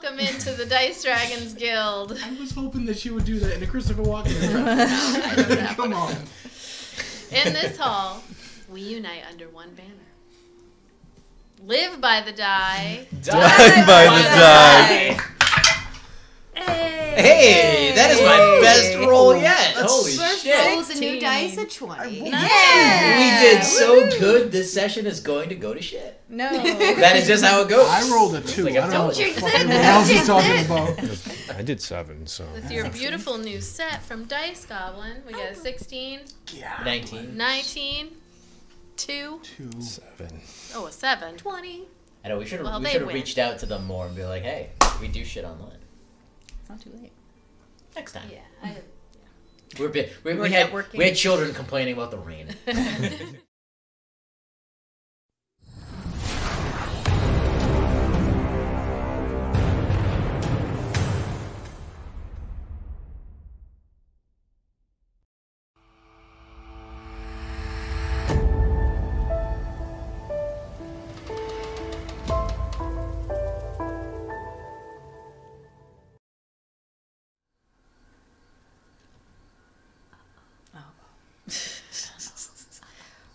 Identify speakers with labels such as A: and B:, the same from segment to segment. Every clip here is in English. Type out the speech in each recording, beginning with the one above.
A: welcome into the Dice Dragons Guild.
B: I was hoping that she would do that in a Christopher Walken. Come on.
A: In this hall, we unite under one banner. Live by the die.
C: Die by the die.
D: Hey, that is my best roll yet. Holy shit.
E: Roll the new dice at 20.
D: We did so good, this session is going to go to shit.
E: No.
D: That is just how it goes.
B: I rolled a 2.
D: Like
B: I don't know what the
E: jinx
B: fuck
E: it.
B: everyone else is talking about.
C: I did 7, so.
A: With your beautiful new set from Dice Goblin, we got a 16,
D: 19.
A: 19, 2.
C: 7.
A: Oh, a 7.
E: 20.
D: I know, we should have
A: Well, they win.
D: reached out to them more and be like, hey, we do shit online.
E: It's not too late.
D: Next time.
A: Yeah.
D: We had children complaining about the rain.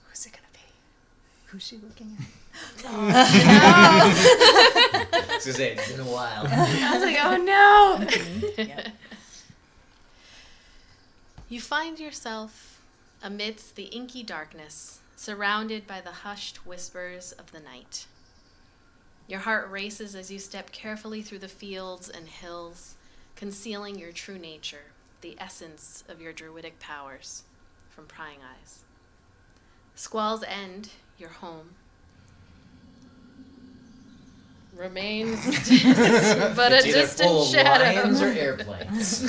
E: Who's it gonna be? Who's she looking at?
D: I was gonna say, it's been a while.
A: I was like, oh no!
E: Yeah.
A: You find yourself amidst the inky darkness, surrounded by the hushed whispers of the night. Your heart races as you step carefully through the fields and hills, concealing your true nature, the essence of your druidic powers, from prying eyes. Squall's End, your home, remains but
D: It's
A: a
D: either
A: distant
D: full of
A: shadow.
D: lions or airplanes.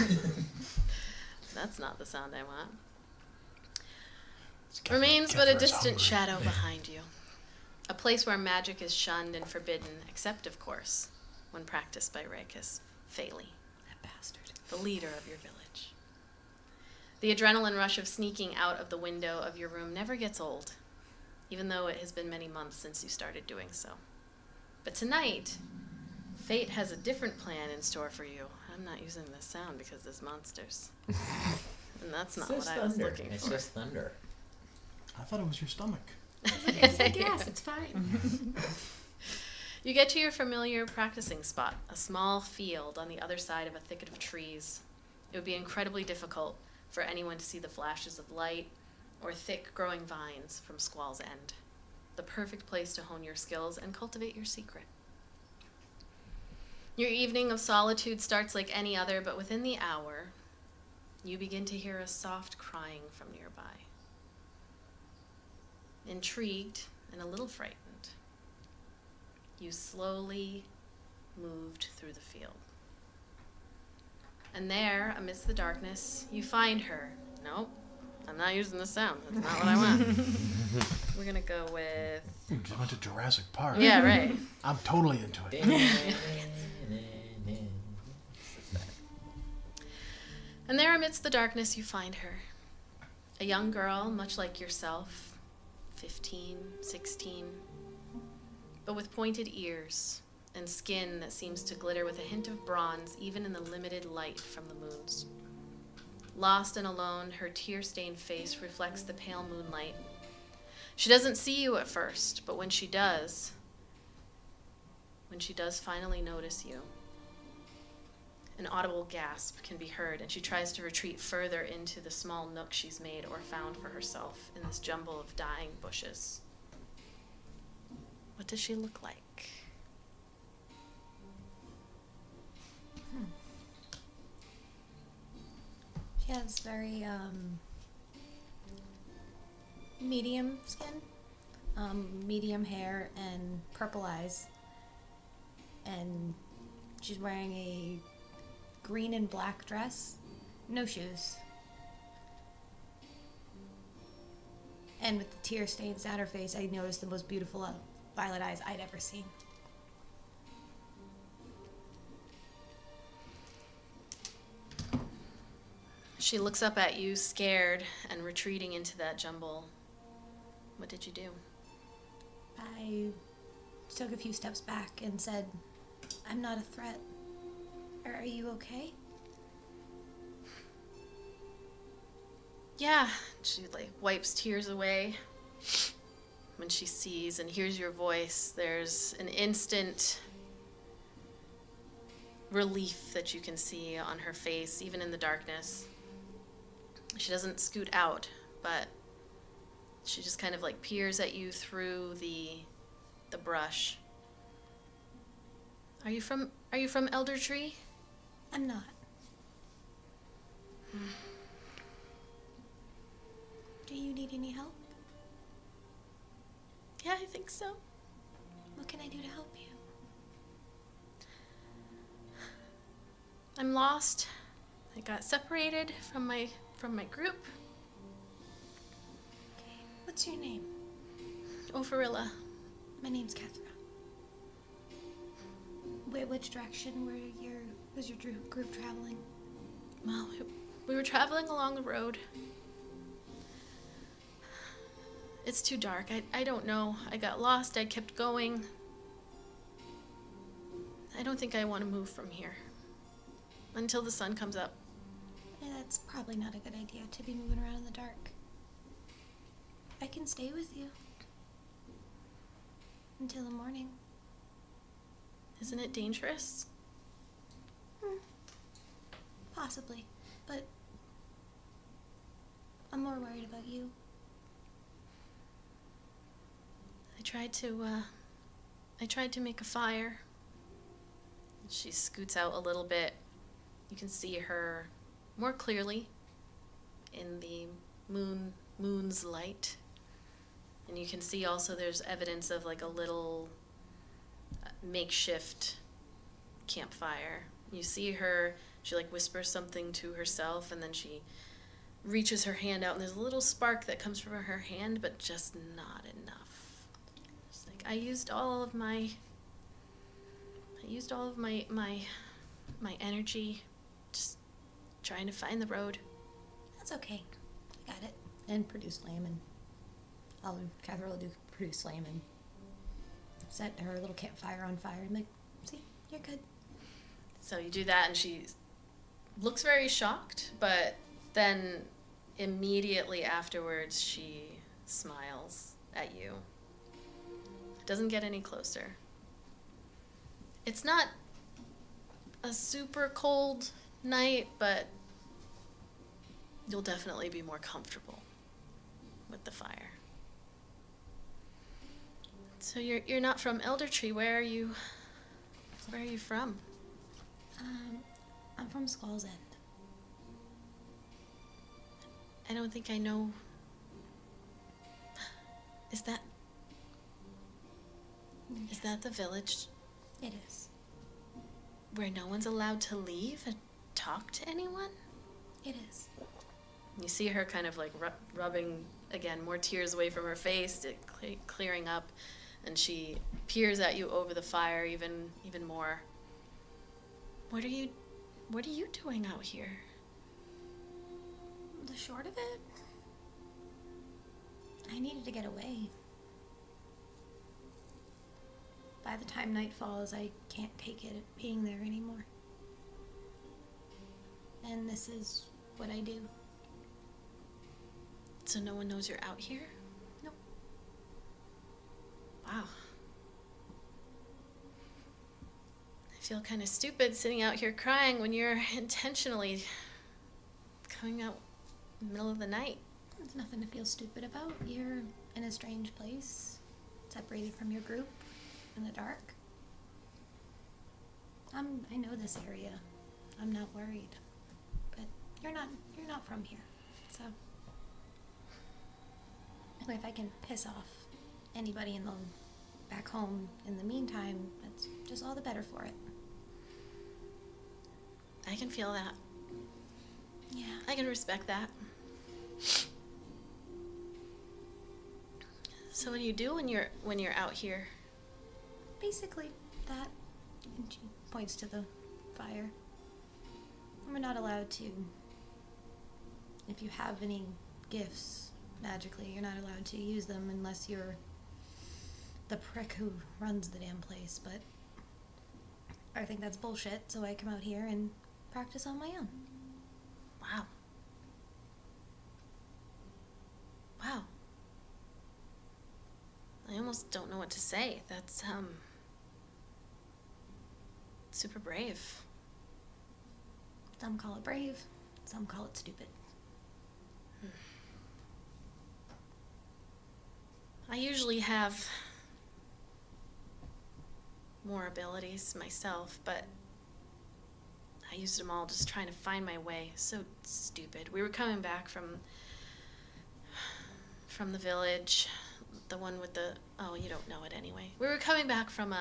A: That's not the sound I want. Remains but a distant shadow behind you. A place where magic is shunned and forbidden, except, of course, when practiced by Rakus Faley, that bastard, the leader of your village. The adrenaline rush of sneaking out of the window of your room never gets old, even though it has been many months since you started doing so. But tonight, fate has a different plan in store for you. I'm not using this sound because there's monsters. And that's not what I was looking for.
D: It's just thunder.
B: I thought it was your stomach.
E: It's like, yes, it's fine.
A: You get to your familiar practicing spot, a small field on the other side of a thicket of trees. It would be incredibly difficult for anyone to see the flashes of light or thick growing vines from Squall's End. The perfect place to hone your skills and cultivate your secret. Your evening of solitude starts like any other, but within the hour, you begin to hear a soft crying from nearby. Intrigued and a little frightened, you slowly moved through the field. And there, amidst the darkness, you find her. Nope, I'm not using the sound. That's not what I want. We're gonna go with...
B: You just went to Jurassic Park.
A: Yeah, right.
B: I'm totally into it.
A: And there, amidst the darkness, you find her. A young girl, much like yourself, 15, 16, but with pointed ears and skin that seems to glitter with a hint of bronze even in the limited light from the moons. Lost and alone, her tear-stained face reflects the pale moonlight. She doesn't see you at first, but when she does finally notice you, an audible gasp can be heard, and she tries to retreat further into the small nook she's made or found for herself in this jumble of dying bushes. What does she look like?
E: She has very medium skin, medium hair, and purple eyes. And she's wearing a green and black dress, no shoes. And with the tear stains down her face, I noticed the most beautiful violet eyes I'd ever seen.
A: She looks up at you, scared and retreating into that jumble. What did you do?
E: I took a few steps back and said, "I'm not a threat. Are you okay?
A: Yeah. She like wipes tears away. When she sees and hears your voice, there's an instant relief that you can see on her face, even in the darkness. She doesn't scoot out, but she just kind of like peers at you through the brush. Are you from Elder Tree?
E: I'm not. Do you need any help?
A: Yeah, I think so.
E: What can I do to help you?
A: I'm lost. I got separated from my group.
E: Okay. What's your name?
A: Opharilla.
E: My name's Kethra. Which direction was your group traveling?
A: Well, we were traveling along the road. It's too dark. I don't know. I got lost. I kept going. I don't think I want to move from here until the sun comes up.
E: Yeah, that's probably not a good idea to be moving around in the dark. I can stay with you until the morning.
A: Isn't it dangerous?
E: Possibly, but I'm more worried about you.
A: I tried to make a fire. She scoots out a little bit. You can see her more clearly in the moon's light. And you can see also there's evidence of like a little makeshift campfire. You see her, she like whispers something to herself, and then she reaches her hand out, and there's a little spark that comes from her hand, but just not enough. It's like I used all of my energy just trying to find the road.
E: That's okay. I got it. And produce flame, and Kethra will do produce flame and set her little campfire on fire. I'm like, see, you're good.
A: So you do that, and she looks very shocked, but then immediately afterwards she smiles at you. Doesn't get any closer. It's not a super cold night, but you'll definitely be more comfortable with the fire. So you're not from Elder Tree. Where are you from?
E: I'm from Skull's End.
A: I don't think I know. Is that the village
E: It is.
A: where no one's allowed to leave and talk to anyone?
E: It is.
A: You see her kind of like rubbing, again, more tears away from her face, clearing up, and she peers at you over the fire even more. What are you doing out here?
E: The short of it, I needed to get away. By the time night falls, I can't take it being there anymore. And this is what I do.
A: So no one knows you're out here?
E: Nope.
A: Wow. I feel kind of stupid sitting out here crying when you're intentionally coming out in the middle of the night.
E: There's nothing to feel stupid about. You're in a strange place, separated from your group, in the dark. I know this area. I'm not worried. But you're not from here. So if I can piss off anybody back home in the meantime, that's just all the better for it.
A: I can feel that.
E: Yeah.
A: I can respect that. So what do you do when you're out here?
E: Basically that. And she points to the fire. We're not allowed to, if you have any gifts magically, you're not allowed to use them unless you're the prick who runs the damn place. But I think that's bullshit, so I come out here and practice on my own.
A: Wow. Wow. I almost don't know what to say. That's, super brave.
E: Some call it brave, some call it stupid.
A: I usually have more abilities myself, but I used them all just trying to find my way. So stupid. We were coming back from the village, the one with the, oh, you don't know it anyway. We were coming back from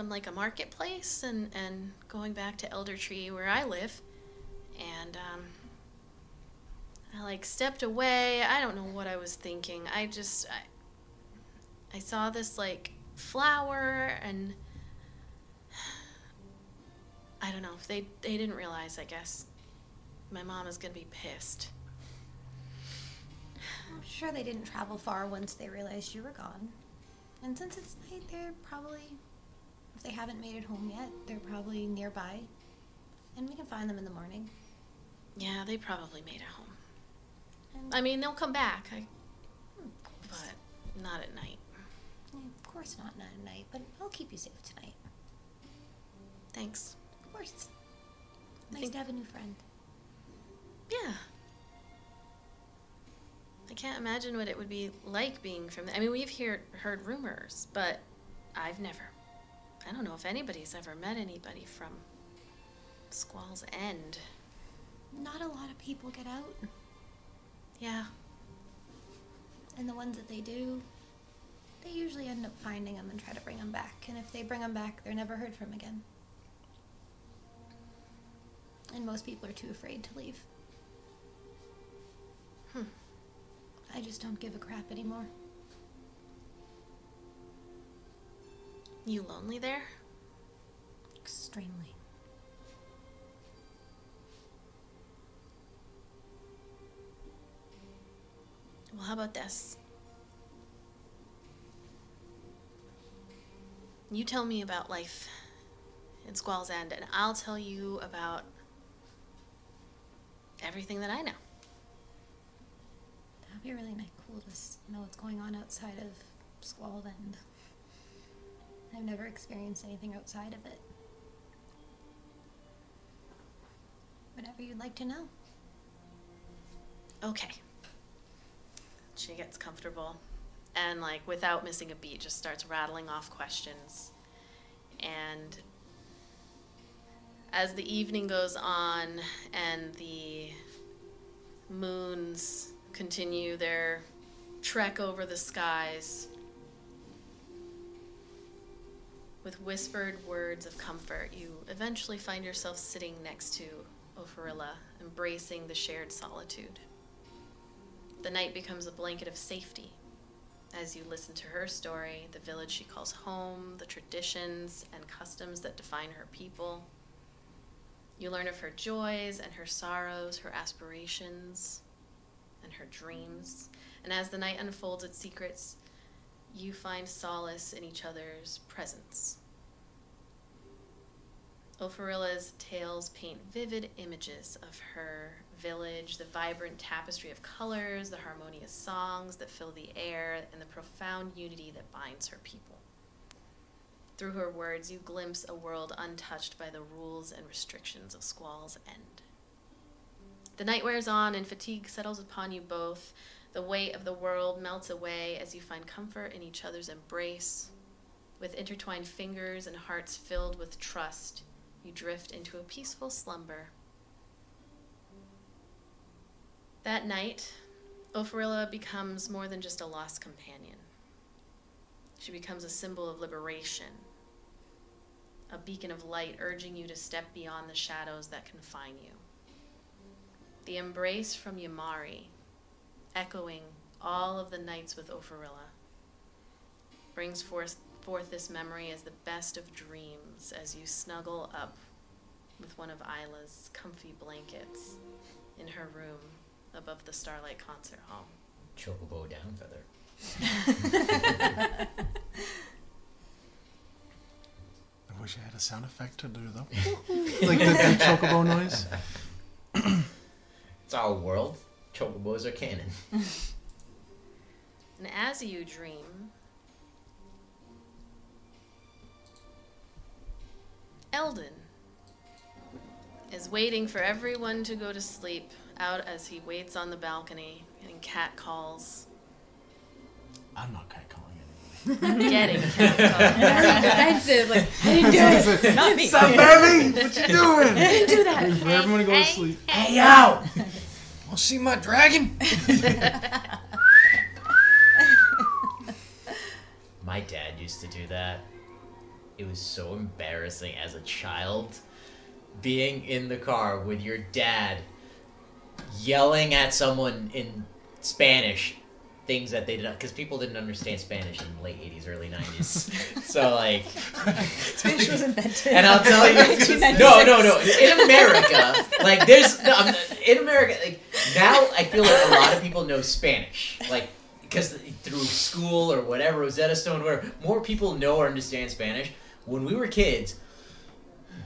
A: like a marketplace and going back to Elder Tree where I live, and I like stepped away. I don't know what I was thinking. I saw this like flower, and I don't know if they didn't realize, I guess my mom is gonna be pissed.
E: I'm sure they didn't travel far once they realized you were gone. And since it's night, they're probably, if they haven't made it home yet, they're probably nearby. And we can find them in the morning.
A: Yeah, they probably made it home.
E: And
A: I mean, they'll come back, but not at night.
E: yeah, of course not at night, but I'll keep you safe tonight.
A: Thanks.
E: Of course.
A: I
E: Nice
A: think-
E: to have a new friend.
A: Yeah. I can't imagine what it would be like being from there. I mean, we've heard rumors, but I don't know if anybody's ever met anybody from Squall's End.
E: Not a lot of people get out,
A: Yeah.
E: and the ones that they do, they usually end up finding them and try to bring them back. And if they bring them back, they're never heard from again. And most people are too afraid to leave. I just don't give a crap anymore.
A: You lonely there?
E: Extremely.
A: Well, how about this? You tell me about life in Squall's End, and I'll tell you about everything that I know.
E: That'd be really cool to know what's going on outside of Squall's End. I've never experienced anything outside of it. Whatever you'd like to know.
A: Okay. She gets comfortable and, like, without missing a beat, just starts rattling off questions. And as the evening goes on and the moons continue their trek over the skies, with whispered words of comfort, you eventually find yourself sitting next to Opharilla, embracing the shared solitude. The night becomes a blanket of safety as you listen to her story, the village she calls home, the traditions and customs that define her people. You learn of her joys and her sorrows, her aspirations and her dreams. And as the night unfolds its secrets, you find solace in each other's presence. Opharilla's tales paint vivid images of her village, the vibrant tapestry of colors, the harmonious songs that fill the air, and the profound unity that binds her people. Through her words, you glimpse a world untouched by the rules and restrictions of Squall's End. The night wears on and fatigue settles upon you both. The weight of the world melts away as you find comfort in each other's embrace. With intertwined fingers and hearts filled with trust, you drift into a peaceful slumber. That night, Opharilla becomes more than just a lost companion. She becomes a symbol of liberation, a beacon of light urging you to step beyond the shadows that confine you. The embrace from Yamari, echoing all of the nights with Opharilla, brings forth this memory as the best of dreams as you snuggle up with one of Ayla's comfy blankets in her room above the Starlight Concert Hall.
D: Chocobo down feather.
B: wish I had a sound effect to do though. Like the chocobo noise.
D: It's our world. Chocobos are canon.
A: And as you dream, Eldon is waiting for everyone to go to sleep out as he waits on the balcony and cat calls.
B: I'm not catcalling
A: Getting cat calls.
E: Defensive, like, I didn't do it. Not me.
B: Stop, baby! What you doing?
E: I didn't do that.
B: Wait for everyone to go to sleep.
D: Hey, yo!
C: Want to see my dragon?
D: My dad used to do that. It was so embarrassing as a child. Being in the car with your dad yelling at someone in Spanish things that they didn't, because people didn't understand Spanish in the late 80s, early 90s. So, like...
E: Spanish was invented.
D: And I'll tell you... No. In America, like, there's... No, in America, like, now I feel like a lot of people know Spanish. Like, because through school or whatever, Rosetta Stone, whatever, more people know or understand Spanish. When we were kids,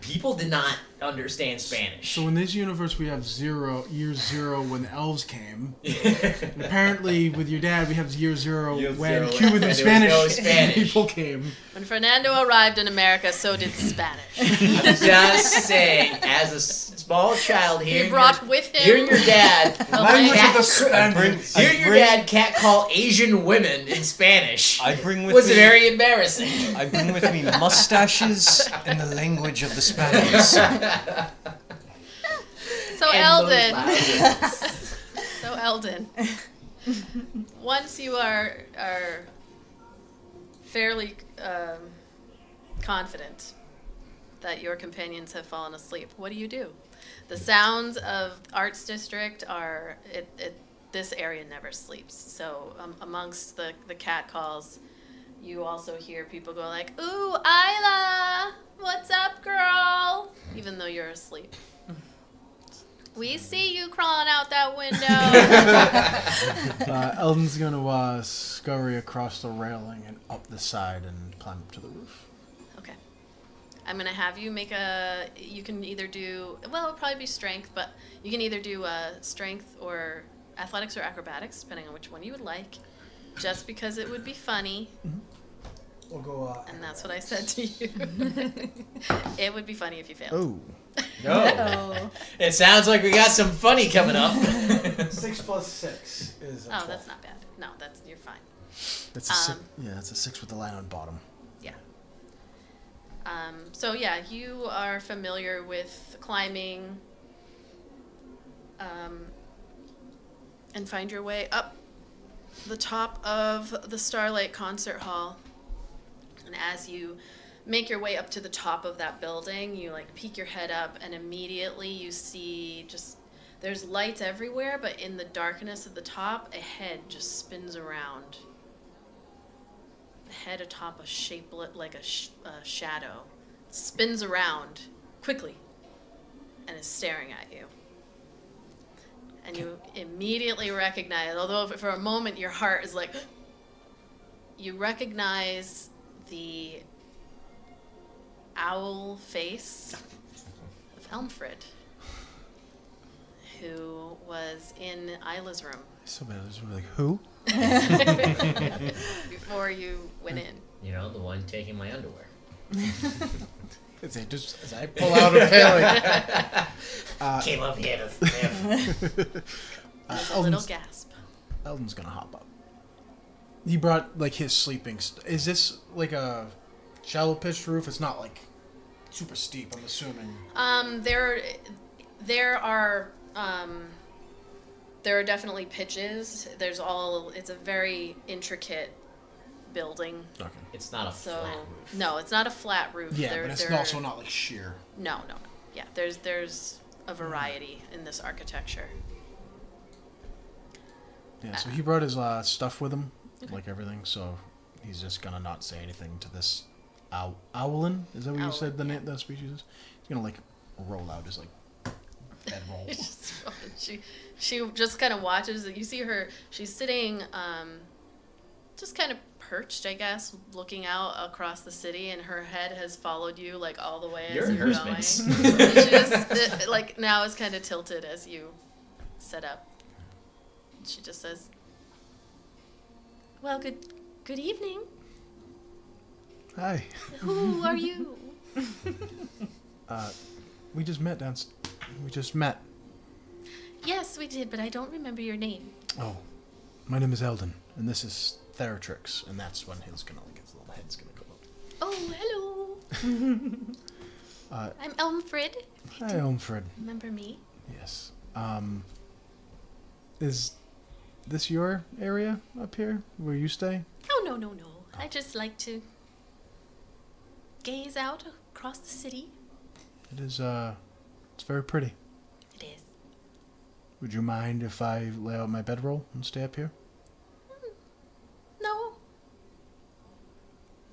D: people did not understand Spanish.
B: So in this universe, we have year zero when the elves came. And apparently, with your dad, we have year zero when Cuban and Spanish people came.
A: When Fernando arrived in America, so did Spanish.
D: I'm just saying, as a small child,
A: He brought with him
D: hearing your dad
B: Language of the Spanish.
D: hearing your dad catcall Asian women in Spanish
C: I bring with
D: was
C: me,
D: very embarrassing.
C: I bring with me mustaches and the language of the Spanish.
A: So Eldon, once you are fairly confident that your companions have fallen asleep, what do? The sounds of Arts District are this area never sleeps. So amongst the cat calls, you also hear people go like, "Ooh, Ayla, what's up, girl?" Even though you're asleep. We see you crawling out that window.
B: Eldon's gonna scurry across the railing and up the side and climb up to the roof.
A: Okay. I'm going to have you make you can either do, well, it'll probably be strength, but you can either do strength or athletics or acrobatics, depending on which one you would like, just because it would be funny.
B: Mm-hmm. We'll go.
A: And that's what I said to you. It would be funny if you failed.
B: Oh.
D: No. It sounds like we got some funny coming up.
B: 6 plus 6 is.
A: Oh, that's not bad. No, you're fine.
B: That's a 6. Yeah, that's a 6 with the line on bottom.
A: Yeah. So yeah, you are familiar with climbing, and find your way up the top of the Starlight Concert Hall. And as you make your way up to the top of that building, you like peek your head up, and immediately you see there's lights everywhere, but in the darkness at the top, a head just spins around. The head atop a shapelet, like a shadow, spins around quickly and is staring at you. And you immediately recognize, although for a moment your heart is like, you recognize the owl face of Elmfrid, who was in Ayla's room.
B: So bad. I was like, who?
A: Before you went in.
D: You know, the one taking my underwear.
B: As I pull out a failing.
D: Came up here to sniff.
A: A little gasp.
B: Eldon's gonna hop up. He brought like his sleeping. Is this like a shallow pitched roof? It's not like super steep, I'm assuming.
A: There are definitely pitches. It's a very intricate building.
B: Okay.
D: It's not a flat roof.
A: No, it's not a flat roof.
B: Yeah, but it's also not like sheer.
A: No. Yeah, there's a variety in this architecture.
B: Yeah, so he brought his stuff with him, like everything. So he's just gonna not say anything to this owlin. Is that what you said the species is? He's gonna like roll out his like head roll.
A: She just kind of watches. You see her. She's sitting just kind of perched, I guess, looking out across the city, and her head has followed you like all the way
D: You're
A: as
D: in
A: you're
D: her
A: going.
D: space.
A: She just like now is kind of tilted as you set up. She just says, "Well, good evening.
B: Hi.
A: Who are you?"
B: We just met We just met.
A: Yes, we did, but I don't remember your name.
B: Oh, my name is Eldon, and this is Theratrix, and that's when his little head's gonna go up.
A: Oh, hello. I'm Elmfrid.
B: Hi, Elmfrid.
A: Remember me?
B: Yes. Is this your area up here where you stay?
A: Oh, no. I just like to gaze out across the city.
B: It is, it's very pretty.
A: It is.
B: Would you mind if I lay out my bedroll and stay up here?
A: No.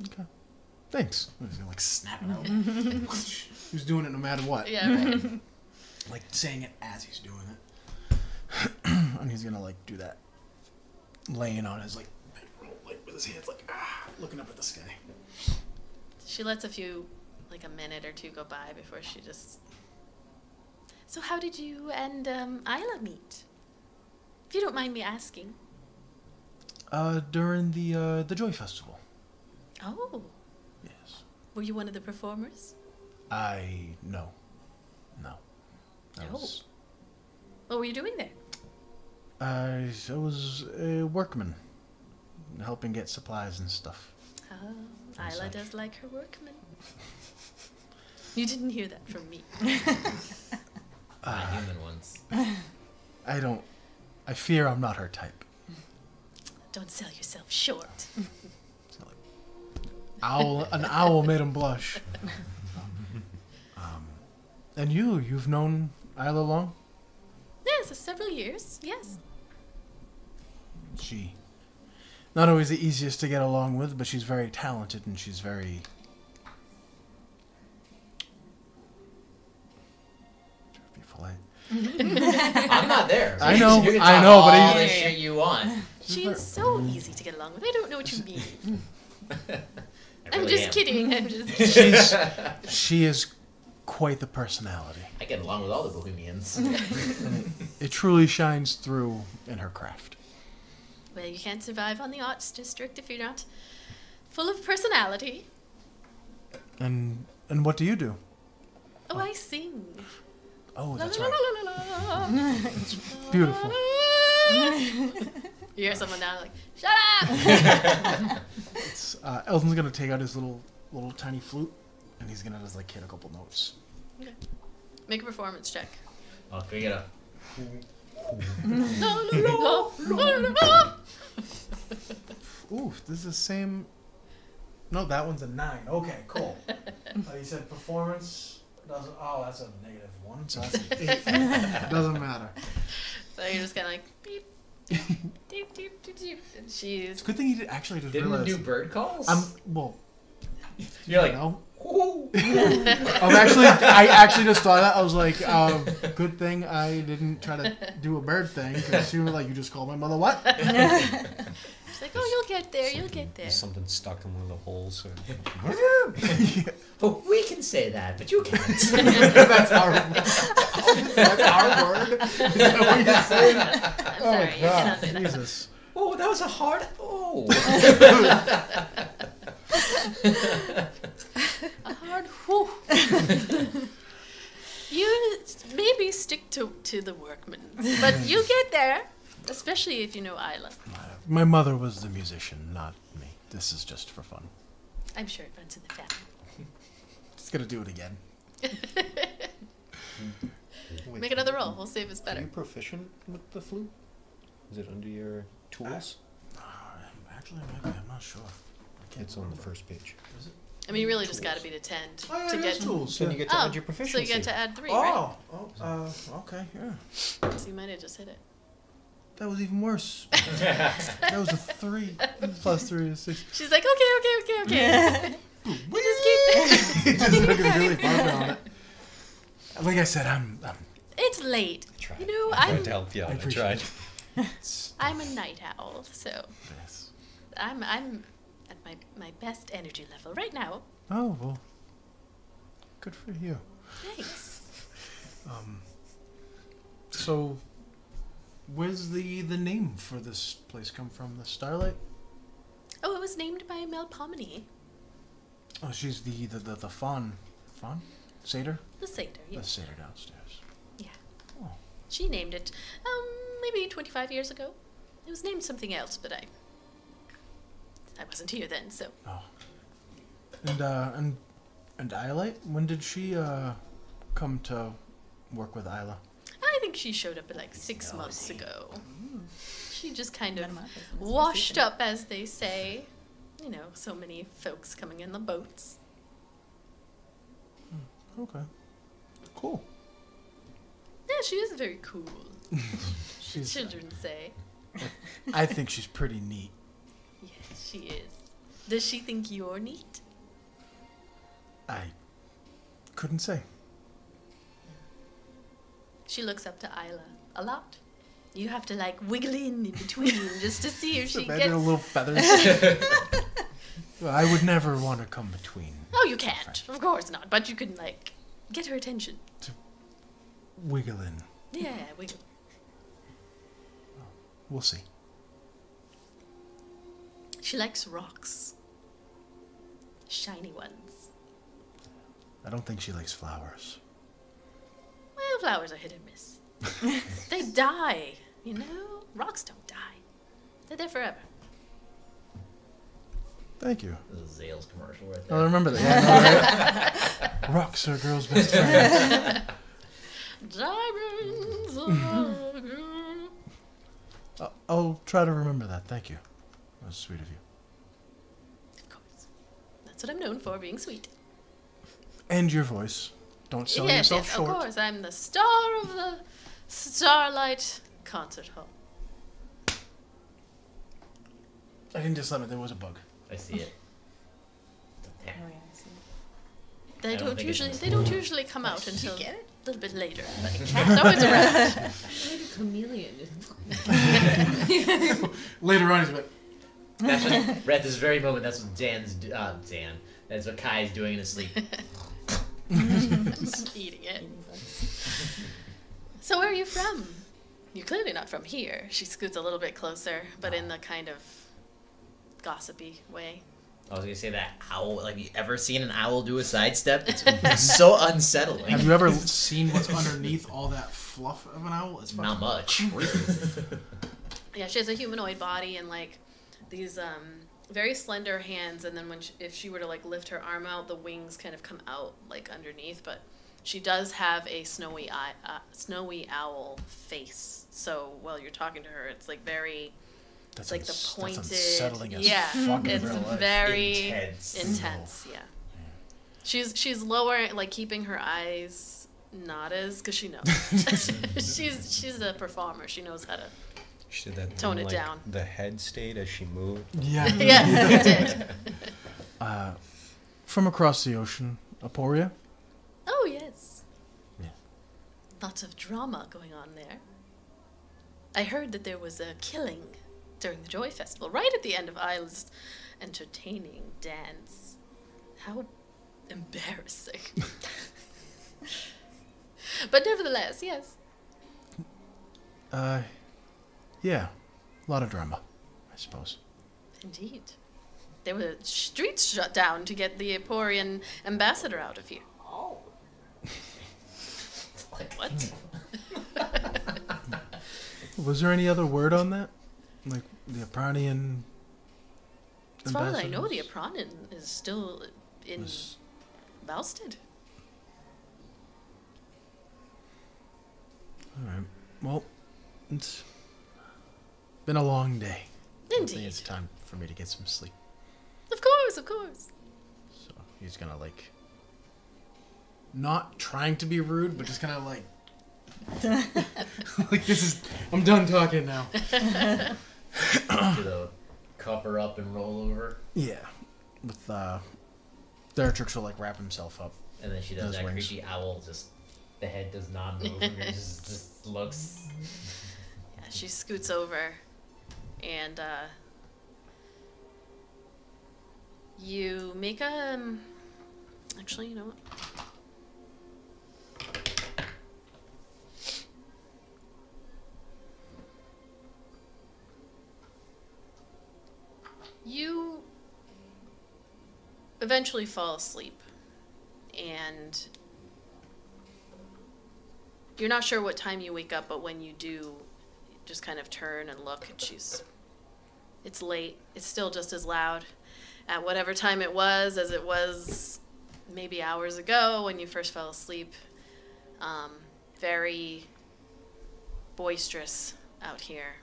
B: Okay. Thanks. I was gonna, like, snap it out. He was doing it no matter what.
A: Yeah, right.
B: Like, saying it as he's doing it. And he's gonna, like, do that. Laying on his, like, bedroll, like, with his hands, like, looking up at the sky.
A: She lets a minute or two go by before she just... So how did you and Ayla meet? If you don't mind me asking.
B: During the Joy Festival.
A: Oh.
B: Yes.
A: Were you one of the performers?
B: No.
A: What were you doing there?
B: I was a workman, helping get supplies and stuff.
A: Oh, Ayla does like her workmen. You didn't hear that from me.
D: Not human ones.
B: I fear I'm not her type.
A: Don't sell yourself short.
B: So, like, an owl made him blush. And you've known Ayla long?
A: Yes, several years, yes.
B: She, not always the easiest to get along with, but she's very talented and she's very...
D: I'm not there.
B: I know,
D: You can
B: I
D: talk
B: know, but
D: all
B: he-
D: the shit you want.
A: She is so easy to get along with. I don't know what you mean.
D: I
A: I'm
D: really
A: just
D: am.
A: kidding. I'm just kidding.
B: She is quite the personality.
D: I get along with all the Bohemians.
B: It truly shines through in her craft.
A: Well, you can't survive on the arts district if you're not full of personality.
B: And what do you do?
A: Oh, I sing.
B: Oh,
A: La,
B: that's
A: la,
B: right.
A: la, la, la, la.
B: It's beautiful.
A: You hear someone down like, shut up!
B: It's, Eldon's gonna take out his little tiny flute, and he's gonna just like hit a couple notes.
A: Okay. Make a performance check.
D: Oh, can we get a...
B: Ooh, this is the same. No, that one's a 9. Okay, cool. You said performance doesn't. Oh, that's a -1, so that's an 8. Doesn't matter.
A: So you're just kind of like, beep, deep, deep, deep, deep. And
B: It's
A: she's...
B: a good thing you actually just
D: Didn't
B: realized.
D: do bird calls?
B: Well,
D: You're like,
B: no.
D: ooh.
B: I actually just thought that. I was like, good thing I didn't try to do a bird thing, because you were like, you just called my mother what?
A: She's like, oh, you'll get there, you'll get there.
C: There's something stuck in one of the holes.
D: Oh, we can say that, but you can't.
B: That's our word. Is that what you're saying?
A: I'm sorry, you cannot say that.
B: Jesus.
D: Oh, that was a hard... Oh.
A: A hard whew. You maybe stick to the workmen, but you'll get there, especially if you know Ayla.
B: My mother was the musician, not me. This is just for fun.
A: I'm sure it runs in the family.
B: Just gonna do it again.
A: Make another roll. We'll see if it's
C: Are
A: better.
C: you proficient with the flute? Is it under your tools?
B: Actually, maybe I'm not sure.
C: It's on the first page.
A: I mean, you really just got to be to 10 to get.
B: tools.
C: Then you get to add your
A: So
C: proficiency.
A: you get to add 3, right?
B: Okay, yeah.
A: So you might have just hit it.
B: That was even worse. That was a 3 plus 3 is 6.
A: She's like, okay. We just keep.
B: Just looking really far on it. Like I said, I'm
A: It's late.
C: I tried.
A: You know,
C: I tried to help you out. I
B: appreciate
C: tried.
A: I'm a night owl, so
B: yes.
A: I'm at my best energy level right now.
B: Oh, well. Good for you.
A: Thanks.
B: So, where's the name for this place come from? The Starlight?
A: Oh, it was named by Melpomene.
B: Oh, she's the fawn. Fawn? Satyr?
A: The satyr,
B: The
A: yes.
B: satyr downstairs.
A: Yeah.
B: Oh.
A: She named it, maybe 25 years ago. It was named something else, but I wasn't here then, so.
B: Oh. And Iolite? When did she come to work with Ayla?
A: I think she showed up like 6 months ago. She just kind of
E: None of my business.
A: washed up, as they say. You know, so many folks coming in the boats.
B: Okay. Cool.
A: Yeah, she is very cool.
B: She's,
A: Children say.
B: I think she's pretty neat.
A: Yes, she is. Does she think you're neat?
B: I couldn't say.
A: She looks up to Ayla a lot. You have to like wiggle in between just to see if she
B: Imagine
A: gets.
B: a little feathers. Well, I would never want to come between.
A: Oh, you can't. Of course not. But you can like get her attention.
B: Wiggle in.
A: Yeah, wiggle.
B: We'll see.
A: She likes rocks. Shiny ones.
B: I don't think she likes flowers.
A: Well, flowers are hit and miss. They die, you know? Rocks don't die. They're there forever.
B: Thank you.
D: This is Zale's commercial right there.
B: I remember that. Yeah, I know, right? Rocks are a girl's best friend.
A: Diamonds are good.
B: I'll try to remember that. Thank you. That was sweet of you.
A: Of course. That's what I'm known for, being sweet.
B: And your voice. Don't sell yourself short.
A: Of course. I'm the star of the Starlight Concert Hall.
B: I didn't just let it. There was a bug.
D: I see it.
E: Oh, yeah, I see.
A: They
D: I don't
A: don't
D: think
A: usually.
D: it's-
A: They don't usually come out until
E: get
A: a
E: it?
A: little bit later. But it's always around.
E: Like a chameleon.
B: Later on, he's like,
D: That's what, right at this very moment, that's what that's what Kai's doing in his sleep.
A: Eating it. So where are you from? You're clearly not from here. She scoots a little bit closer, but in the kind of gossipy way.
D: I was gonna say that owl. Like, you ever seen an owl do a sidestep? It's so unsettling.
B: have you ever seen what's underneath all that fluff of an owl? It's
D: Not
B: fucking
D: much.
A: Yeah, she has a humanoid body and like these very slender hands, and then if she were to like lift her arm out, the wings kind of come out like underneath. But she does have a snowy owl face. So while you're talking to her, it's like very. It's like the pointed.
B: That's unsettling as
A: yeah,
B: fuck in
A: it's
B: real life.
A: very
D: Intense.
A: intense. Yeah. She's lowering, like keeping her eyes not as, because she knows. she's a performer. She knows how to.
C: She did that
A: Tone
C: thing,
A: it
C: like,
A: down.
C: The head stayed as she moved.
B: Yeah.
A: Yes, it did.
B: From across the ocean, Aporia.
A: Oh yes.
B: Yeah.
A: Lots of drama going on there. I heard that there was a killing during the Joy Festival, right at the end of Ayla's entertaining dance. How embarrassing. But nevertheless, yes.
B: Yeah. A lot of drama, I suppose.
A: Indeed. There were streets shut down to get the Aporian ambassador out of here.
E: Oh.
D: Like,
A: What?
B: Was there any other word on that? Like the Apranian
A: As far as I know,
B: ambassadors?
A: the Apranin is still in
B: Was-
A: Balstead.
B: Alright. Well, it's been a long day. I think
A: Indeed.
B: it's time for me to get some sleep.
A: Of course, of course.
B: So he's gonna like not trying to be rude, but just kind of like like this is I'm done talking now.
D: do the cup her up and roll over,
B: Yeah. With Deretrix will like wrap himself up.
D: and then she does
B: Those
D: that
B: wings.
D: creepy owl. Just the head does not move. And it just looks.
A: Yeah, she scoots over and You make a... Actually, you know what? You eventually fall asleep, and you're not sure what time you wake up, but when you do, you just kind of turn and look, and it's late. It's still just as loud at whatever time it was as it was maybe hours ago when you first fell asleep. Very boisterous out here.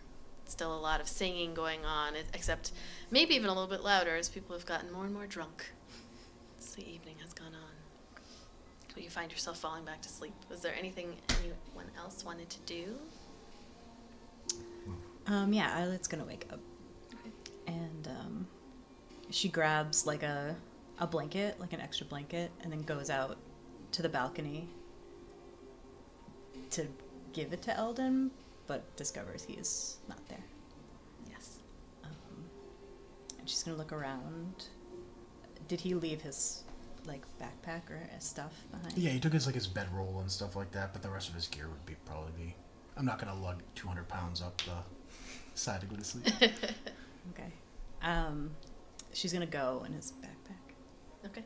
A: Still a lot of singing going on, except maybe even a little bit louder as people have gotten more and more drunk as the evening has gone on. But you find yourself falling back to sleep. Was there anything anyone else wanted to do?
F: Yeah, Iolite's gonna wake up. Okay. And she grabs like a blanket, like an extra blanket, and then goes out to the balcony to give it to Eldon, but discovers he is not there.
A: Yes.
F: And she's gonna look around. Did he leave his like backpack or his stuff behind?
B: Yeah, he took his bedroll and stuff like that, but the rest of his gear would probably be. I'm not gonna lug 200 pounds up the side to go to sleep.
F: Okay. She's gonna go in his backpack.
A: Okay.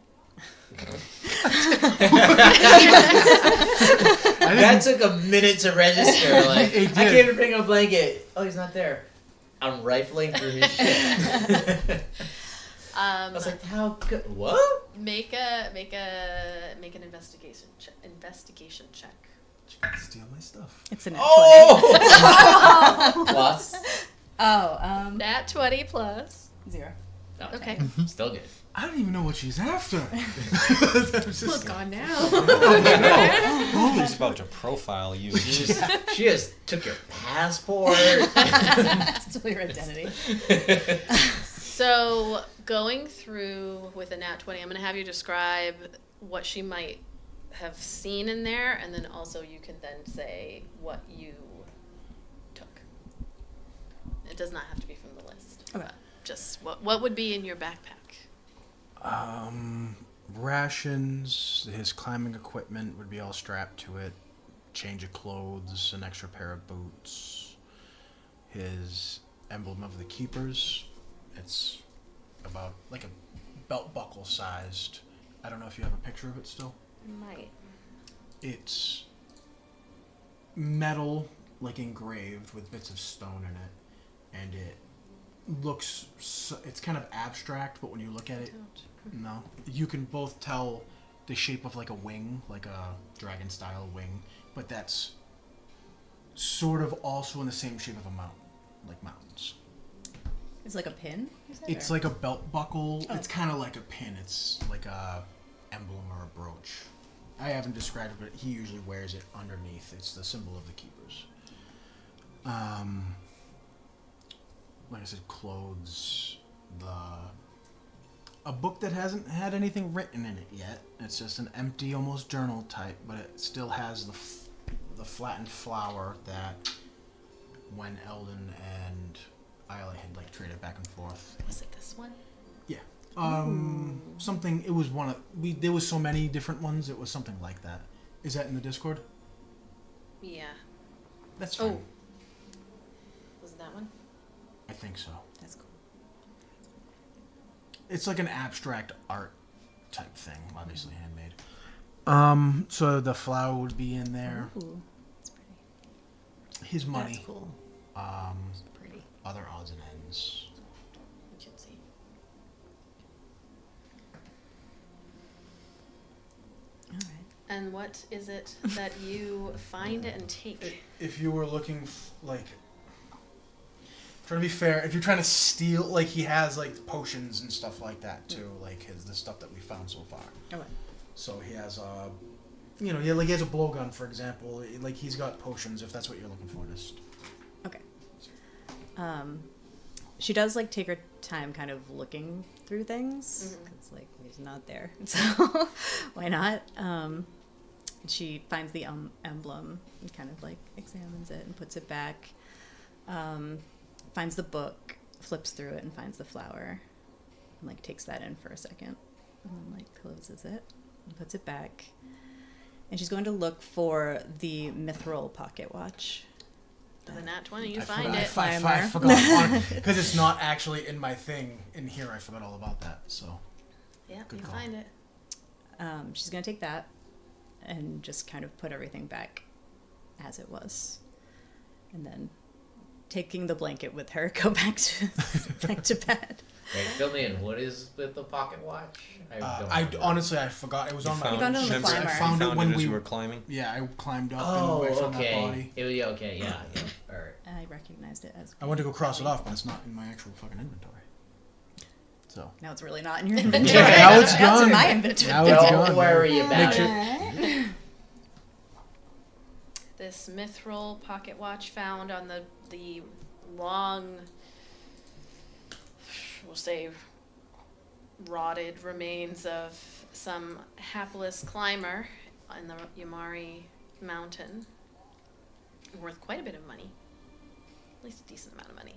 D: That took a minute to register. Like, I can't even bring a blanket. Oh, he's not there. I'm rifling through his shit. I was like, how good? What?
A: Make an investigation check.
B: You can steal my stuff.
F: It's an
D: Oh! Plus?
F: Oh,
A: Nat 20 plus.
F: 0.
D: Oh,
A: Okay.
D: Still good.
B: I don't even know what she's after.
A: Well, it's gone now.
C: He's about to profile you.
D: She just took your passport.
F: Still your identity.
A: So, going through with a nat 20, I'm going to have you describe what she might have seen in there, and then also you can then say what you took. It does not have to be from the list.
F: Okay.
A: Just what would be in your backpack?
B: Rations, his climbing equipment would be all strapped to it, change of clothes, an extra pair of boots, his emblem of the keepers. It's about like a belt buckle sized. I don't know if you have a picture of it still.
A: Might.
B: It's metal, like engraved with bits of stone in it, and it looks it's kind of abstract, but when you look at it, no, you can both tell the shape of like a wing, like a dragon style wing, but that's sort of also in the same shape of a mountain, like mountains.
F: It's like a pin?
B: It's like a belt buckle. Oh. It's kind of like a pin. It's like a emblem or a brooch. I haven't described it, but he usually wears it underneath. It's the symbol of the keepers. Like I said, clothes, a book that hasn't had anything written in it yet. It's just an empty, almost journal type, but it still has the flattened flower that when Eldon and Ayla had like traded back and forth.
A: Was it this one?
B: Yeah. Something. It was one of there was so many different ones. It was something like that. Is that in the Discord?
A: Yeah.
B: That's fine.
A: Oh. Was it that one?
B: I think so.
F: That's cool.
B: It's like an abstract art type thing, obviously handmade. So the flower would be in there.
F: Ooh, that's pretty.
B: His money.
F: That's cool.
A: It's pretty.
B: Other odds and ends.
A: You can see.
F: All right.
A: And what is it that you find and take?
B: If you were looking trying to be fair, if you're trying to steal, like he has like potions and stuff like that too, like the stuff that we found so far.
F: Okay.
B: So he has he has a blowgun, for example. Like he's got potions, if that's what you're looking for. Just
F: okay. She does like take her time, kind of looking through things. It's like he's not there, so why not? She finds the emblem and kind of like examines it and puts it back. Finds the book, flips through it, and finds the flower. and like takes that in for a second, and then like closes it and puts it back. And she's going to look for the mithril pocket watch.
A: The nat 20, you find it.
B: I forgot because it's not actually in my thing in here. I forgot all about that. So
A: Yeah,
B: Good
A: you
B: call.
A: find it.
F: She's going to take that and just kind of put everything back as it was. And then taking the blanket with her, go back to bed.
D: Wait, fill me in. What is with the pocket watch?
B: honestly I forgot. It was on my.
F: You found it on the
C: remember,
F: climber.
B: I found it when
C: as
B: we
C: you were climbing.
B: Yeah, I climbed up
D: Oh,
B: and I found that
D: okay.
B: body.
D: Okay, yeah. All right.
F: I recognized it as.
B: I went to go cross it off, but it's not in my actual fucking inventory. So
F: Now it's really not in your inventory.
B: now it's
F: Now it's
B: gone.
F: in my inventory.
B: Now it's
D: Don't
B: gone.
D: worry about
B: Make
D: it.
B: sure-
A: This mithril pocket watch found on the long, we'll say, rotted remains of some hapless climber in the Yamari mountain, worth quite a bit of money, at least a decent amount of money,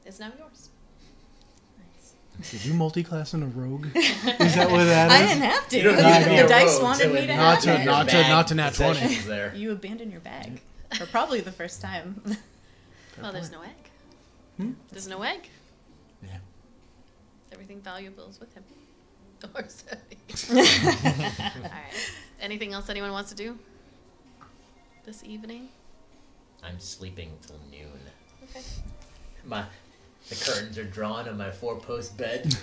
A: is now yours.
B: Did you multi-class in a rogue? Is that what that is?
F: I didn't have to.
D: You don't
B: need to be
F: The
B: a
F: dice
D: rogue
F: wanted me to
B: Not
F: have
B: to-
F: it.
B: not to nat 20.
D: Possessions there.
F: You abandoned your bag for probably the first time.
A: Well, there's no egg. There's no egg.
B: Yeah.
A: Everything valuable is with him. Or so. All right. Anything else anyone wants to do this evening?
D: I'm sleeping till noon.
A: Okay.
D: The curtains are drawn on my 4-post bed.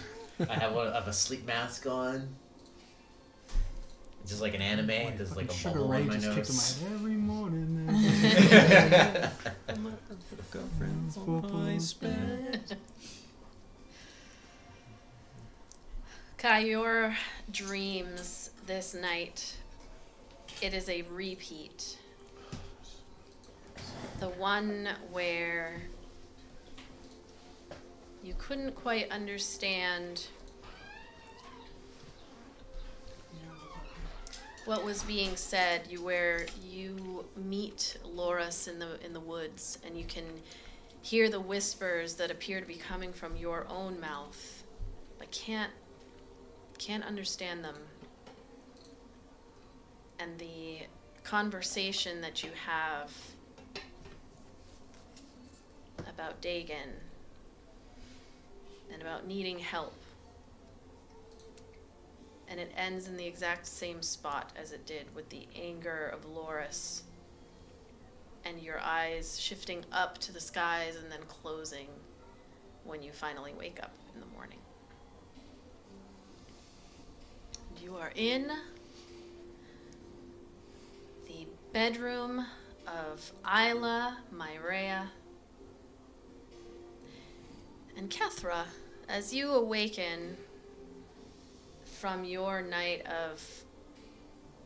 D: I have a sleep mask on. Just like an anime. There's like a
B: Sugar
D: bubble
B: Ray
D: on my
B: just kicked in
D: nose.
B: my head every morning.
C: Girlfriends for boys bed.
A: Kai, your dreams this night, it is a repeat. The one where you couldn't quite understand what was being said. Where you meet Loris in the woods, and you can hear the whispers that appear to be coming from your own mouth, but can't understand them. And the conversation that you have about Dagon and about needing help. And it ends in the exact same spot as it did, with the anger of Loris and your eyes shifting up to the skies and then closing when you finally wake up in the morning. You are in the bedroom of Ayla, Myrea, and Kethra. As you awaken from your night of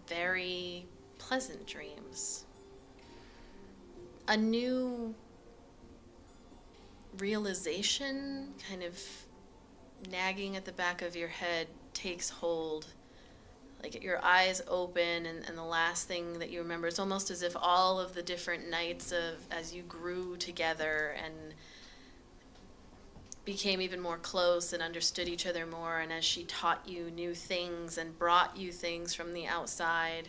A: very pleasant dreams, a new realization, kind of nagging at the back of your head, takes hold. Like your eyes open, and the last thing that you remember, it's almost as if all of the different nights as you grew together and became even more close and understood each other more, and as she taught you new things and brought you things from the outside,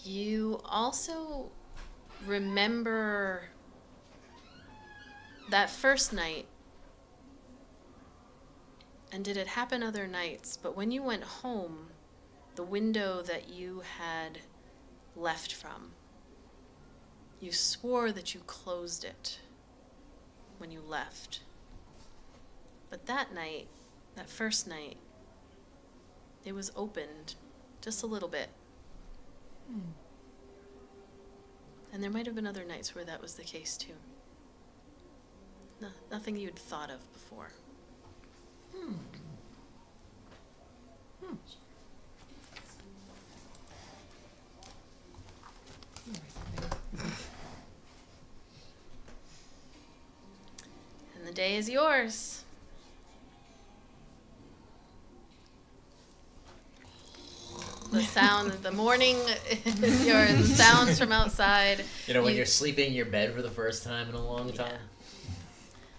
A: you also remember that first night. And did it happen other nights? But when you went home, the window that you had left from, you swore that you closed it when you left. But that night, that first night, it was opened just a little bit. And there might have been other nights where that was the case too. No, nothing you'd thought of before. And the day is yours. The sound of the morning is yours. The sounds from outside.
D: You know, when you're sleeping in your bed for the first time in a long time.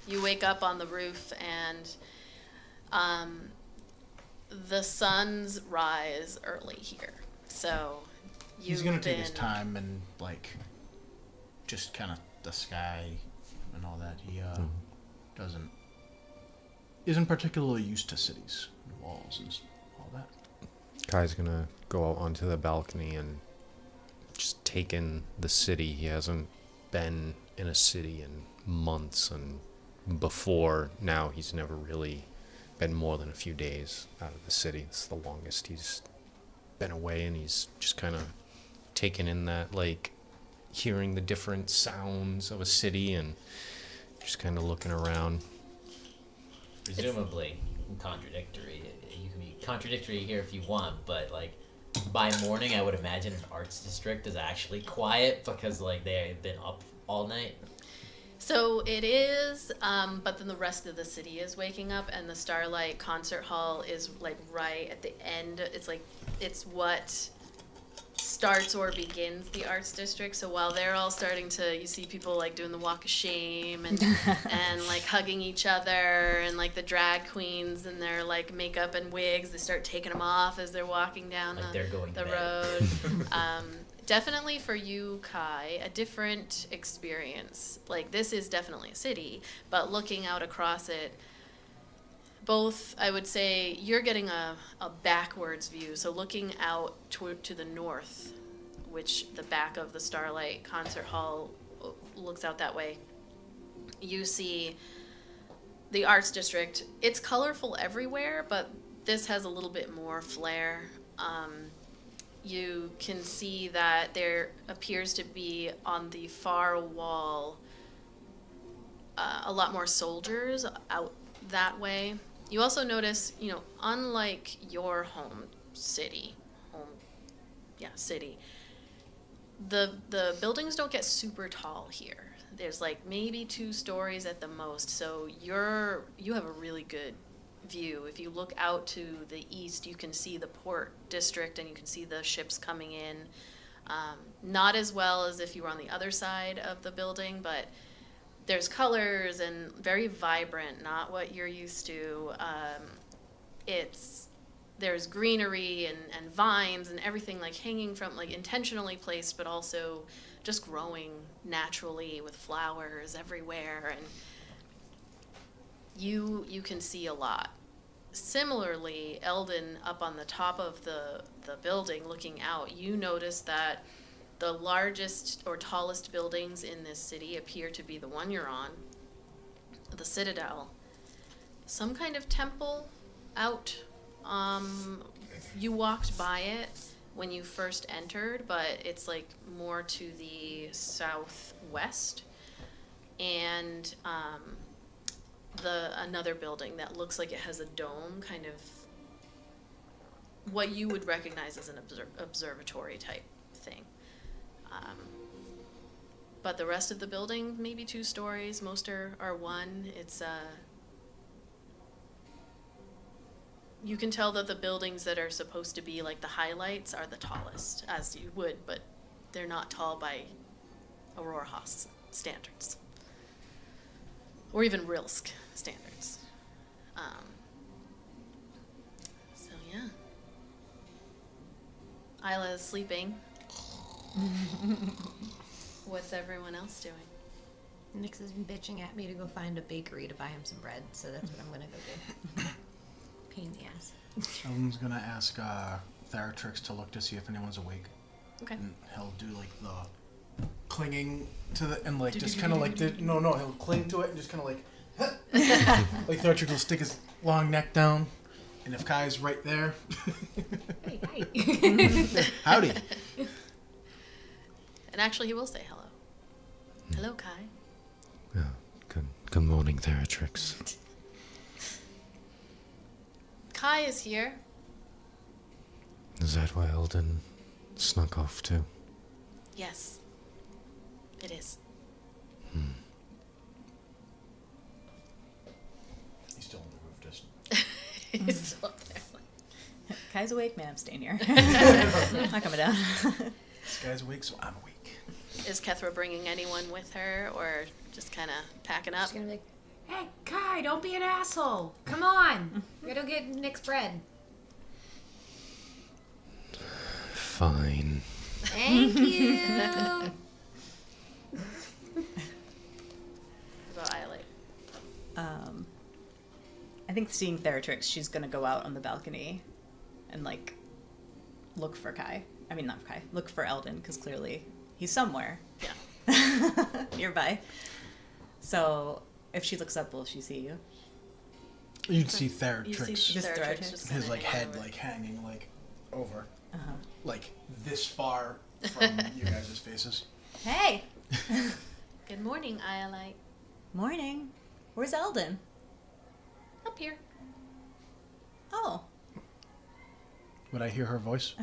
A: You wake up on the roof, and the sun's rise early here. So
B: he's gonna take his time and like just kind of the sky and all that. He isn't particularly used to cities and walls and all that.
G: Kai's gonna go out onto the balcony and just take in the city. He hasn't been in a city in months, and before now he's never really been more than a few days out of the city. It's the longest he's been away, and he's just kind of taking in that, like, hearing the different sounds of a city and just kind of looking around.
D: Presumably contradictory. You can be contradictory here if you want, but like by morning I would imagine an arts district is actually quiet because like they've been up all night.
A: So it is, but then the rest of the city is waking up, and the Starlight Concert Hall is like right at the end. It's like, it's what starts or begins the arts district. So while they're all starting to, you see people like doing the walk of shame and and like hugging each other, and like the drag queens and their like makeup and wigs, they start taking them off as they're walking down
D: Like they're going
A: the
D: to
A: road. Definitely for you, Kai, a different experience. Like, this is definitely a city, but looking out across it, both, I would say, you're getting a backwards view. So looking out to the north, which the back of the Starlight Concert Hall looks out that way, you see the Arts District. It's colorful everywhere, but this has a little bit more flair. You can see that there appears to be on the far wall a lot more soldiers out that way. You also notice, you know, unlike your home city, the buildings don't get super tall here. There's like maybe 2 stories at the most, so you have a really good view. If you look out to the east, you can see the port district and you can see the ships coming in. Not as well as if you were on the other side of the building, but there's colors and very vibrant, not what you're used to. There's greenery and vines and everything like hanging from, like intentionally placed, but also just growing naturally with flowers everywhere, and you can see a lot. Similarly, Eldon, up on the top of the building looking out, you notice that the largest or tallest buildings in this city appear to be the one you're on, the Citadel. Some kind of temple out. You walked by it when you first entered, but it's like more to the southwest. And another building that looks like it has a dome, kind of what you would recognize as an observatory type thing. But the rest of the building, maybe 2 stories, most are 1. It's you can tell that the buildings that are supposed to be like the highlights are the tallest, as you would, but they're not tall by Aurora Haas standards. Or even Rilsk standards. So yeah. Ayla is sleeping. What's everyone else doing?
E: Nix has been bitching at me to go find a bakery to buy him some bread, so that's what I'm gonna go do. Pain in the ass.
B: Eldon's gonna ask Theratrix to look to see if anyone's awake.
A: Okay.
B: And he'll do like the clinging to the, and like just kind of like he'll cling to it and just kind of like like Theratrix will stick his long neck down, and if Kai's right there,
E: Hey, hi.
B: howdy.
A: And actually, he will say hello. Hello, Kai.
G: Yeah, good morning, Theratrix.
A: Kai is here.
G: Is that why Eldon snuck off too?
A: Yes, it is.
B: He's still on the roof, just.
A: He's still up there.
F: Kai's awake, man. I'm staying here. I'm not coming down.
B: This guy's awake, so I'm awake.
A: Is Kethra bringing anyone with her, or just kind of packing up?
E: Just gonna be like,
H: Hey, Kai, don't be an asshole. Come on. We gotta get Nick's bread.
G: Fine.
H: Thank you.
A: About Iolite.
F: I think seeing Theratrix, she's gonna go out on the balcony and like look for Kai. I mean, not Kai. Look for Eldon because clearly he's somewhere.
A: Yeah.
F: Nearby. So if she looks up, will she see you?
B: You'd see
A: You see
B: Theratrix,
F: Just
A: Theratrix
F: Theratrix.
A: just
B: his
A: kinda
B: like
A: hanging
B: head
A: over.
B: like hanging like over,
F: Uh-huh.
B: like this far from you guys' faces.
F: Hey.
A: Good morning, Iolite.
F: Morning. Where's Eldon?
A: Up here.
F: Oh.
B: Would I hear her voice?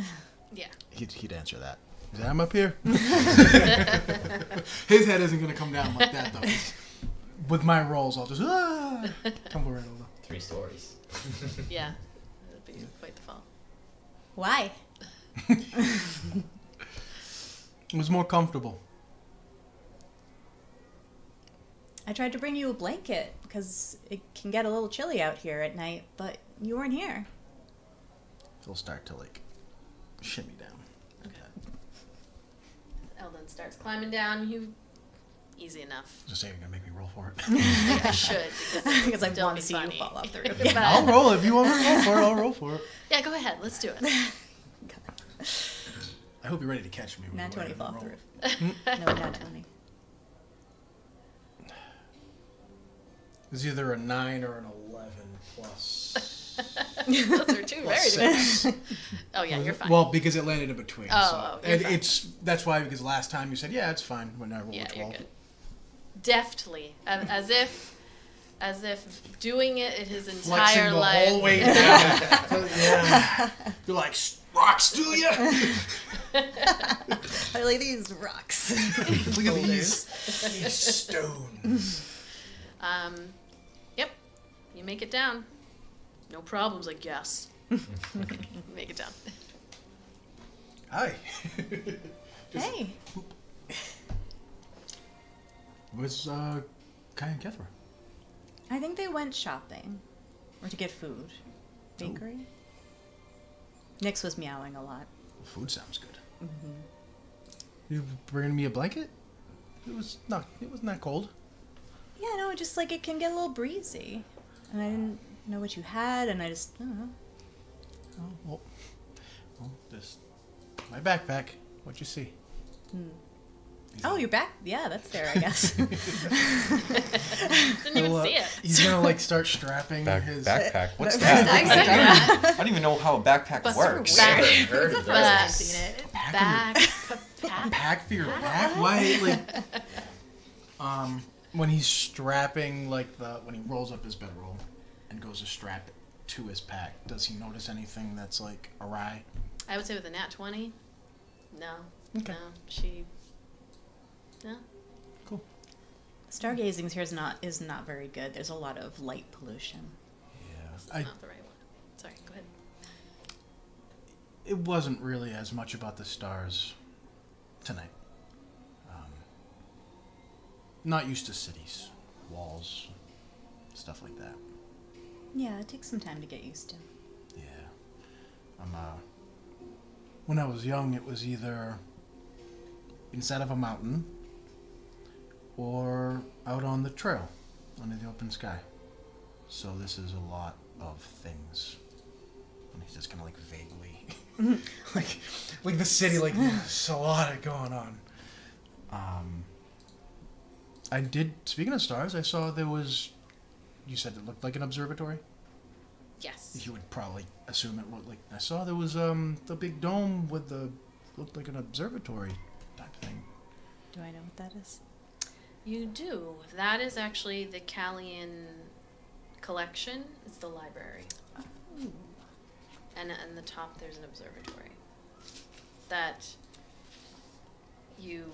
A: Yeah.
B: He'd answer that. He'd say, I'm up here. His head isn't gonna come down like that though. With my rolls, I'll just tumble right over.
D: 3 stories.
A: Yeah. That'd be quite the fall.
F: Why?
B: It was more comfortable.
F: I tried to bring you a blanket because it can get a little chilly out here at night, but you weren't here.
B: He'll start to like shimmy down.
A: Okay. Eldon starts climbing down. Easy enough.
B: Just say you're gonna make me roll for it.
A: I should
F: Because I
A: still
F: want
A: be
F: to see you
A: funny.
F: fall off the roof.
A: But-
B: I'll roll if you want me to roll for it. I'll roll for it.
A: Yeah, go ahead. Let's do it.
B: I hope you're ready to catch me. with
F: Nat
B: the way
F: 20
B: I
F: fall off the
B: roll.
F: roof. No, Nat 20.
B: It's either a 9 or an 11 plus.
A: Those are two very different. Oh yeah, you're fine.
B: Well, because it landed in between.
A: Oh,
B: so
A: you're
B: and
A: fine.
B: that's why, because last time you said, yeah, it's fine when I roll
A: Yeah,
B: a
A: you're
B: 12.
A: good. Deftly, as if doing it in his
B: Flexing
A: entire
B: the
A: life.
B: whole way down. Yeah. You're like, rocks, do you?
F: I like these rocks.
B: Look at these stones.
A: Yep. You make it down. No problems, I guess. Make it down.
B: Hi.
F: Hey.
B: Where's Kai and Kethra?
F: I think they went shopping. Or to get food. Bakery? Nyx was meowing a lot.
B: Food sounds good. You bringing me a blanket? It wasn't that cold.
F: Yeah, no, just like it can get a little breezy. And I didn't know what you had, and I just, I don't know.
B: Oh, well, this my backpack. What'd you see?
F: Oh, you're back? Yeah, that's there, I guess.
A: Didn't even see it.
B: He's gonna like start strapping his
G: Backpack. What's
F: That's
G: that?
F: exactly-
C: I don't even know how a backpack
A: But
C: works.
A: back-
D: Never heard of
A: Back-
D: those.
F: seen it.
A: Back.
B: pack for your back. Why, like, when he's strapping, like when he rolls up his bedroll and goes to strap it to his pack, does he notice anything that's like awry?
A: I would say with a nat 20. No.
B: Okay.
A: No. She. No.
B: Cool.
F: Stargazing here is not very good. There's a lot of light pollution.
A: It's
B: I,
A: not the right one. Sorry. Go ahead.
B: it wasn't really as much about the stars tonight. Not used to cities, walls, stuff like that.
F: Yeah, it takes some time to get used to.
B: Yeah. When I was young, it was either inside of a mountain or out on the trail under the open sky. So this is a lot of things. And he's just kind of like vaguely, like the city, like there's a lot going on. I did, speaking of stars, I saw there was, you said it looked like an observatory?
A: Yes.
B: You would probably assume it looked like. I saw there was the big dome with the looked like an observatory type thing.
F: Do I know what that is?
A: You do. That is actually the Callian collection. It's the library.
F: Oh.
A: And in the top there's an observatory that you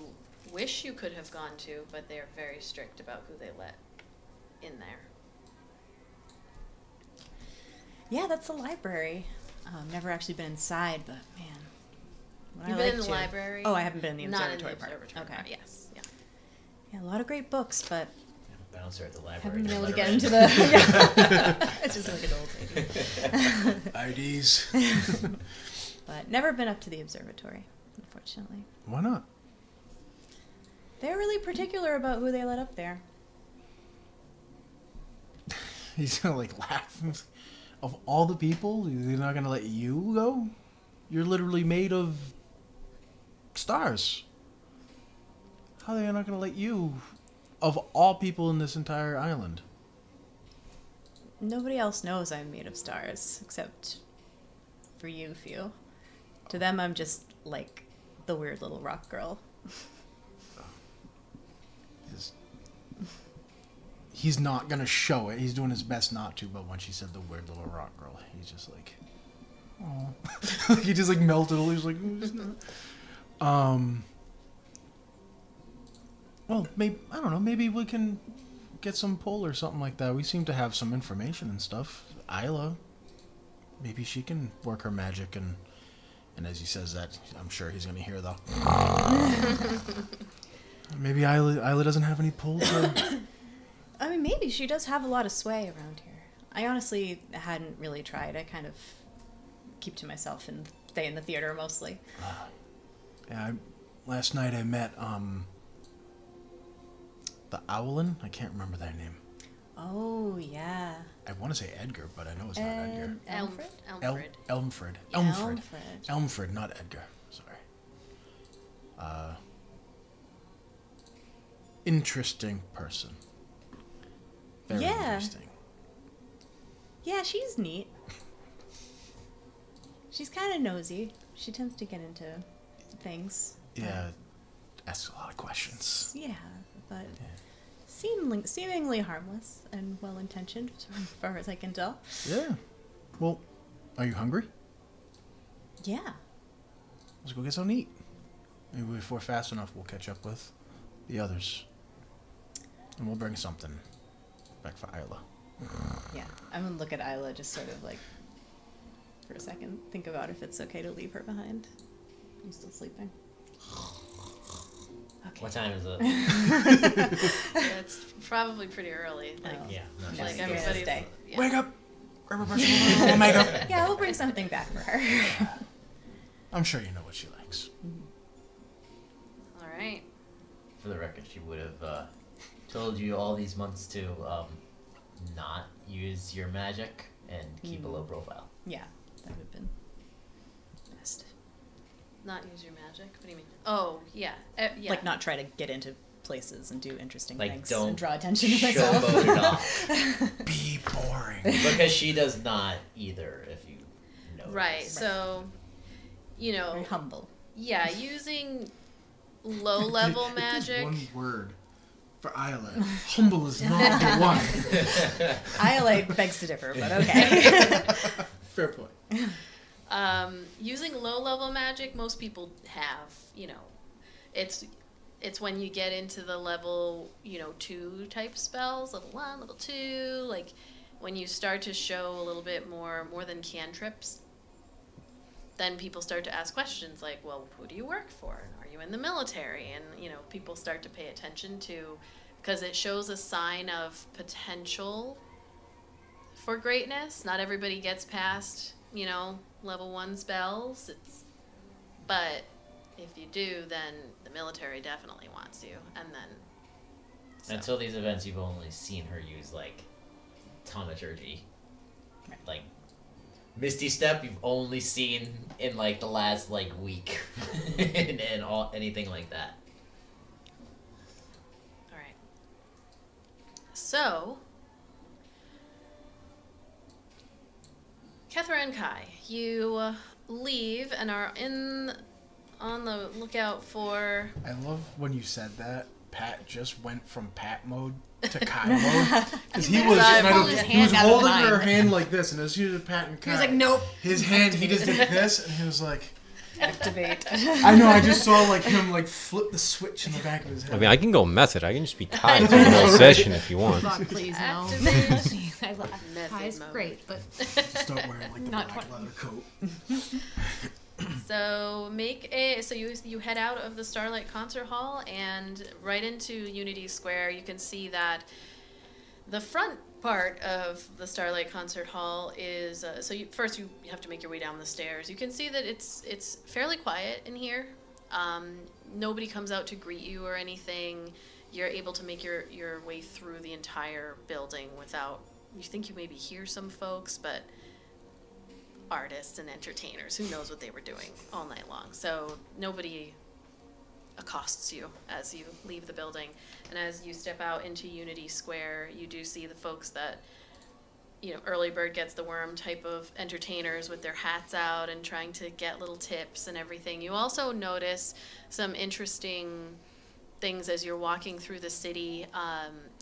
A: wish you could have gone to, but they're very strict about who they let in there.
F: Yeah, that's the library. Never actually been inside, but man. would
A: You've
F: I
A: been
F: like
A: in the
F: to.
A: library?
F: Oh, I haven't been in the
A: Not
F: observatory
A: in the
F: part.
A: observatory
F: Okay.
A: part. Yes. Yeah.
F: Yeah, a lot of great books, but
D: bouncer at the library.
F: Haven't been able to
D: let
F: get
D: her
F: into
D: in.
F: the. It's just like an old lady.
B: IDs.
F: But never been up to the observatory, unfortunately.
B: Why not?
F: They're really particular about who they let up there.
B: He's gonna like laugh. Of all the people, they're not gonna let you go? You're literally made of stars. How are they not gonna let you, of all people in this entire island?
F: Nobody else knows I'm made of stars, except for you few. To them, I'm just like the weird little rock girl.
B: He's not gonna show it. He's doing his best not to, but when she said the weird little rock girl, he's just like, oh. He just like melted. He was like, "It's not." Well, maybe I don't know. Maybe we can get some pull or something like that. We seem to have some information and stuff. Ayla, maybe she can work her magic, and as he says that, I'm sure he's gonna hear the. Maybe Ayla doesn't have any pull to.
F: I mean, maybe she does have a lot of sway around here. I honestly hadn't really tried. I kind of keep to myself and stay in the theater mostly.
B: Yeah, last night I met the Owlin. I can't remember their name.
F: Oh yeah.
B: I want to say Edgar, but I know it's not Edgar.
F: Elmfred.
B: Elmfred.
F: Yeah,
B: Elmfred.
F: Elmfred.
B: Elmfred, not Edgar. Sorry. Interesting person. Very
F: Yeah.
B: interesting.
F: Yeah, she's neat. She's kind of nosy. She tends to get into things.
B: Yeah, asks a lot of questions.
F: Yeah, but seemingly harmless and well-intentioned, as far as I can tell.
B: Yeah. Well, are you hungry?
F: Yeah.
B: Let's go get something to eat. Maybe if we're fast enough, we'll catch up with the others. And we'll bring something back for Ayla.
F: Yeah. I'm going to look at Ayla just sort of like, for a second, think about if it's okay to leave her behind. I'm still sleeping. Okay.
D: What time is it?
A: It's probably pretty early. Like,
F: Oh.
D: Yeah. No,
A: like
F: Yeah.
A: everybody's.
F: Stay.
A: Yeah.
B: Wake up! Grab a brush and makeup.
F: Yeah, we'll bring something back for her.
B: I'm sure you know what she likes.
A: All right.
D: For the record, she would have told you all these months to not use your magic and keep a low profile.
F: Yeah, that would have been best.
A: Not use your magic. What do you mean? Oh, yeah. Yeah.
F: Like, not try to get into places and do interesting
D: Like,
F: things
D: don't
F: and draw attention to myself.
D: Showboat it off.
B: Be boring.
D: Because she does not either, if you know.
A: Right. So, you know.
F: Very humble.
A: Yeah, using low-level
B: Just
A: magic.
B: one word for Ayla. Humble is not the one.
F: Iolite begs to differ, but okay.
B: Fair point.
A: Using low-level magic, most people have. You know, it's when you get into the level 2 type spells, level 1, level 2, like when you start to show a little bit more than cantrips. Then people start to ask questions like, well, who do you work for? Are you in the military? And, people start to pay attention to, because it shows a sign of potential for greatness. Not everybody gets past, level 1 spells. But if you do, then the military definitely wants you. And then... So.
D: Until these events, you've only seen her use, like, taumaturgy. Like... Misty Step, you've only seen in like the last week, and anything like that.
A: All right. So, Kethra and Kai, you leave and are on the lookout for.
B: I love when you said that. Pat just went from Pat mode to Kai mode. Because he was, he was holding her hand like this, and as soon as Pat and Kai...
H: He was like, nope.
B: His hand, he just did this, and he was like...
F: Activate.
B: I know, I just saw him flip the switch in the back of his head.
G: I mean, I can go method. I can just be Kai through the whole session if you want.
H: God, please, no.
A: Activate.
H: I love Kai's
A: mode.
H: great, but
B: Start wearing the
H: Not
B: black leather coat.
A: So you head out of the Starlight Concert Hall and right into Unity Square. You can see that The front part of the Starlight Concert Hall is so you have to make your way down the stairs. You can see that it's fairly quiet in here. Nobody comes out to greet you or anything. You're able to make your way through the entire building without. You think you maybe hear some folks, but artists and entertainers, who knows what they were doing all night long. So nobody accosts you as you leave the building. And as you step out into Unity Square, you do see the folks that, early bird gets the worm type of entertainers with their hats out and trying to get little tips and everything. You also notice some interesting things as you're walking through the city.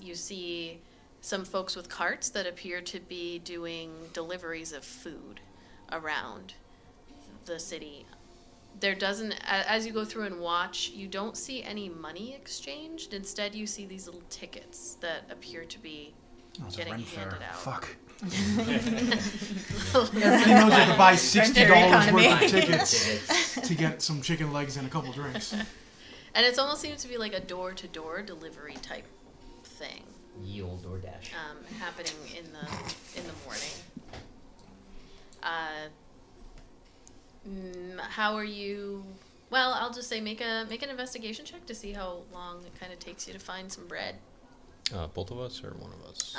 A: You see some folks with carts that appear to be doing deliveries of food around the city. There doesn't, as you go through and watch, you don't see any money exchanged. Instead, you see these little tickets that appear to be getting handed out.
B: Fuck. Everybody knows I have to buy $60 worth of tickets to get some chicken legs and a couple drinks.
A: And it almost seems to be like a door-to-door delivery type thing.
D: Yield DoorDash.
A: Happening in the morning. How are you? Well, I'll just say make an investigation check to see how long it kind of takes you to find some bread.
G: Both of us or one of us?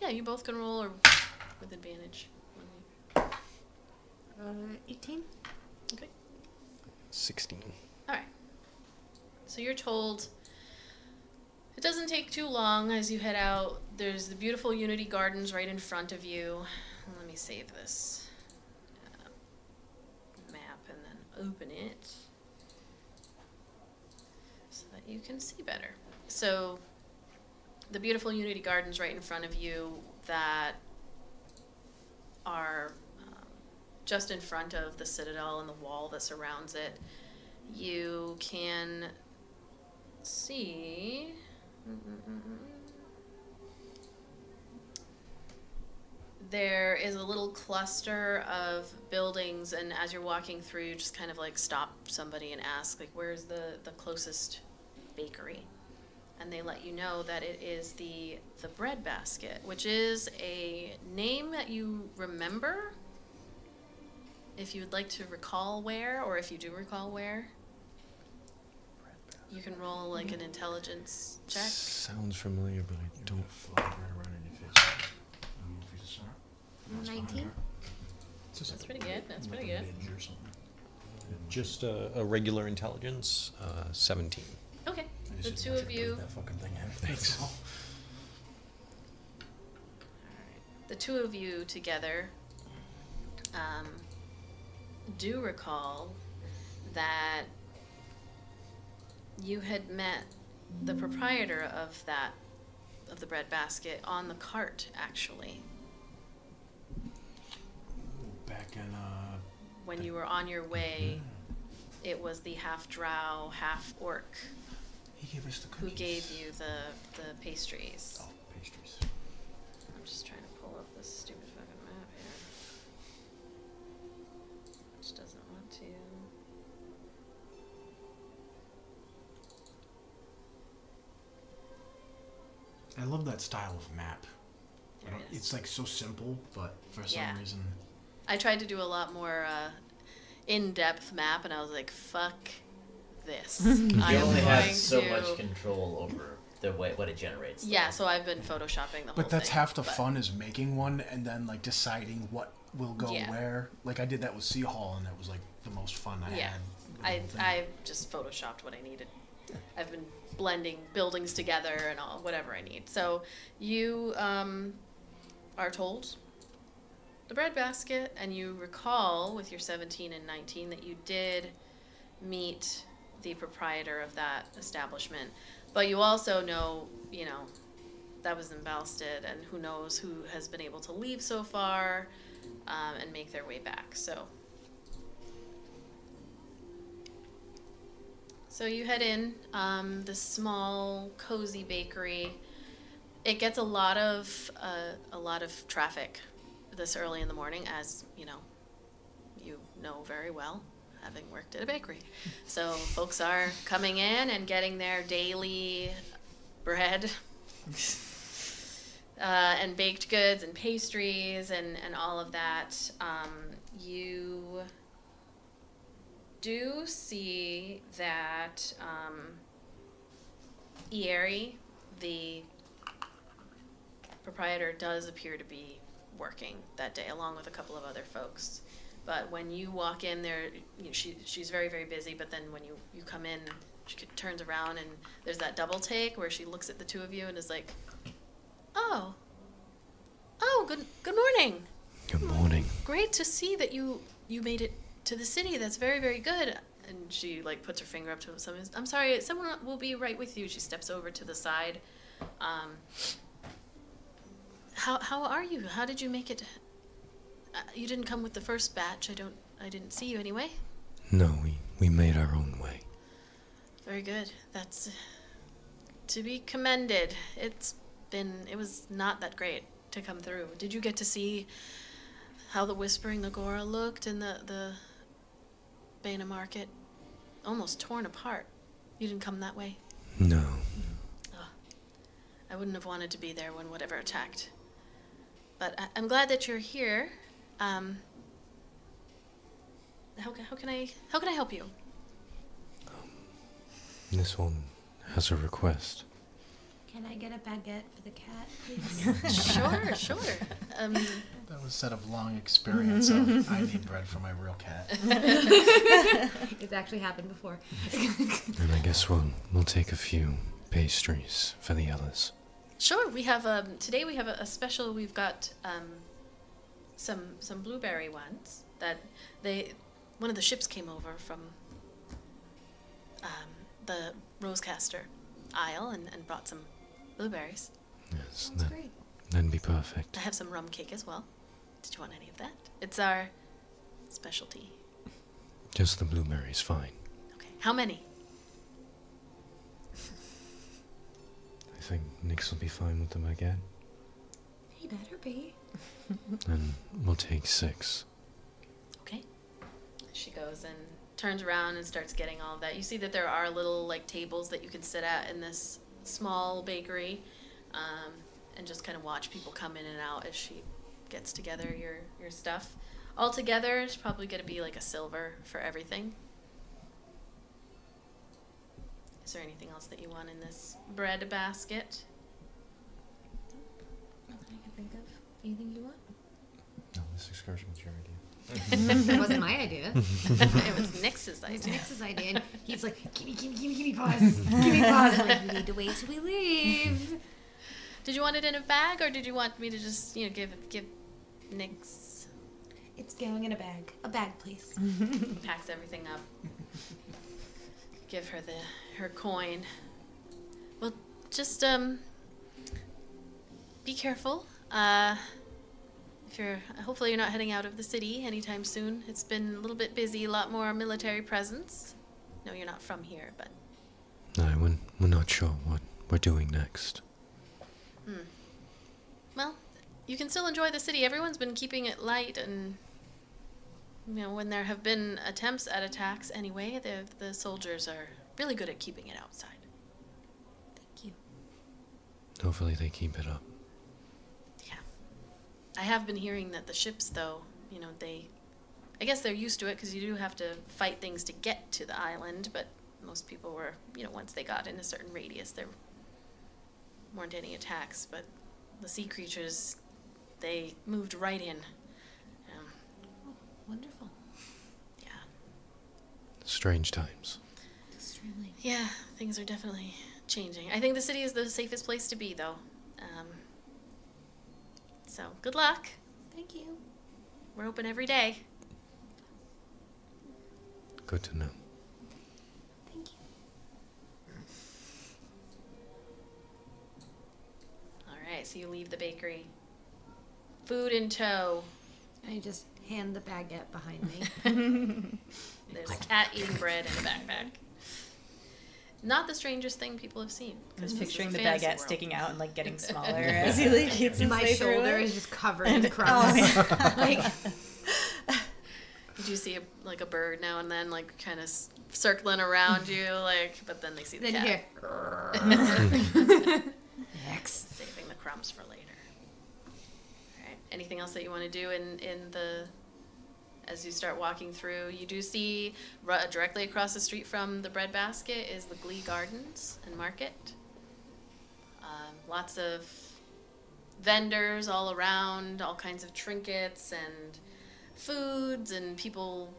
A: Yeah, you both can roll or with advantage.
E: 18.
A: Okay.
G: 16.
A: All right. So you're told it doesn't take too long as you head out. There's the beautiful Unity Gardens right in front of you. Let me save this map and then open it so that you can see better. So the beautiful Unity Gardens right in front of you that are just in front of the Citadel and the wall that surrounds it. You can see there is a little cluster of buildings, and as you're walking through, you just kind of like stop somebody and ask, like, where's the closest bakery? And they let you know that it is the Bread Basket, which is a name that you remember, if you would like to recall where, or if you do recall where. You can roll like an intelligence check.
G: Sounds familiar, but I don't.
B: Fly right around in your face.
E: 19.
A: That's pretty good. That's pretty good.
G: Just a regular intelligence, 17.
A: Okay. The two of you.
B: That fucking thing out.
G: Thanks.
A: The two of you together do recall that you had met the proprietor of the Bread Basket on the cart, actually.
B: Back in
A: When you were on your way, it was the half drow, half orc
B: he gave us the
A: who
B: cookies.
A: gave you the pastries.
B: Oh, pastries.
A: I'm just trying to pull up this stupid fucking map here. Which doesn't want to.
B: I love that style of map.
A: There it is.
B: It's like so simple, but for some reason.
A: I tried to do a lot more in-depth map, and I was like, fuck this.
D: You
A: I am
D: only have
A: going
D: so
A: to...
D: much control over the way what it generates.
A: Yeah, so I've been photoshopping the whole
B: But that's
A: thing.
B: half the fun is making one and then like deciding what will go where. Like I did that with Sea Hall, and it was like the most fun I had. with the whole thing.
A: I just photoshopped what I needed. I've been blending buildings together and all whatever I need. So you are told the Bread Basket, and you recall with your 17 and 19 that you did meet the proprietor of that establishment. But you also know, that was in Balstead, and who knows who has been able to leave so far and make their way back. So you head in, this small, cozy bakery. It gets a lot of traffic this early in the morning, as you know very well, having worked at a bakery. So folks are coming in and getting their daily bread. and baked goods and pastries and all of that. You do see that Ieri, the proprietor, does appear to be working that day along with a couple of other folks. But when you walk in there, she's very, very busy, but then when you come in, she turns around and there's that double take where she looks at the two of you and is like, oh, good morning.
G: Good morning.
A: Great to see that you made it to the city. That's very, very good. And she like puts her finger up to someone. I'm sorry, someone will be right with you. She steps over to the side. How are you? How did you make it? You didn't come with the first batch. I didn't see you anyway.
G: No, we made our own way.
A: Very good. That's to be commended. It was not that great to come through. Did you get to see how the Whispering Agora looked and the Bana Market? Almost torn apart. You didn't come that way?
G: No.
A: Oh, I wouldn't have wanted to be there when whatever attacked. But I'm glad that you're here. How can I help you?
G: This one has a request.
E: Can I get a baguette for the cat, please?
A: Sure.
B: That was said of long experience of I need bread for my real cat.
H: It's actually happened before.
G: And I guess we'll take a few pastries for the others.
A: Sure. We have today we have a special. We've got some blueberry ones that one of the ships came over from the Rosecaster Isle and brought some blueberries.
G: Yes,
E: That's great.
G: that'd be perfect.
A: I have some rum cake as well. Did you want any of that? It's our specialty.
G: Just the blueberries, fine.
A: Okay. How many?
G: I think Nix will be fine with the baguette.
H: He better be.
G: And we'll take 6.
A: Okay. She goes and turns around and starts getting all of that. You see that there are little like tables that you can sit at in this small bakery, and just kind of watch people come in and out as she gets together your stuff. Altogether, it's probably going to be like a silver for everything. Is there anything else that you want in this bread basket?
H: Nothing I can think of. Anything you want?
G: No, this excursion was your idea.
H: That wasn't my idea.
A: It was Nix's
H: It's
A: idea.
H: Nix's idea. And he's like, give me pause. Give me pause. I'm like, we need to wait till we leave.
A: Did you want it in a bag, or did you want me to just, give Nix?
E: It's going in a bag. A bag, please.
A: Packs everything up. Give her her coin. Well, just be careful. Hopefully you're not heading out of the city anytime soon. It's been a little bit busy, a lot more military presence. No, you're not from here, but
G: No, we're not sure what we're doing next.
A: well, you can still enjoy the city. Everyone's been keeping it light, and when there have been attempts at attacks anyway, the soldiers are really good at keeping it outside.
E: Thank you.
G: Hopefully they keep it up.
A: Yeah. I have been hearing that the ships, though, I guess they're used to it because you do have to fight things to get to the island, but most people were, once they got in a certain radius, there weren't any attacks, but the sea creatures, they moved right in.
E: Wonderful.
A: Yeah.
G: Strange times.
E: Extremely.
A: Yeah, things are definitely changing. I think the city is the safest place to be, though. So, good luck.
E: Thank you.
A: We're open every day.
G: Good to know.
E: Thank you.
A: All right, so you leave the bakery. Food in tow.
E: I just hand the baguette behind me.
A: There's a cat eating bread in a backpack. Not the strangest thing people have seen.
F: Just
A: this is
F: picturing
A: a
F: the
A: fantasy
F: baguette
A: world.
F: sticking out and like getting smaller as he like eats his
H: My
F: way through
H: shoulder
F: it.
H: is just covered in crumbs. Like,
A: You do see a bird now and then, like kind of circling around you, but then they see the
H: then you
A: cat.
H: hear, X.
A: Saving the crumbs for later. anything else that you want to do in the as you start walking through? You do see directly across the street from the breadbasket is the Glee Gardens and Market. Lots of vendors all around, all kinds of trinkets and foods, and people.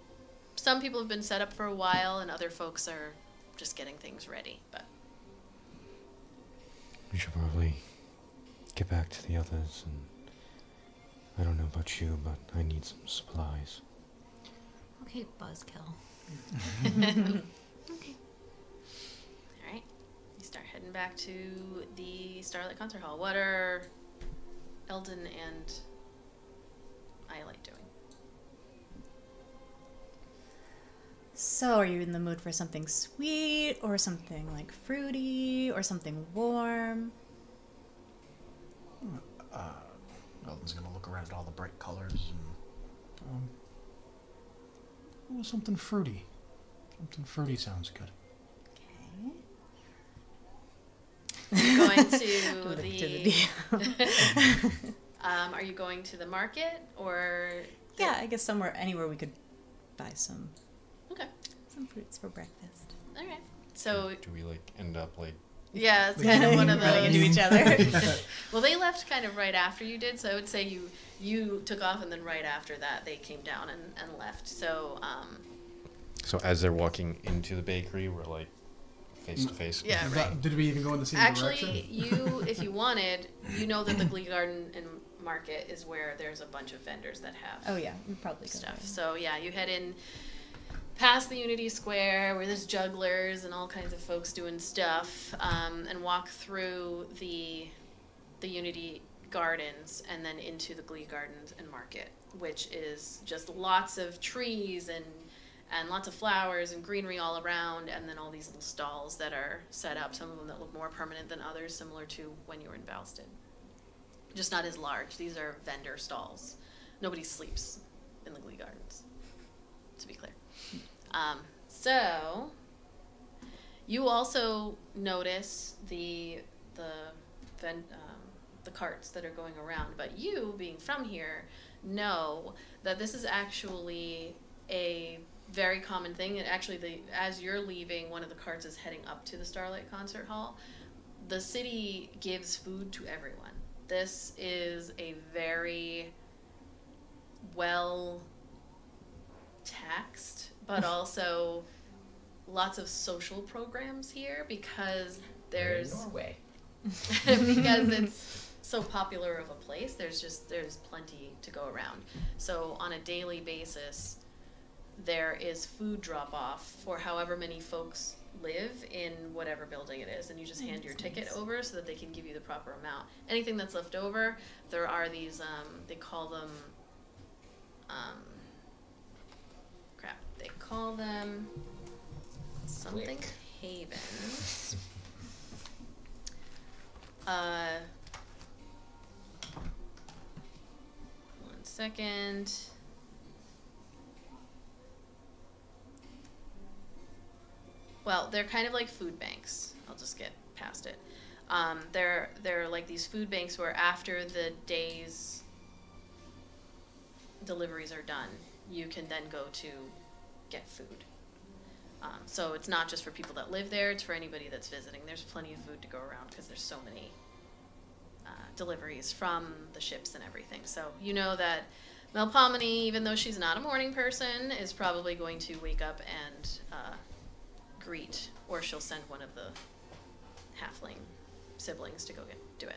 A: Some people have been set up for a while, and other folks are just getting things ready. But
G: We should probably get back to the others, and I don't know about you, but I need some supplies.
E: Okay, buzzkill. Okay.
A: all right, you start heading back to the Starlight Concert Hall. What are Eldon and Iolite doing?
F: So, are you in the mood for something sweet, or something like fruity, or something warm?
B: Eldon's gonna look around at all the bright colors and something fruity. Something fruity sounds good.
F: Okay.
A: Going to
F: Look
A: the.
F: to the DM.
A: Are you going to the market or?
F: Yeah, I guess anywhere we could buy some
A: Okay.
F: fruits for breakfast.
A: All right. So
G: Do we like end up like
A: yeah, it's kind of one of
F: Running into
A: those.
F: each other.
A: Well, they left kind of right after you did, so I would say you took off, and then right after that they came down and left. So
G: so as they're walking into the bakery, we're like face to face?
A: yeah, right.
B: Did we even go in the same direction?
A: Actually, you, if you wanted, you know that the Glee Garden and Market is where there's a bunch of vendors that have
F: Oh yeah, we probably could.
A: stuff. So yeah, you head in past the Unity Square where there's jugglers and all kinds of folks doing stuff, and walk through the Unity Gardens and then into the Glee Gardens and Market, which is just lots of trees and lots of flowers and greenery all around, and then all these little stalls that are set up, some of them that look more permanent than others, similar to when you were in Valsted. Just not as large. These are vendor stalls. Nobody sleeps in the Glee Gardens, to be clear. So you also notice the carts that are going around, but you, being from here, know that this is actually a very common thing. And actually, as you're leaving, one of the carts is heading up to the Starlight Concert Hall. The city gives food to everyone. This is a very well taxed, but also lots of social programs here because there's
D: Norway.
A: because it's so popular of a place. There's plenty to go around. So on a daily basis, there is food drop off for however many folks live in whatever building it is, and you just hand your ticket over so that they can give you the proper amount. Anything that's left over, there are these they call them they call them something
D: Quick.
A: havens. One second. Well, they're kind of like food banks. I'll just get past it. They're like these food banks where after the day's deliveries are done, you can then go to get food. So it's not just for people that live there, it's for anybody that's visiting. There's plenty of food to go around because there's so many deliveries from the ships and everything. So you know that Melpomene, even though she's not a morning person, is probably going to wake up and greet, or she'll send one of the halfling siblings to go do it.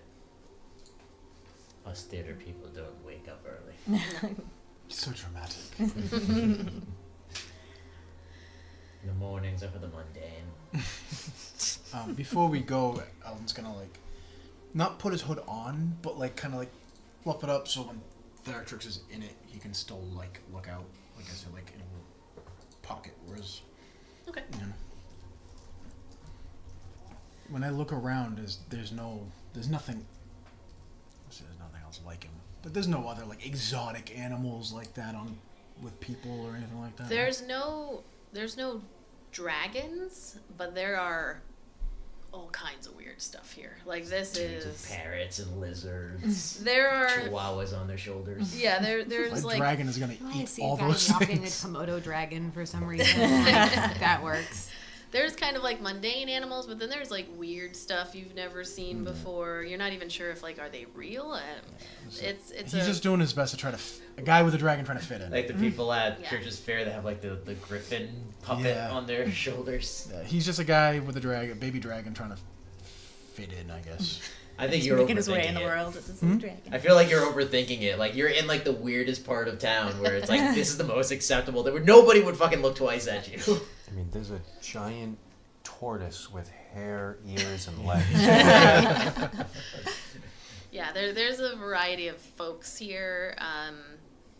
D: Us theater people don't wake up early.
B: So dramatic.
D: The mornings are for the mundane.
B: Before we go, Eldon's gonna not put his hood on, but kind of fluff it up so when Theratrix is in it, he can still look out. Like I said, in a pocket. Whereas,
A: Okay.
B: When I look around, there's nothing. There's nothing else like him. But there's no other exotic animals like that with people or anything like that.
A: There's no dragons, but there are all kinds of weird stuff here. Like this is
D: parrots and lizards.
A: There are
D: chihuahuas on their shoulders.
A: Yeah, there's
B: like dragon is gonna
H: I
B: eat
H: see
B: all
H: a guy
B: those
H: walking a
B: things.
H: Komodo dragon for some reason. That works.
A: There's kind of like mundane animals, but then there's like weird stuff you've never seen before. You're not even sure if like are they real. It's
B: He's just doing his best to try to a guy with a dragon trying to fit in.
D: Like the people at
A: Yeah.
D: Church's Fair that have like the griffin puppet
B: Yeah.
D: on their shoulders.
B: Yeah, he's just a guy with a dragon, baby dragon, trying to fit in, I guess.
D: I think
F: He's
D: you're
F: making
D: overthinking
F: his way in the
D: it.
F: world with this little dragon.
D: I feel like you're overthinking it. Like you're in like the weirdest part of town where it's like this is the most acceptable. That where nobody would fucking look twice at you.
G: I mean, there's a giant tortoise with hair, ears, and legs.
A: Yeah, there's a variety of folks here.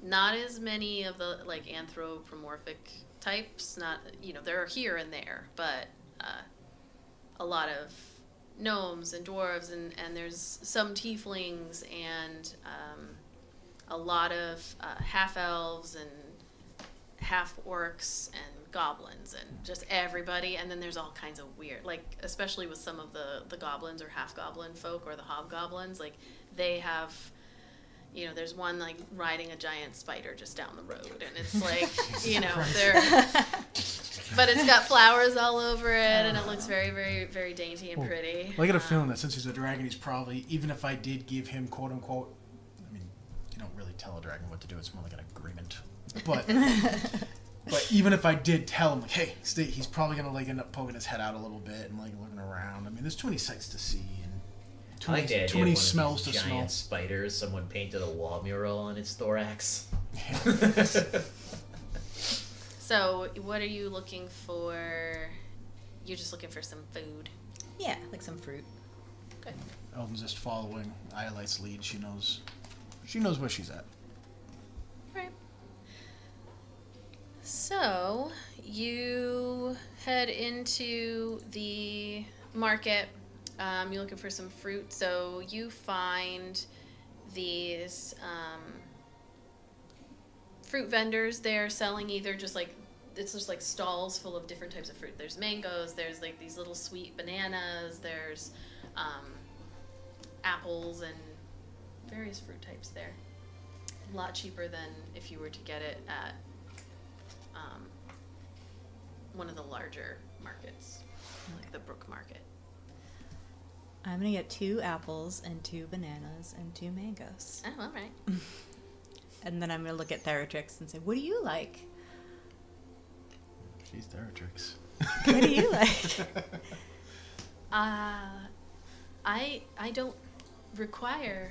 A: Not as many of the like anthropomorphic types. Not they're here and there, but a lot of gnomes and dwarves and there's some tieflings and a lot of half elves and half orcs and goblins and just everybody, and then there's all kinds of weird, like especially with some of the goblins or half goblin folk or the hobgoblins, like they have there's one like riding a giant spider just down the road, and it's like they're but it's got flowers all over it and it looks very very very dainty and pretty.
B: Well, I get a feeling that since he's a dragon, he's probably, even if I did give him quote unquote, I mean, you don't really tell a dragon what to do, it's more like an agreement, but but even if I did tell him, like, hey, stay, he's probably gonna like end up poking his head out a little bit and like looking around. I mean, there's too many sights to see and
D: I like the idea
B: too many
D: of one
B: smells
D: of
B: to
D: these
B: smell.
D: giant spiders. Someone painted a wall mural on its thorax.
A: So what are you looking for? You're just looking for some food.
F: Yeah, like some fruit.
A: Okay.
B: Eldon's just following Iolite's lead. She knows where she's at.
A: Right. So you head into the market. You're looking for some fruit. So you find these fruit vendors. They're selling either just like, it's just like stalls full of different types of fruit. There's mangoes. There's like these little sweet bananas. There's apples and various fruit types there. A lot cheaper than if you were to get it at one of the larger markets, like the Brook Market.
F: I'm gonna get 2 apples and 2 bananas and 2 mangoes.
A: Oh, all right.
F: And then I'm gonna look at Theratrix and say, "What do you like?
B: She's Theratrix.
F: What do you like?"
A: I don't require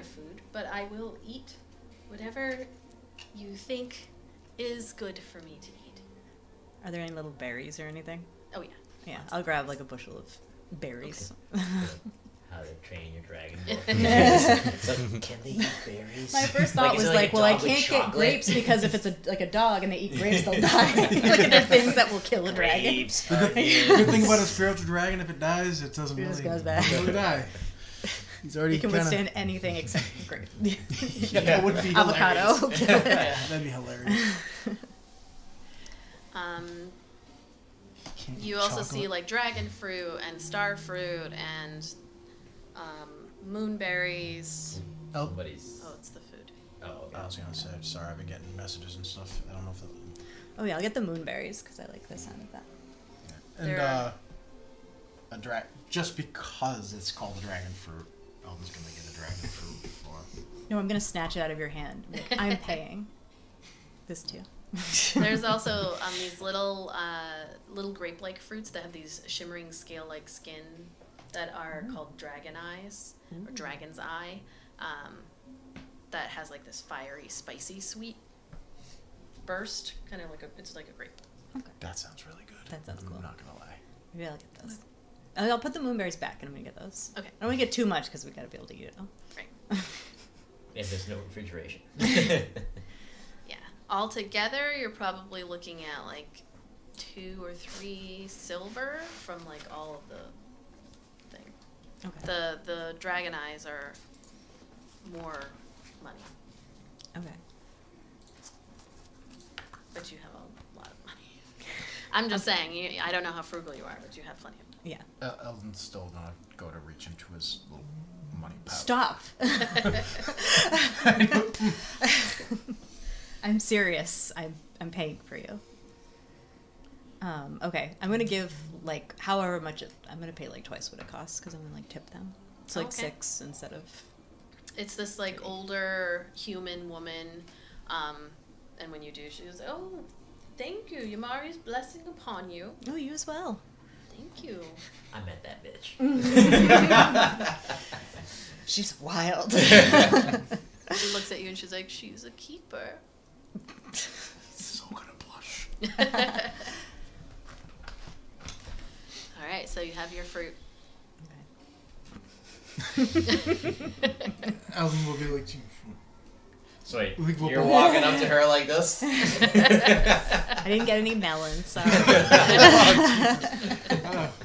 A: food, but I will eat whatever you think is good for me to eat.
F: Are there any little berries or anything?
A: Oh yeah.
F: Yeah, I'll grab like a bushel of berries.
D: How to train your dragon. It's like, can they eat berries?
F: My first thought
D: is
F: was
D: it
F: like,
D: a
F: well, I
D: dog with
F: can't get
D: chocolate?
F: grapes because if it's like a dog and they eat grapes, they'll die. Like they're things that will kill a dragon.
D: Grapes,
B: The good thing about a spiritual dragon, if it dies, it doesn't
F: It
B: really,
F: just goes bad.
B: really die. He's already
F: You can
B: kinda,
F: withstand anything except grape.
B: Yeah, that would be
F: Avocado.
B: hilarious. That'd be hilarious. Can't
A: You
B: eat
A: also see
B: chocolate.
A: like dragon fruit and star fruit and moonberries.
D: Somebody's.
A: Oh, it's the food.
D: Oh, okay.
B: I was gonna say, sorry, I've been getting messages and stuff. I don't know if that.
F: Oh yeah, I'll get the moonberries because I like the sound of that.
B: And
A: There
B: just because it's called a dragon fruit, Eldon's gonna get a dragon fruit for.
F: No, I'm gonna snatch it out of your hand. Like, I'm paying. This too.
A: There's also these little grape-like fruits that have these shimmering scale-like skin that are called dragon eyes or dragon's eye. That has like this fiery, spicy, sweet burst, kind of like it's like a grape.
B: That sounds really good.
F: That sounds cool.
B: I'm not gonna lie.
F: Maybe I'll get those. I'll put the moonberries back and I'm gonna get those.
A: Okay.
F: I don't want to get too much because we gotta be able to eat it all.
A: Right.
D: And there's no refrigeration.
A: Yeah. Altogether, you're probably looking at like 2 or 3 silver from like all of the thing.
F: Okay.
A: The dragon eyes are more money,
F: Okay.
A: but you have a lot of money. I'm just saying, I don't know how frugal you are, but you have plenty of
F: Yeah.
B: Eldon's still gonna go to reach into his little money pouch.
F: Stop. I'm serious. I'm paying for you. Okay, I'm gonna give like however much I'm gonna pay like twice what it costs because I'm gonna like tip them. It's like 6 instead of.
A: It's this like older human woman, and when you do, she goes, "Oh, thank you, Yamari's blessing upon you."
F: Oh, you as well.
A: Thank you.
D: I met that bitch.
F: She's wild.
A: She looks at you and she's like, "She's a keeper."
B: So gonna blush.
A: All right, so you have your fruit.
B: Eldon will be like,
D: So wait,
B: We will
D: you're
B: go-
D: walking up to her like this?
F: I didn't get any melons, so.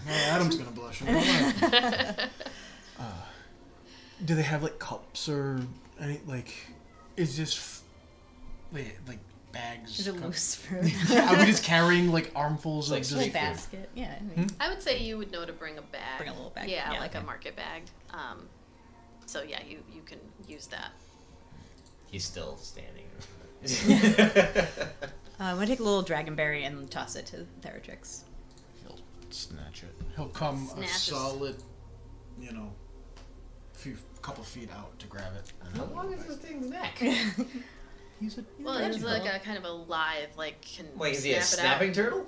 B: Adam's gonna blush. Do they have like cups or any like? Is this like bags?
F: Is it
B: cups?
F: loose fruit?
B: Are we just carrying like armfuls
D: Like
B: of
F: Little
B: just?
F: basket. Yeah. I mean,
A: I would say you would know to bring a bag.
F: Bring a little bag.
A: Yeah,
F: Yeah,
A: like
F: okay.
A: a market bag. So yeah, you can use that.
D: He's still standing.
F: I'm gonna take a little dragonberry and toss it to Theratrix.
B: He'll snatch it. He'll come a
A: Snatches.
B: solid, couple feet out to grab it. and
D: How
B: then-
D: long is this thing's neck?
B: He's a
A: Well, it's like a kind of a live, like can
D: Wait, is he a
A: snap it out.
D: snapping turtle?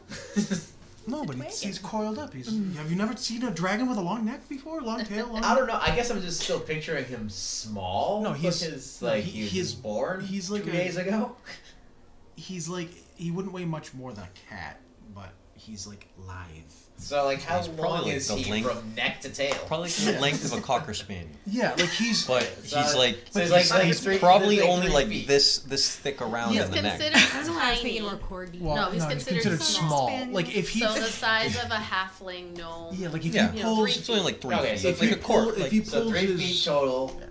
B: no, but he's coiled up. Have you never seen a dragon with a long neck before? Long tail. Long
D: I don't know. I guess I'm just still picturing him small.
B: No, he's-
D: because,
B: no,
D: like
B: he-
D: he was
B: he's-
D: born.
B: he's like
D: 2
B: a-
D: days ago.
B: He's like he wouldn't weigh much more than a cat, but he's like lithe.
D: So like, how
C: He's probably
D: long
C: like
D: is
C: the
D: he
C: length-
D: from neck to tail?
C: Probably the length of a cocker spaniel.
B: Yeah, like he's.
C: But
D: So-
C: he's like,
D: so he's like
C: he's
D: three-
C: probably
D: he's like
C: only
D: 3
C: like
D: feet.
C: this thick around
A: He's
C: in the neck.
A: considered
H: That's what I was
A: tiny.
H: thinking. Or corgi.
B: Well,
A: No, he's considered
B: small.
H: small.
B: Like if he.
A: So the size of a halfling gnome.
B: yeah, like if
C: Yeah.
B: he
A: You know,
B: pulls.
C: It's only like 3
D: Okay,
C: feet.
D: so
C: It's like a cork.
B: if he
C: Like,
D: So
B: pulls
D: 3
B: his,
D: feet total.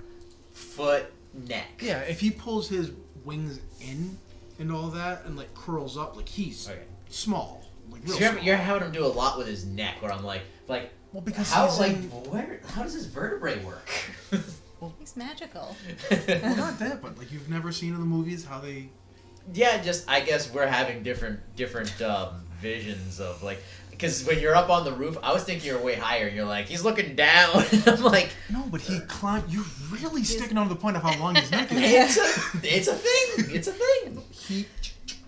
D: Foot, neck.
B: Yeah, if he pulls his wings in and all that, and like curls up, like he's
D: Okay.
B: small. Like real
D: So
B: small.
D: you're having him do a lot with his neck, where I'm like,
B: Well, because
D: how
B: he's
D: like
B: in-
D: how does his vertebrae work?
F: He's magical.
B: Well, not that, but like you've never seen in the movies how they.
D: Yeah, just I guess we're having different visions of like, because when you're up on the roof, I was thinking you're way higher, and you're like, he's looking down. I'm like,
B: No, but he climbed. You're really sticking on the point of how long his neck is.
D: it's a thing. It's a thing.
B: He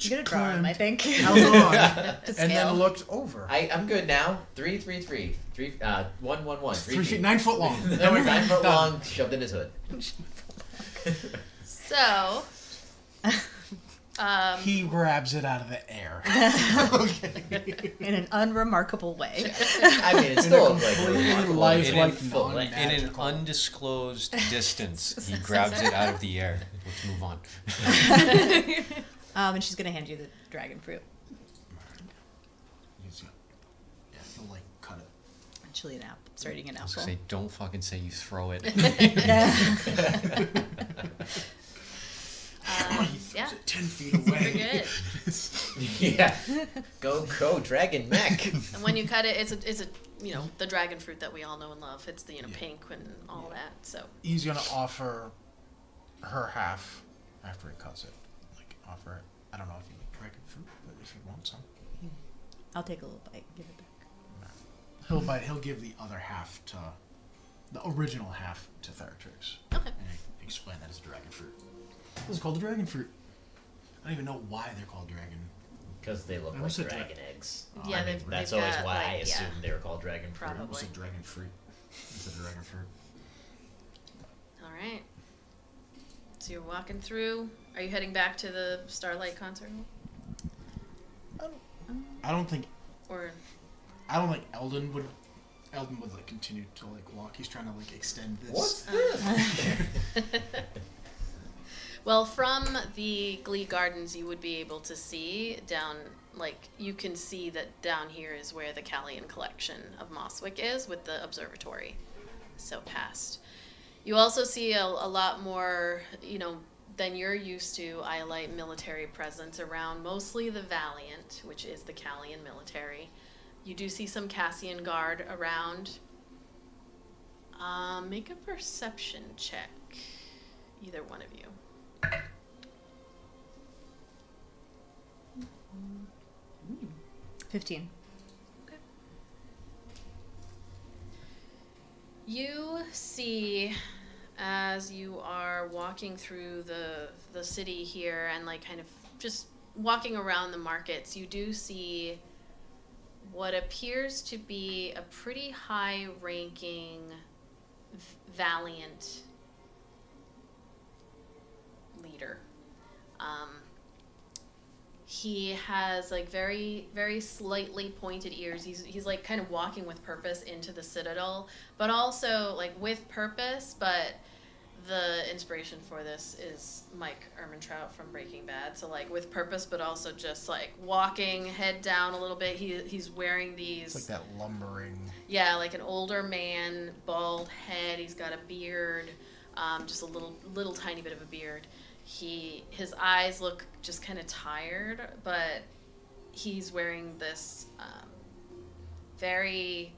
F: I'm gonna draw him, I think.
B: held on
F: To
B: and
F: scale.
B: then looked over.
D: I'm good now. 3, 3, 3, 3, 1, 1, 1.
B: 3 feet, 9 foot long.
D: Then we're 9 foot
B: Done.
D: long, shoved in his hood.
A: So.
B: He grabs it out of the air.
F: In an unremarkable way.
D: I mean, it's still like
B: completely
D: remarkable.
B: lifelike,
D: It's full length.
C: in an
B: magical.
C: undisclosed distance, he grabs it out of the air. Let's move on.
F: And she's gonna hand you the dragon fruit.
B: He'll like cut it.
F: And she'll eat an apple. Start eating an
C: I was
F: apple.
C: gonna say, don't fucking say you throw it.
B: He throws
A: Yeah.
B: it 10 feet away.
A: Pretty good.
D: Yeah. Go, dragon neck.
A: And when you cut it, it's a the dragon fruit that we all know and love. It's the pink and all that. So
B: He's gonna offer her half after he cuts it. Like offer it. I don't know if you like dragon fruit, but if you want some,
F: I'll take a little bite. Give it back.
B: he'll give the other half to the original half to Theratrix.
A: okay.
B: And explain that as dragon fruit. This is called the dragon fruit. I don't even know why they're called dragon.
D: Because they look
B: I
D: like
B: almost said
D: dragon eggs.
A: Yeah,
D: I mean,
A: they've
D: that's
A: got,
D: always why I
A: like,
D: assumed they were called dragon fruit.
B: I almost
A: Probably.
B: said dragon fruit. It's a dragon fruit.
A: All right. So you're walking through. Are you heading back to the Starlight concert hall?
B: I don't think
A: Or
B: Eldon would like continue to like walk. He's trying to like extend this.
D: What's this?
A: well, from the Glee Gardens, you would be able to see down. Like you can see that down here is where the Callian collection of Mosswick is, with the observatory. So past. You also see a lot more, than you're used to Iolite military presence around mostly the Valiant, which is the Callian military. You do see some Cassian guard around. Make a perception check, either one of you.
F: 15.
A: Okay. You see, as you are walking through the city here and like kind of just walking around the markets, you do see what appears to be a pretty high-ranking Valiant leader. He has like very, very slightly pointed ears. He's like kind of walking with purpose into the Citadel, but also like with purpose, but the inspiration for this is Mike Ehrmantraut from Breaking Bad. So like with purpose, but also just like walking head down a little bit. He's wearing these.
B: It's like that lumbering.
A: Yeah, like an older man, bald head. He's got a beard, just a little tiny bit of a beard. His eyes look just kind of tired, but he's wearing this very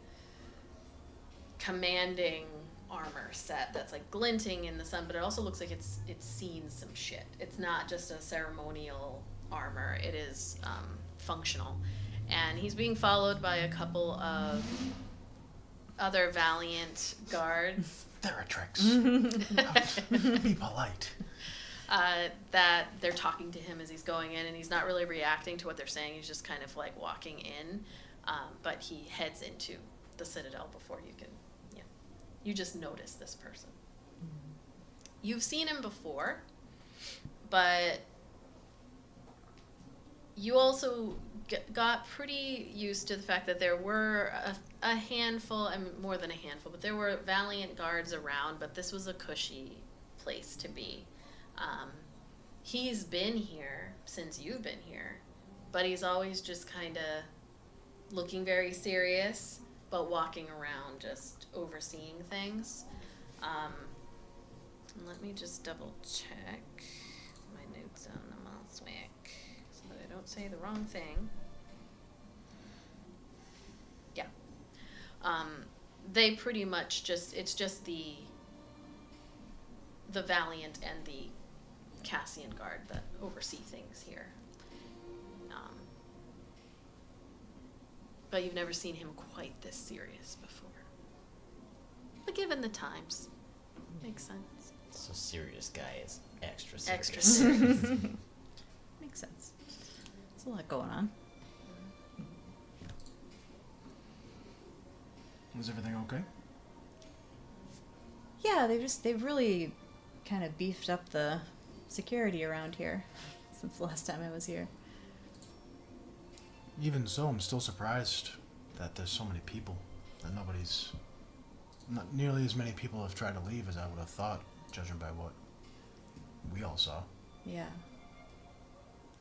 A: commanding armor set that's like glinting in the sun, but it also looks like it's seen some shit. It's not just a ceremonial armor. It is functional. And he's being followed by a couple of other Valiant guards.
B: Theratrix. Be polite.
A: That they're talking to him as he's going in, and he's not really reacting to what they're saying. He's just kind of like walking in, but he heads into the Citadel before you can, you just notice this person. You've seen him before, but you also got pretty used to the fact that there were a handful, and more than a handful, but there were Valiant guards around, but this was a cushy place to be. He's been here since you've been here, but he's always just kind of looking very serious, but walking around just overseeing things. Let me just double check my notes on the Mosswick so that I don't say the wrong thing. Yeah. They pretty much it's just the Valiant and the Cassian Guard that oversee things here. But you've never seen him quite this serious before. But given the times, makes sense.
D: So serious guy is extra serious.
A: Extra serious.
F: Makes sense. There's a lot going on.
B: Is everything okay?
F: Yeah, they've really kind of beefed up the security around here since the last time I was here.
B: Even so, I'm still surprised that there's so many people. That not nearly as many people have tried to leave as I would have thought, judging by what we all saw.
F: Yeah.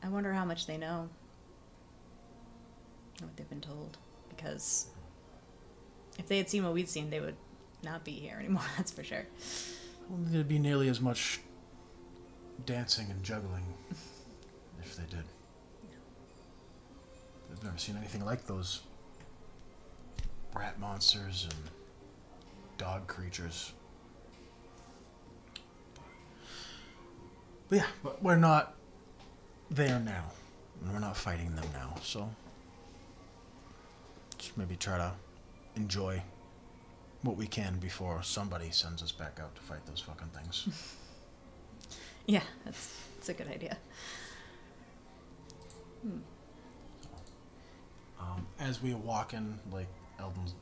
F: I wonder how much they know. What they've been told. Because if they had seen what we'd seen, they would not be here anymore, that's for sure.
B: Well, there'd be nearly as much dancing and juggling if they did. I've never seen anything like those rat monsters and dog creatures. But yeah, but we're not there now. And we're not fighting them now, so just maybe try to enjoy what we can before somebody sends us back out to fight those fucking things.
F: Yeah, that's a good idea.
B: As we walk in, like, Eldon's,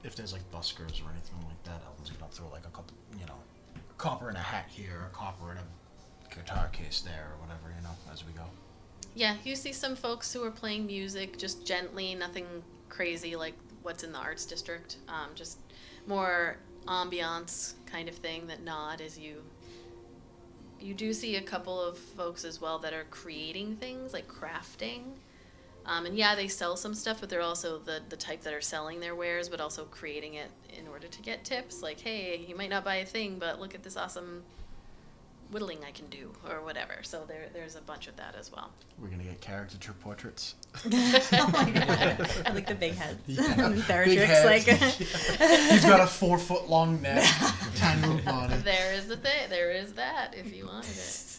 B: if there's, like, buskers or anything like that, Eldon's gonna throw, like, a couple, a copper in a hat here, a copper in a guitar case there, or whatever, as we go.
A: Yeah, you see some folks who are playing music just gently, nothing crazy like what's in the arts district. Just more ambiance kind of thing that nod as you do see a couple of folks as well that are creating things, like crafting. And yeah, they sell some stuff, but they're also the type that are selling their wares, but also creating it in order to get tips. Like, hey, you might not buy a thing, but look at this awesome whittling I can do or whatever. So there's a bunch of that as well.
B: We're gonna get caricature portraits.
F: Oh my god! I like the big heads.
B: Yeah.
F: Theretrix,
B: Big heads.
F: like
B: He's got a 4-foot long neck, tiny little body.
A: There is the thing. There is that if you wanted it.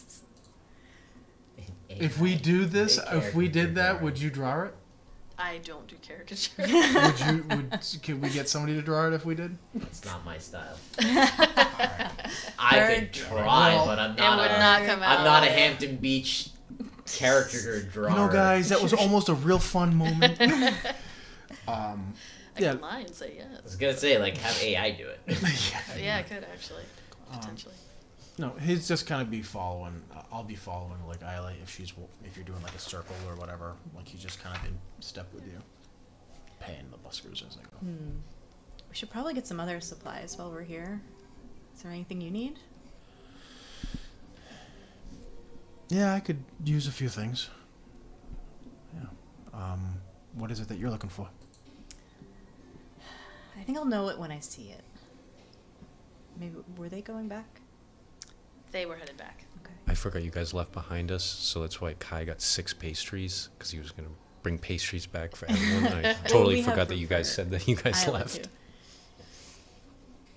B: If we do this,
D: Big
B: if we did that,
D: caricature
B: would you draw it?
A: I don't do caricature.
B: Could we get somebody to draw it if we did?
D: It's not my style.
B: Alright.
D: I could try, but I'm
A: It
D: not.
A: would not come out.
D: I'm not a Hampton Beach caricature drawer.
B: You know, guys, that was almost a real fun moment.
A: I
B: Yeah.
A: could lie and say
D: I
A: yes.
D: was gonna say, like, have AI do it.
A: Yeah, I could actually. Potentially.
B: No, he's just kind of be following. I'll be following like Ayla if you're doing like a circle or whatever. Like he's just kind of in step with you, paying the buskers as they go.
F: We should probably get some other supplies while we're here. Is there anything you need?
B: Yeah, I could use a few things. Yeah. What is it that you're looking for?
F: I think I'll know it when I see it. Maybe were they going back?
A: They were headed back.
F: Okay.
G: I forgot you guys left behind us, so that's why Kai got 6 pastries, because he was going to bring pastries back for everyone. I totally
F: We have
G: forgot that you guys
F: preferred
G: said that you guys
F: Ayla,
G: left.
F: too.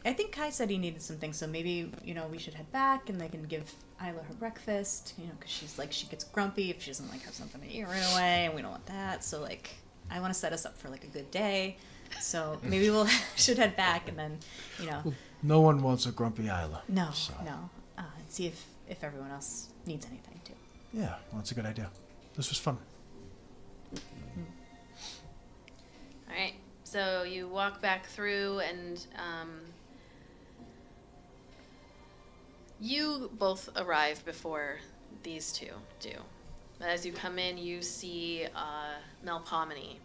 F: I think Kai said he needed some things, so maybe, we should head back and they can give Ayla her breakfast, because she's like, she gets grumpy if she doesn't like have something to eat right away, and we don't want that. So like, I want to set us up for like a good day. So maybe we'll should head back and then,
B: No one wants a grumpy Ayla.
F: no,
B: so.
F: and see if everyone else needs anything too.
B: Yeah, well, that's a good idea. This was fun.
A: All right. So you walk back through, and you both arrive before these two do. But as you come in, you see Melpomene,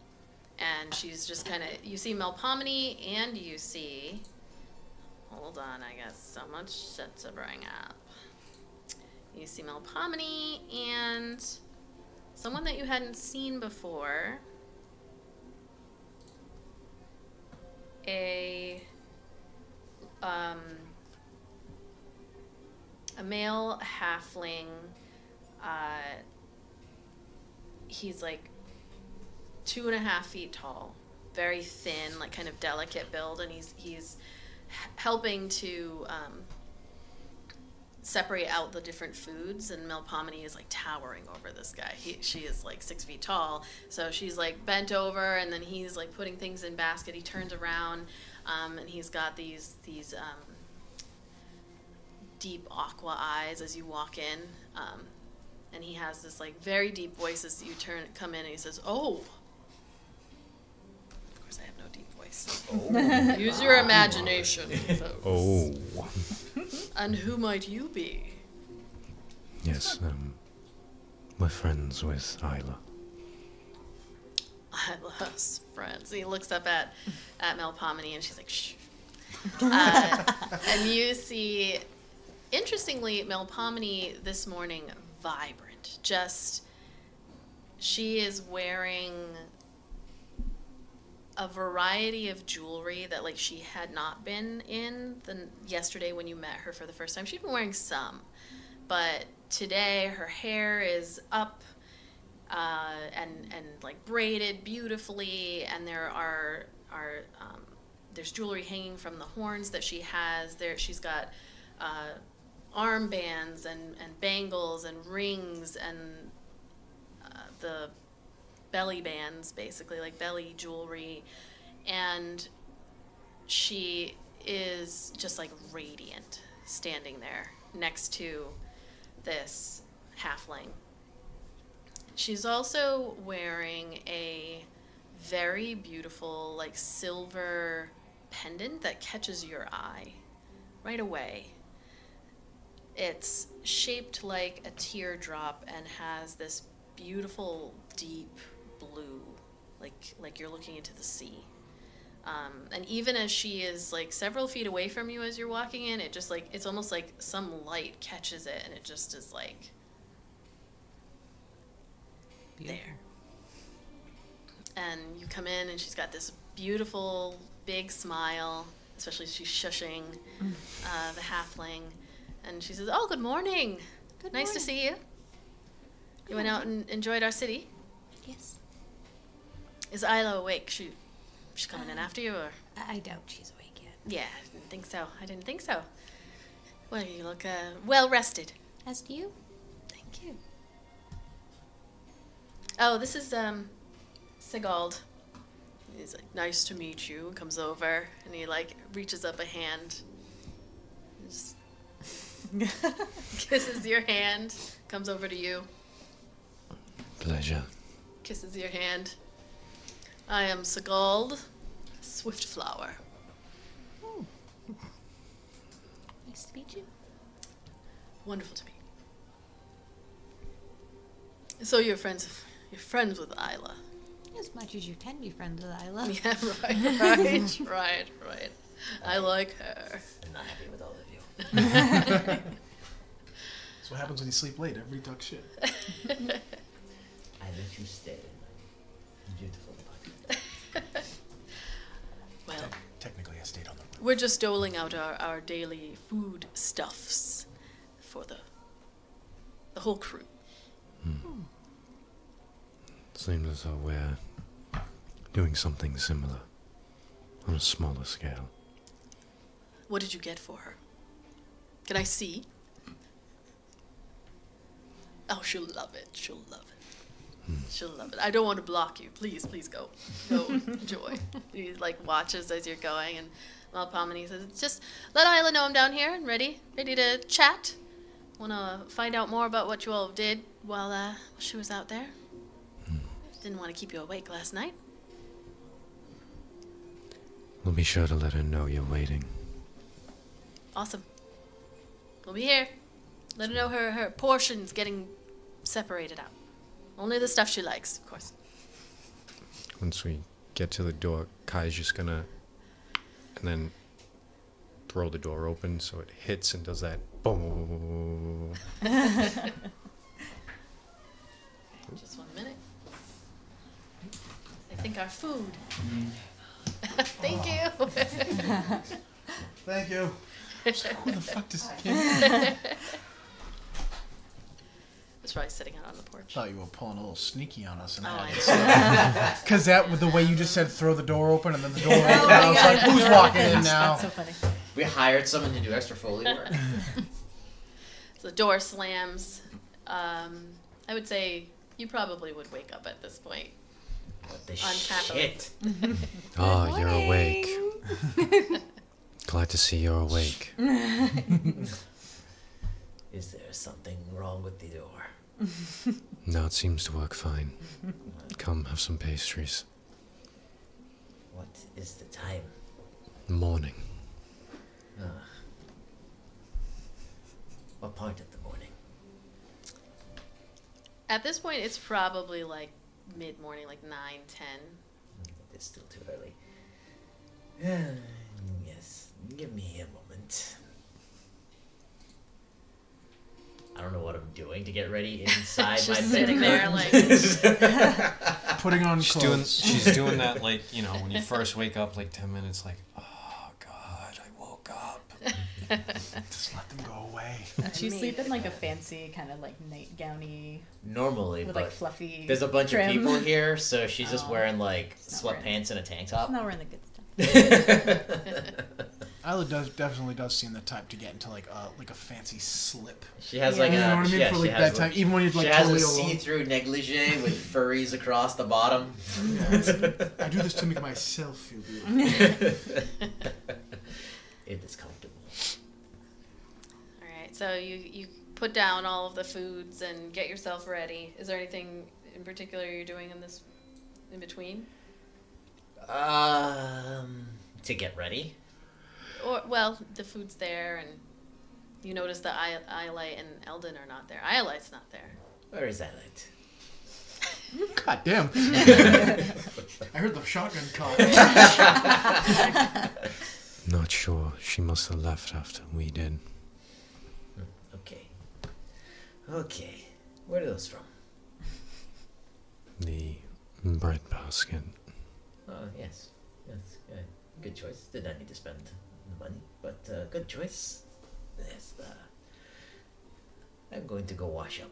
A: and she's just kind of. You see Melpomene, and you see. Hold on, I got so much shit to bring up. You see Melpomene and someone that you hadn't seen before. A male halfling. He's like 2.5 feet tall, very thin, like kind of delicate build, and he's helping to separate out the different foods, and Melpomene is like towering over this guy. She is like 6 feet tall, so she's like bent over, and then he's like putting things in basket. He turns around, and he's got these deep aqua eyes as you walk in, and he has this like very deep voice as you come in, and he says, "Oh." Of course, I have no deep voice. Oh. Use your imagination, folks.
G: Oh.
A: And who might you be?
G: Yes, we're friends with Ayla.
A: Ayla's friends. He looks up at Melpomene, and she's like, "Shh." And you see, interestingly, Melpomene this morning vibrant. She is wearing a variety of jewelry that like she had not been in yesterday when you met her for the first time. She'd been wearing some, but today her hair is up and like braided beautifully, and there's jewelry hanging from the horns that she has. She's got armbands and bangles and rings and the belly bands, basically, like belly jewelry, and she is just like radiant standing there next to this halfling. She's also wearing a very beautiful like silver pendant that catches your eye right away. It's shaped like a teardrop and has this beautiful deep blue, like you're looking into the sea. And even as she is like several feet away from you as you're walking in, it just like, it's almost like some light catches it, and it just is like there. And you come in, and she's got this beautiful big smile, especially as she's shushing the halfling, And she says, "Oh, good morning.
E: Good
A: Nice to
E: morning.
A: see you. You went out and enjoyed our city.
E: Yes.
A: Is Ayla awake? She's coming in after you, or?
E: I doubt she's awake yet.
A: Yeah, I didn't think so. Well, you look well rested.
E: As do you?
A: Thank you. Oh, this is Sigald. He's like, "Nice to meet you." Comes over and he like reaches up a hand. Just kisses your hand. Comes over to you.
G: Pleasure.
A: Kisses your hand. "I am Sigald Swiftflower."
E: Nice to meet you.
A: Wonderful to meet you. So you're friends with Ayla.
E: As much as you can be friends with Ayla.
A: Yeah, right. I like her.
D: I'm not happy with all of you.
B: That's what happens when you sleep late. Everybody talks shit.
D: I let you stay in my beautiful body.
A: Well,
B: Technically, I stayed on the roof.
A: we're just doling out our daily food stuffs for the whole crew.
G: Seems as though we're doing something similar on a smaller scale.
A: What did you get for her? Can I see? Oh, she'll love it. She'll love it. I don't want to block you. Please go. Go enjoy. He like watches as you're going, and Malpomene says, "Just let Ayla know I'm down here and ready to chat. Want to find out more about what you all did while she was out there. Didn't want to keep you awake last night."
G: We'll be sure to let her know you're waiting.
A: Awesome. We'll be here. Let her know her portion's getting separated out. Only the stuff she likes, of course.
G: Once we get to the door, Kai's just gonna... and then throw the door open so it hits and does that boom.
A: Just 1 minute. I think our food. Thank you.
B: Thank you. Who the fuck does...
A: It's probably sitting out on the porch.
B: thought you were pulling a little sneaky on us.
A: Oh, I
B: Because that, with the way you just said, throw the door open and then the door opened, I was like, who's walking in now?
F: That's so funny.
D: We hired someone to do extra Foley work.
A: So the door slams. I would say you probably would wake up at this point.
D: What the
A: Unhappily.
D: shit?
G: Oh, you're awake. Glad to see you're awake.
D: Is there something wrong with the door?
G: No, it seems to work fine. Come, have some pastries.
D: What is the time?
G: Morning.
D: What part of the morning?
A: At this point, it's probably like mid-morning, like 9, 10.
D: It's still too early. Yes, give me a moment. I don't know what I'm doing to get ready inside my
A: Just
D: bedroom.
A: sitting there, like
B: Putting on clothes.
C: She's doing that, like, you know, when you first wake up, like 10 minutes, like, oh God, I woke up.
B: Just let them go away.
F: She sleep in like a fancy kind of like nightgowny
D: Normally,
F: with
D: but
F: like fluffy.
D: there's a bunch
F: trim.
D: of people here, so she's just
F: Oh.
D: wearing like
F: It's not
D: sweatpants and a tank top.
F: She's not wearing the good stuff.
B: Ayla definitely does seem the type to get into like a fancy slip.
D: She has
F: Yeah.
D: like
B: You know what I mean?
D: yeah,
B: For
D: she
B: like
D: has
B: that time, even when you're like
D: she has
B: totally
D: a
B: alone.
D: see-through negligee with furries across the bottom.
B: I do this to make myself feel beautiful.
D: It is comfortable.
A: All right, so you put down all of the foods and get yourself ready. Is there anything in particular you're doing in between?
D: To get ready.
A: Or well, the food's there, and you notice that Iolite and Eldon are not there. Iolite's not there.
D: Where is Iolite?
B: God damn. I heard the shotgun call.
G: Not sure. She must have left after we did.
D: Okay. Where are those from?
G: The bread basket.
D: Oh, yes. Yes. Good choice. Did not need to spend the money, but good choice. Yes. I'm going to go wash up.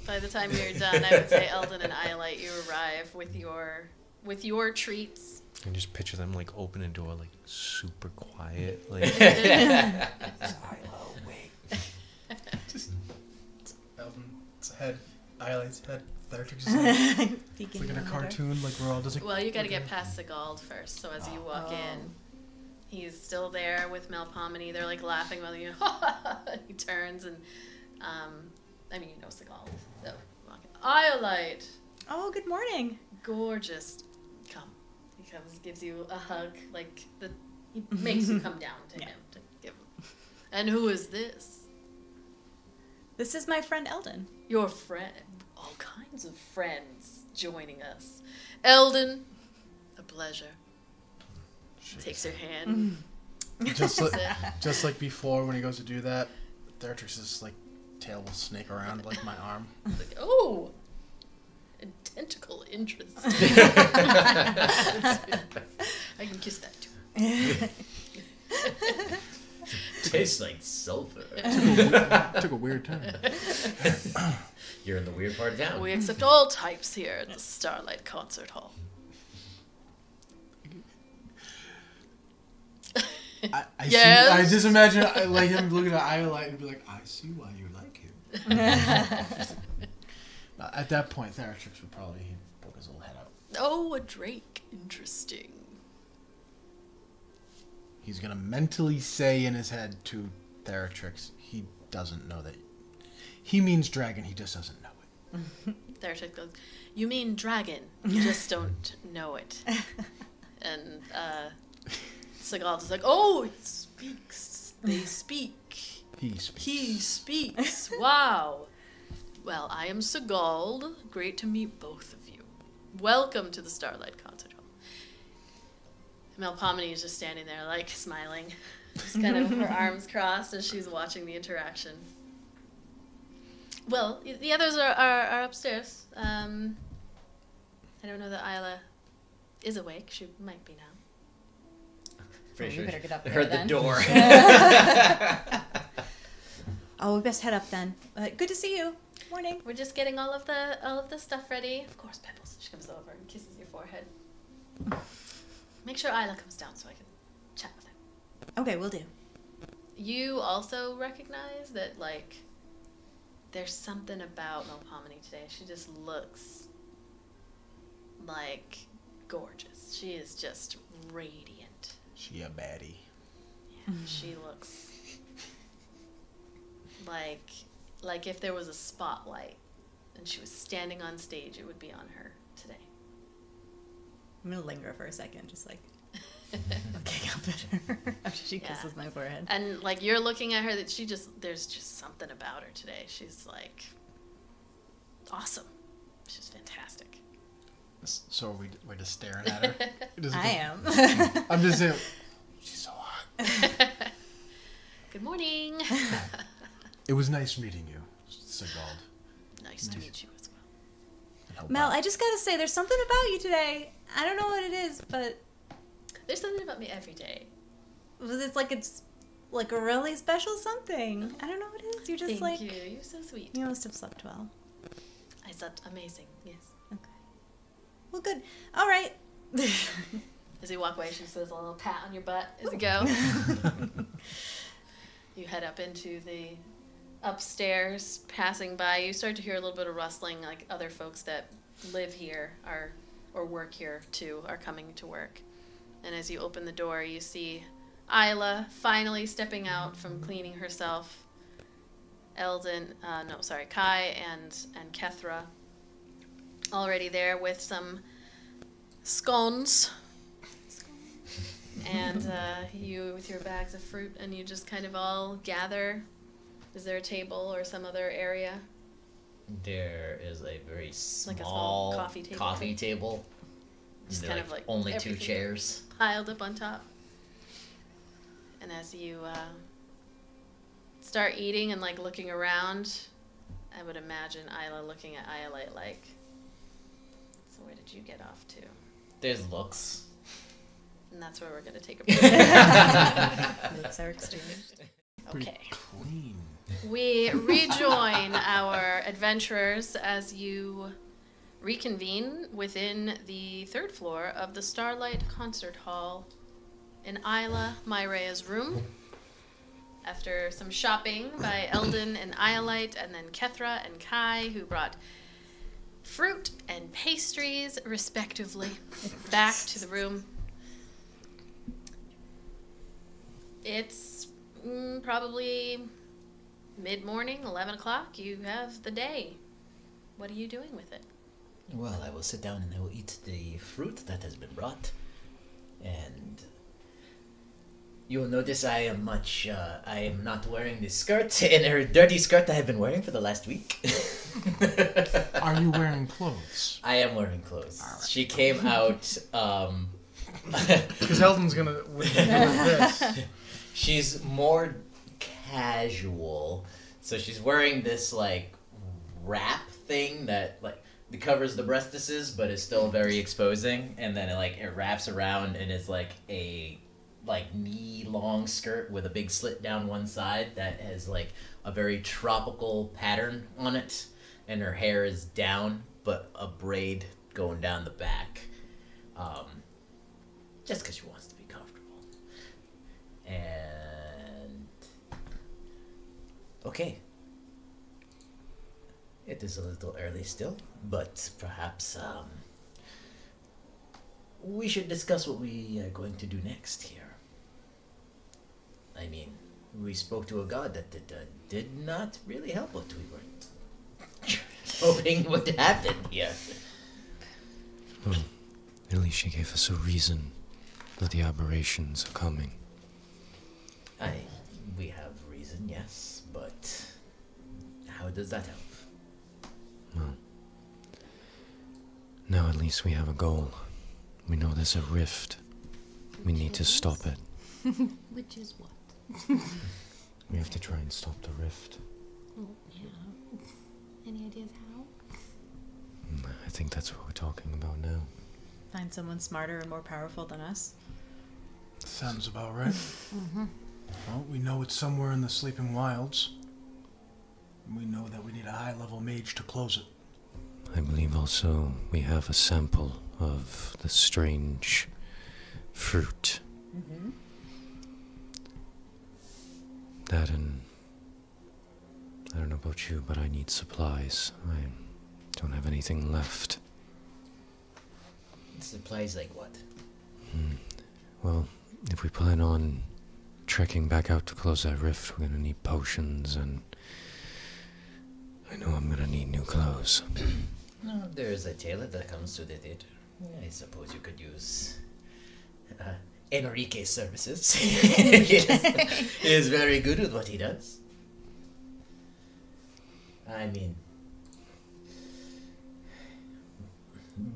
A: By the time you're done, I would say Eldon and Iolite, you arrive with your treats.
G: I just picture them like open a door, like super quiet, like. Wait.
B: Just Eldon's head, Iolite's head, Thertrix's head. It's like in a cartoon, like we're all just like.
A: Well, you got to get past Sigald first. So as you walk in, he's still there with Melpomene. They're like laughing about you. He turns and, I mean, you know Sigald. So, Iolite.
F: Oh, good morning.
A: Gorgeous. Come. He comes, gives you a hug, like he makes you come down to him to give him. And who is this?
F: This is my friend Eldon.
A: Your friend. All kinds of friends joining us. Eldon, a pleasure. Takes your hand.
B: Just like before, when he goes to do that, Thertrix's like tail will snake around like my arm.
A: Like, oh, a tentacle interest. I can kiss that too.
D: Tastes like sulfur.
B: Took a weird turn.
D: You're in the weird part of town.
A: We accept all types here at the Starlight Concert Hall. Yes?
B: I just imagine like him looking at Iolite and be like, I see why you like him. At that point, Thertrix would probably poke his little head out.
A: Oh, a drake. Interesting.
B: He's gonna mentally say in his head to Thertrix, he doesn't know that. He means dragon, he just doesn't know it.
A: Thertrix goes, you mean dragon, you just don't know it. And Sigald is like, oh, it speaks. They speak.
B: He speaks.
A: He speaks. Wow. Well, I am Sigald. Great to meet both of you. Welcome to the Starlight Concert Hall. Melpomene is just standing there, like, smiling. Just kind of her arms crossed as she's watching the interaction. Well, the others are upstairs. I don't know that Ayla is awake. She might be now.
D: Pretty
F: We
D: sure
F: better get up
D: I
F: there,
D: heard
F: then.
D: the door.
F: Oh, we best head up then. Good to see you. Morning.
A: We're just getting all of the stuff ready. Of course, Pebbles. She comes over and kisses your forehead. Make sure Ayla comes down so I can chat with her.
F: Okay, we'll do.
A: You also recognize that, like, there's something about Melpomene today. She just looks, like, gorgeous. She is just radiant.
B: She a baddie.
A: Yeah, she looks like if there was a spotlight and she was standing on stage, it would be on her today.
F: I'm gonna linger for a second, just like looking up at her after she kisses my forehead.
A: And like you're looking at her, that there's just something about her today. She's like awesome. She's fantastic.
B: So we're just staring at her.
F: I am.
B: I'm just saying. She's so hot.
A: Good morning.
B: It was nice meeting you, Sigald.
A: Nice to meet you as well.
F: Mel, I just gotta say, there's something about you today. I don't know what it is, but
A: There's something about me every day.
F: it's like a really special something. I don't know what it is. You're just
A: Thank you. You're so sweet.
F: You must have slept well.
A: I slept amazing. Yes.
F: Okay. Well, good. All right.
A: As you walk away, she says a little pat on your butt as you go. You head up into the upstairs, passing by. You start to hear a little bit of rustling, like other folks that live here or work here too are coming to work. And as you open the door, you see Ayla finally stepping out from cleaning herself. Kai and Kethra already there with some scones. And you with your bags of fruit, and you just kind of all gather. Is there a table or some other area?
D: There is a very small,
A: Like a small coffee table. Just
D: There
A: kind
D: are
A: of like
D: only two
A: everything
D: chairs.
A: piled up on top. And as you start eating and like looking around, I would imagine Ayla looking at Iolite like, so where did you get off to?
D: There's looks.
A: And that's where we're going to take a break.
F: Looks are exchanged.
B: Pretty
A: Okay.
B: clean.
A: We rejoin our adventurers as you reconvene within the third floor of the Starlight Concert Hall in Ayla, Myrea's room. After some shopping by Eldon and Iolite, and then Kethra and Kai, who brought fruit and pastries, respectively, back to the room. It's probably mid-morning, 11 o'clock. You have the day. What are you doing with it?
D: Well, I will sit down and I will eat the fruit that has been brought. And you will notice I am not wearing the skirt and her dirty skirt I have been wearing for the last week.
B: Are you wearing clothes?
D: I am wearing clothes. She came out,
B: Because Eldon's gonna with this.
D: she's more casual. So she's wearing this, like, wrap thing that, like, that covers the breastises, but is still very exposing. And then, it wraps around and is, like, a, knee-long skirt with a big slit down one side that has, like, a very tropical pattern on it. And her hair is down, but a braid going down the back. Just because she wants to be comfortable. And... okay. It is a little early still, but perhaps, we should discuss what we are going to do next here. I mean, we spoke to a god that did not really help what we weren't hoping would happen here.
G: Well, at least she gave us a reason that the aberrations are coming.
D: We have reason, yes, but how does that help?
G: Well, now at least we have a goal. We know there's a rift. We need to stop it.
E: Which is what?
G: We have to try and stop the rift.
E: Oh, yeah. Any ideas how?
G: I think that's what we're talking about now.
F: Find someone smarter and more powerful than us.
B: Sounds about right. Well, we know it's somewhere in the Sleeping Wilds. We know that we need a high-level mage to close it.
G: I believe also we have a sample of the strange fruit.
F: Mm-hmm.
G: That and... I don't know about you, but I need supplies. I don't have anything left.
D: Supplies like what?
G: Well, if we plan on trekking back out to close that rift, we're gonna need potions, and I know I'm gonna need new clothes.
D: No, there's a tailor that comes to the theater. I suppose you could use Enrique's services. He is very good with what he does. I mean,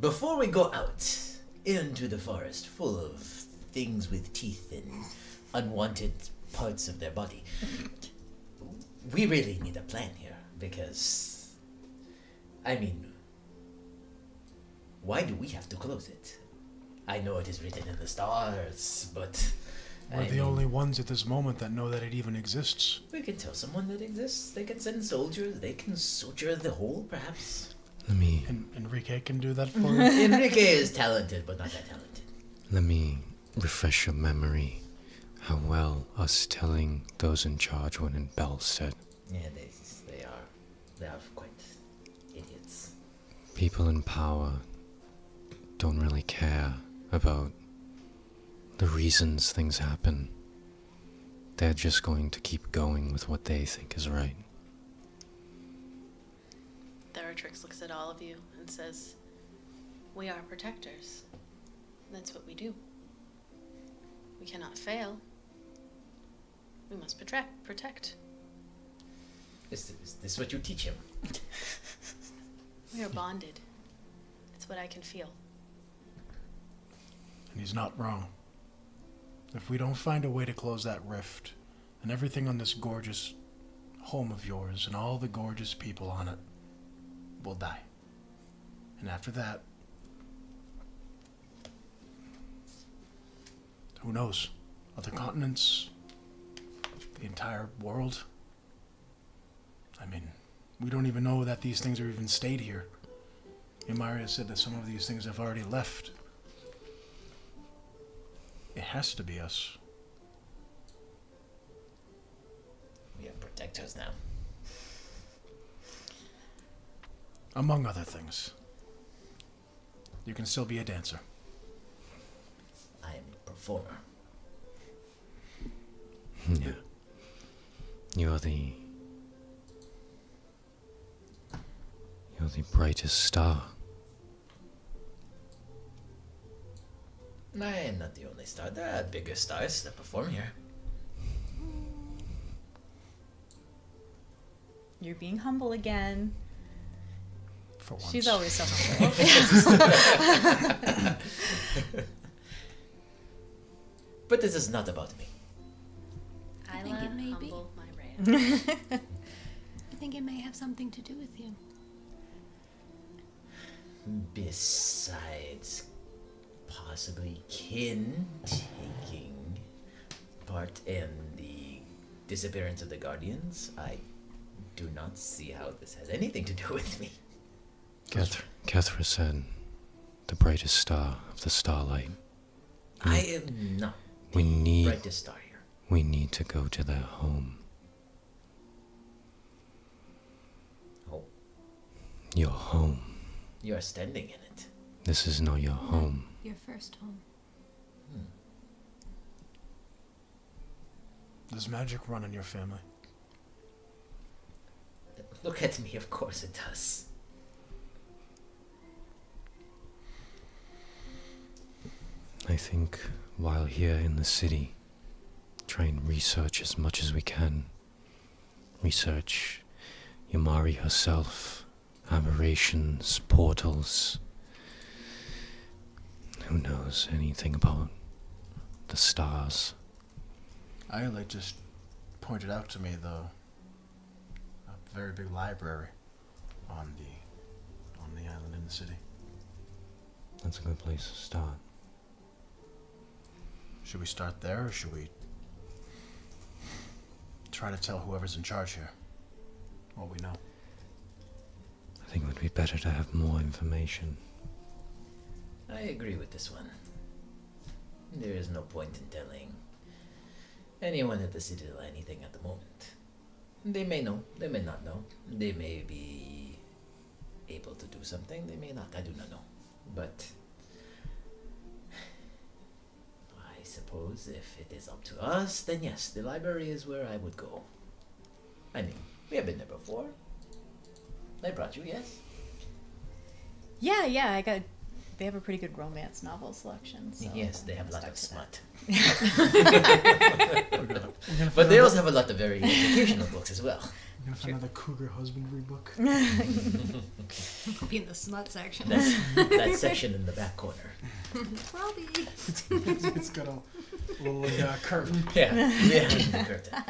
D: before we go out into the forest full of things with teeth and unwanted parts of their body, we really need a plan here, because, I mean, why do we have to close it? I know it is written in the stars, but...
B: We're the only ones at this moment that know that it even exists.
D: We can tell someone that exists. They can send soldiers. They can suture the hole, perhaps.
G: Let me
B: Enrique can do that for you.
D: Enrique is talented, but not that talented.
G: let me refresh your memory how well us telling those in charge went in Belstead.
D: Yeah, they are quite idiots.
G: People in power don't really care about the reasons things happen. They're just going to keep going with what they think is right.
A: Theratrix looks at all of you and says, "We are protectors. That's what we do. We cannot fail. We must protect.
D: Is this what you teach him?
A: We are bonded. It's what I can feel."
B: And he's not wrong. If we don't find a way to close that rift, and everything on this gorgeous home of yours and all the gorgeous people on it will die. And after that, who knows? Other continents, the entire world. I mean, we don't even know that these things are even stayed here. Imaria said that some of these things have already left. It has to be us.
D: We are protectors now.
B: Among other things. You can still be a dancer.
D: I am a performer.
G: Yeah. You're the brightest star.
D: I am not the only star. There are bigger stars that perform here.
F: You're being humble again.
B: For once.
F: She's always so humble.
D: But this is not about me.
A: Ayla,
E: think it may be.
A: humble my Rhea.
E: I think it may have something to do with you.
D: Besides possibly kin taking part in the disappearance of the Guardians, I do not see how this has anything to do with me.
G: Kethra said, the brightest star of the starlight.
D: I am not
G: We
D: the
G: need
D: brightest star here.
G: we need to go to their home.
D: Oh,
G: Your home.
D: you are standing in it.
G: This is not your home.
E: Your first home.
B: Does magic run in your family?
D: Look at me, of course it does.
G: I think while here in the city, try and research as much as we can. Research Yamari herself, aberrations, portals. Who knows anything about the stars?
B: Iolite just pointed out to me a very big library on the island in the city.
G: That's a good place to start.
B: Should we start there, or should we try to tell whoever's in charge here what we know?
G: I think it would be better to have more information.
D: I agree with this one. There is no point in telling anyone at the Citadel anything at the moment. They may know, they may not know. They may be able to do something, they may not. I do not know. But I suppose if it is up to us, then yes, the library is where I would go. I mean, we have been there before. I brought you, yes?
F: Yeah, they have a pretty good romance novel selection. So
D: Yes, they have a lot
F: stuck
D: of
F: to
D: smut.
B: We're gonna
D: But they also have a lot of very educational books as well.
B: We're gonna find another cougar husbandry book.
H: Be in the smut section.
D: That's that section in the back corner.
H: Robbie.
B: It's got a little curtain.
D: Yeah, the curtain.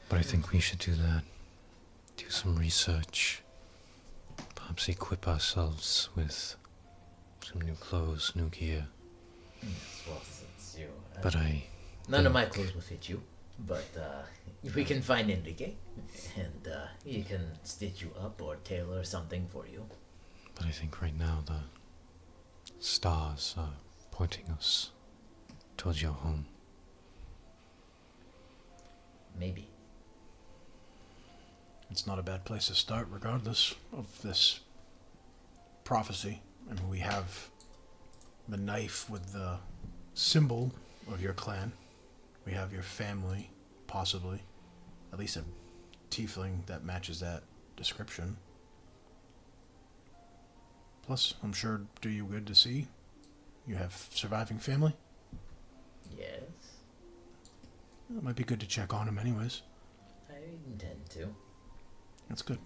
G: But I think we should do that. Do some research. Perhaps equip ourselves with some new clothes, new gear.
D: Well, since you,
G: But I
D: none of my clothes will fit you, but we can find Enrique, and he can stitch you up or tailor something for you.
G: But I think right now the stars are pointing us towards your home.
D: Maybe.
B: It's not a bad place to start, regardless of this prophecy. And we have the knife with the symbol of your clan. We have your family, possibly. At least a tiefling that matches that description. Plus, I'm sure do you good to see. You have surviving family.
D: Yes,
B: It might be good to check on them anyways.
D: I intend to.
B: That's good.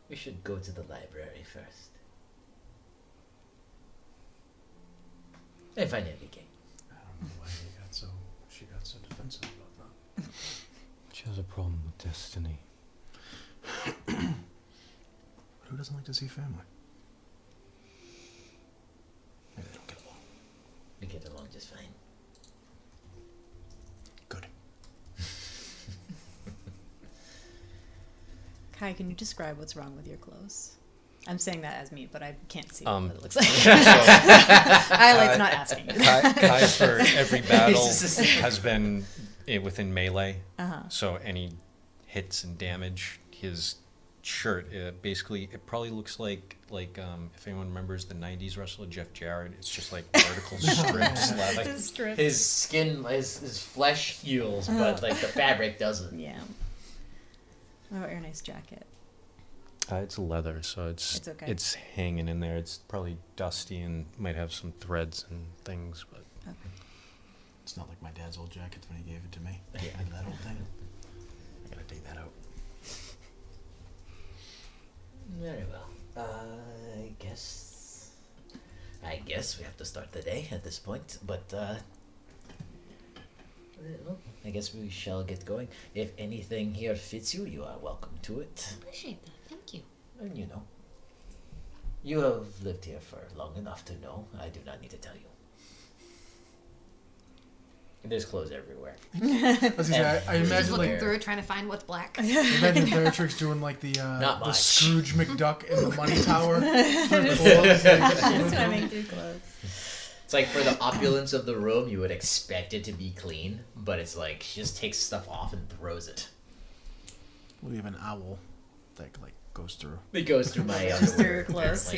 D: We should go to the library first. And find Enrique.
B: I don't know why she got so defensive about that.
G: She has a problem with destiny.
B: Who doesn't like to see family? Maybe they don't get along.
D: We get along just fine.
F: can you describe what's wrong with your clothes? I'm saying that as me, but I can't see what it looks like. Iolite's not asking.
G: Kai for every battle has been within melee. So any hits and damage, his shirt basically it probably looks like if anyone remembers the 90s wrestler Jeff Jarrett, it's just like vertical strips.
D: His skin, his flesh heals, but like the fabric doesn't.
F: Yeah. What about your nice jacket?
G: It's leather, so it's
F: okay.
G: It's hanging in there. It's probably dusty and might have some threads and things, but
B: It's not like my dad's old jacket when he gave it to me. Yeah, that old thing. I gotta take that out.
D: Very well. I guess we have to start the day at this point, but well, I guess we shall get going. If anything here fits you, you are welcome to it.
H: Appreciate that. Thank you.
D: And you know, you have lived here for long enough to know. I do not need to tell you. There's clothes everywhere.
B: I imagine
H: Just looking
B: like
H: through it, trying to find what's black.
B: imagine Beatrix doing like the
D: much.
B: Scrooge McDuck in the money tower.
F: Swimming through clothes.
D: It's like for the opulence of the room, you would expect it to be clean, but it's like she just takes stuff off and throws it.
B: We have an owl that like goes through.
D: It goes through my
F: Goes through your
D: underwear,
F: clothes,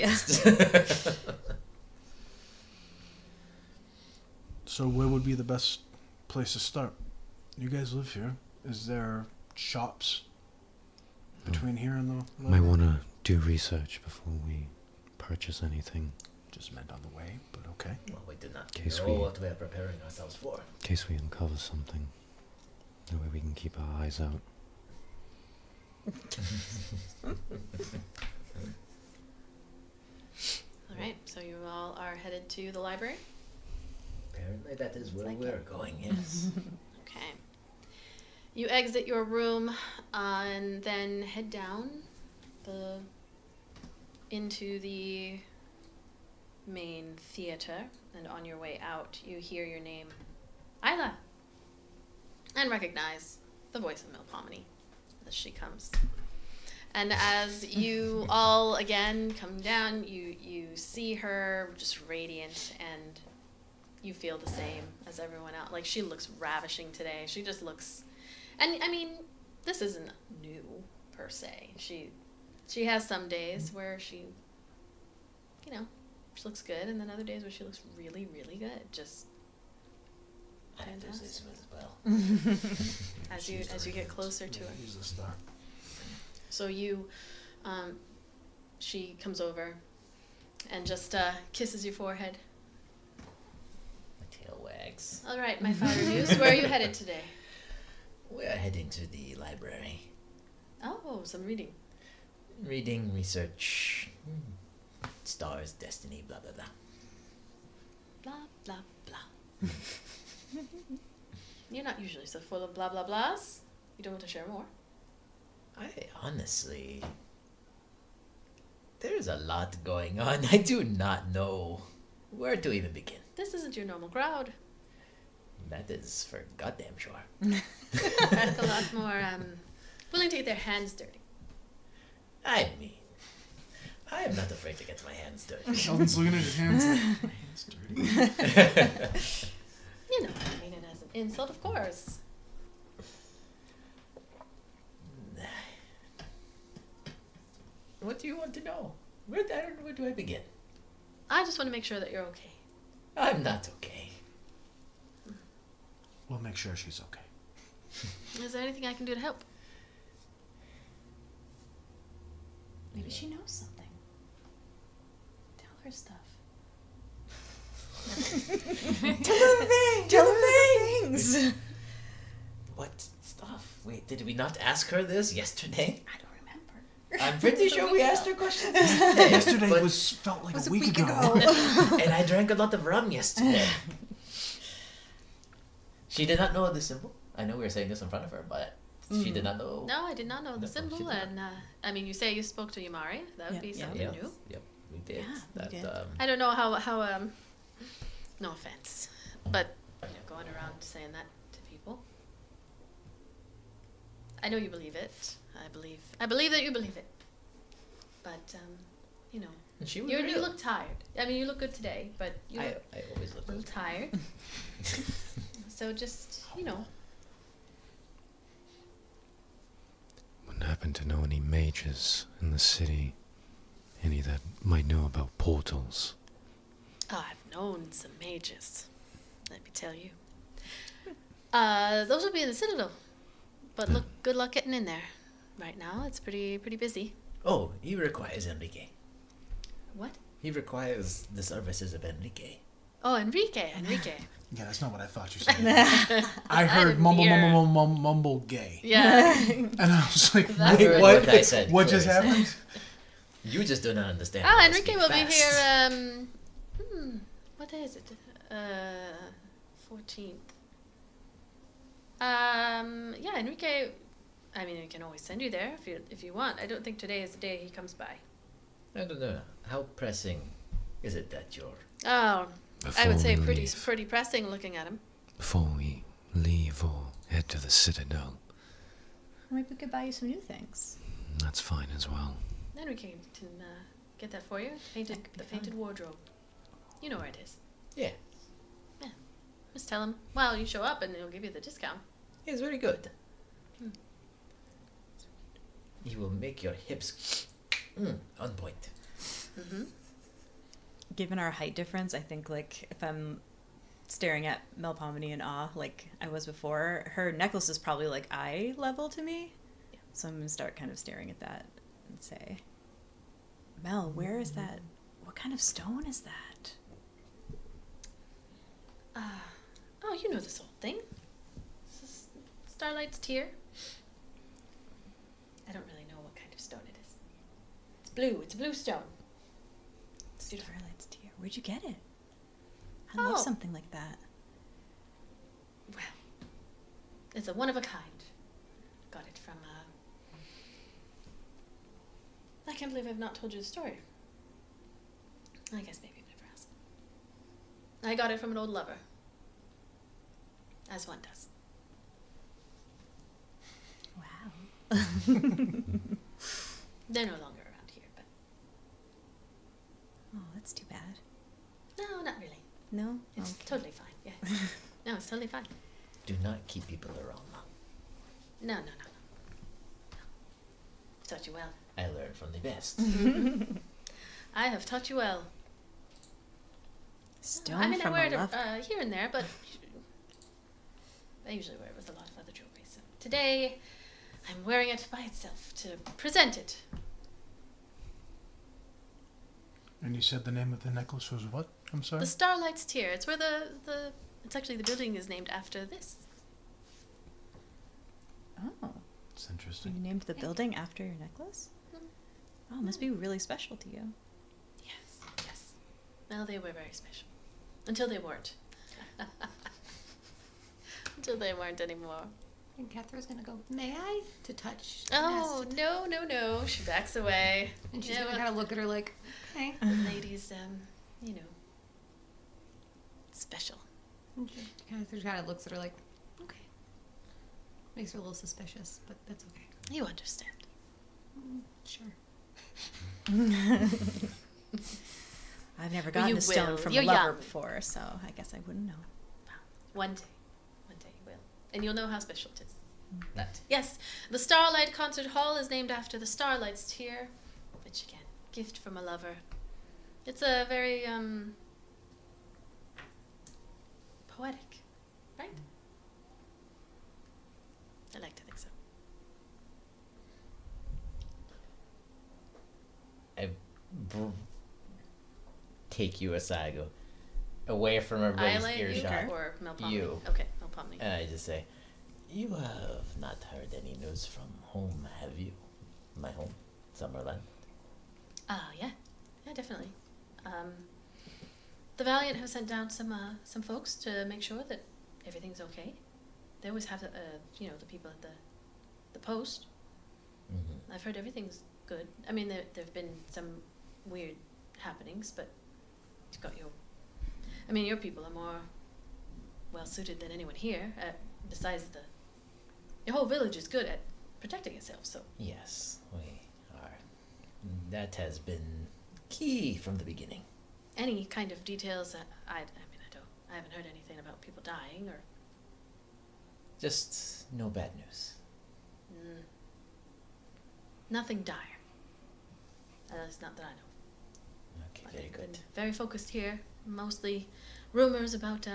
D: apparently.
B: So where would be the best place to start? You guys live here. Is there shops between here and the
G: might want to do research before we purchase anything.
B: Just meant on the way, but okay.
D: Well, we do not
G: Case
D: know
G: we-
D: what we are preparing ourselves for.
G: In case we uncover something. That way we can keep our eyes out.
A: All right, so you all are headed to the library.
D: Apparently that is where
A: like
D: we're going, yes.
A: Okay. You exit your room and then head down into the main theater. And on your way out, you hear your name, Ayla, and recognize the voice of Milpomene as she comes. And as you all again come down, you see her just radiant, and you feel the same as everyone else. Like, she looks ravishing today. She just looks, and I mean, this isn't new per se. She has some days where she looks good, and then other days where she looks really, really good. Just
D: I have to say so as well.
A: as you get closer to her.
B: He's the star.
A: So she comes over and just kisses your forehead.
D: My tail wags.
A: All right, my fire news. Where are you headed today?
D: We are heading to the library.
A: Oh, some reading.
D: Reading, research, stars, destiny, blah, blah, blah.
A: Blah, blah, blah. You're not usually so full of blah, blah, blahs. You don't want to share more?
D: I honestly... There's a lot going on. I do not know where to even begin.
A: This isn't your normal crowd.
D: That is for goddamn sure.
A: That's a lot more willing to get their hands dirty.
D: I mean, I am not afraid to get my hands dirty.
B: Sheldon's looking at his hands like, my hands dirty.
A: You know, I mean it as an insult, of course.
D: What do you want to know? Where do I begin?
A: I just want to make sure that you're okay.
D: I'm not okay.
B: We'll make sure she's okay.
A: Is there anything I can do to help?
F: Maybe she knows something. Tell her stuff. Tell her things.
D: What stuff? Wait, did we not ask her this yesterday?
F: I don't remember.
D: I'm pretty sure we asked her questions
B: Yesterday
D: but-
B: felt like
F: Was
B: a week ago.
D: and I drank a lot of rum yesterday. She did not know the symbol. I know we were saying this in front of her, but she did not know.
A: No, I did not know the
D: No, she
A: symbol,
D: did not.
A: and I mean, you say you spoke to Yamari. That would be something
D: Yep.
A: new.
D: Yep, we did.
F: Yeah, we
D: that,
F: did.
A: I don't know how no offense, but going around saying that to people. I know you believe it. I believe that you believe it. But, you know,
D: And she was
A: you
D: real.
A: look tired. I mean, you look good today, but you
D: I
A: look
D: always look
A: a little
D: good.
A: tired. So just, you know.
G: Wouldn't happen to know any mages in the city. Any that might know about portals.
A: Oh, I've known some mages. Let me tell you. Those will be in the Citadel. But look, good luck getting in there. Right now, it's pretty busy.
D: Oh, he requires Enrique.
A: What?
D: He requires the services of Enrique.
A: Oh, Enrique.
B: Yeah, that's not what I thought you said. I heard mumble gay.
A: Yeah.
B: And I was like,
D: I
B: wait,
D: heard
B: what?
D: what I said
B: What just
D: first.
B: happened?
D: You just do not understand.
A: Oh,
D: how I
A: Enrique
D: speak
A: will be
D: fast.
A: here, what day is it? 14th. Yeah, Enrique, I mean, I can always send you there if you want. I don't think today is the day he comes by.
D: I don't know. How pressing is it that you're...
A: Oh, I
G: Before
A: would say
G: we
A: pretty
G: leave.
A: pressing looking at him.
G: Before we leave or head to the Citadel.
F: Maybe we could buy you some new things.
G: That's fine as well.
A: Enrique can get that for you. The painted wardrobe. You know where it is.
D: Yeah,
A: Just tell him, well, you show up and he'll give you the discount.
D: he's very good. He will make your hips on point.
A: Mm-hmm.
F: Given our height difference, I think, like, if I'm staring at Melpomene in awe, like I was before, her necklace is probably, like, eye level to me. So I'm going to start kind of staring at that and say, Mel, where is that? What kind of stone is that?
A: Oh, you know this old thing. This is Starlight's Tear. I don't really know what kind of stone it is. It's blue. It's a blue stone. It's beautiful.
F: Starlight's Tear. Where'd you get it? I
A: Oh.
F: love something like that.
A: Well, it's a one of a kind. Got it from, I can't believe I've not told you the story. I guess maybe you've never asked. I got it from an old lover. As one does.
F: Wow.
A: They're no longer around here, but
F: Oh, that's too bad.
A: no, not really.
F: No?
A: It's
F: Okay.
A: totally fine. Yeah. No, it's totally fine.
D: Do not keep people around now.
A: No. I've taught you well.
D: I learned from the best.
A: I have taught you well.
F: Stone
A: I mean,
F: from
A: I wear
F: a
A: it
F: lover.
A: here and there, but I usually wear it with a lot of other jewelry. So today, I'm wearing it by itself to present it.
B: And you said the name of the necklace was what? I'm sorry?
A: The Starlight's Tear. It's where it's actually the building is named after this.
F: Oh.
B: It's
F: You
B: interesting.
F: named the building after your necklace? Oh, it must be really special to you.
A: Yes. Well, they were very special. Until they weren't. Until they weren't anymore.
E: And Kethra's gonna go, may I? To touch. the
A: Oh,
E: nest.
A: no. She backs away.
E: And she's
A: Yeah,
E: gonna
A: well,
E: kind of look at her like, okay.
A: ladies, you know, special.
E: And she kind of looks at her like, okay. Makes her a little suspicious, but that's okay.
A: You understand.
E: Sure.
F: I've never
A: Well,
F: gotten
A: you
F: a stone
A: will.
F: from
A: You're
F: a lover
A: young.
F: before, so I guess I wouldn't know.
A: One day you will. And you'll know how special it is. But yes, the Starlight Concert Hall is named after the Starlight's Tear, which again, gift from a lover. It's a very, poetic, right? I like to think so.
D: I take you aside, go away from everybody's
A: Ayla,
D: earshot.
A: you or Melpomene?
D: You.
A: Okay, Melpomene.
D: And I just say, you have not heard any news from home, have you? My home, Summerland.
A: Yeah, definitely. The Valiant have sent down some folks to make sure that everything's okay. They always have the people at the post.
D: Mm-hmm.
A: I've heard everything's good. I mean, there've been some weird happenings, but you've got your people are more well suited than anyone here. Besides your whole village is good at protecting itself. So
D: Yes, we are. That has been key from the beginning.
A: any kind of details that I haven't heard anything about people dying or.
D: Just no bad news.
A: Nothing dire. At least not that I know.
D: Okay,
A: But
D: very
A: I've
D: good.
A: been very focused here. Mostly rumors about,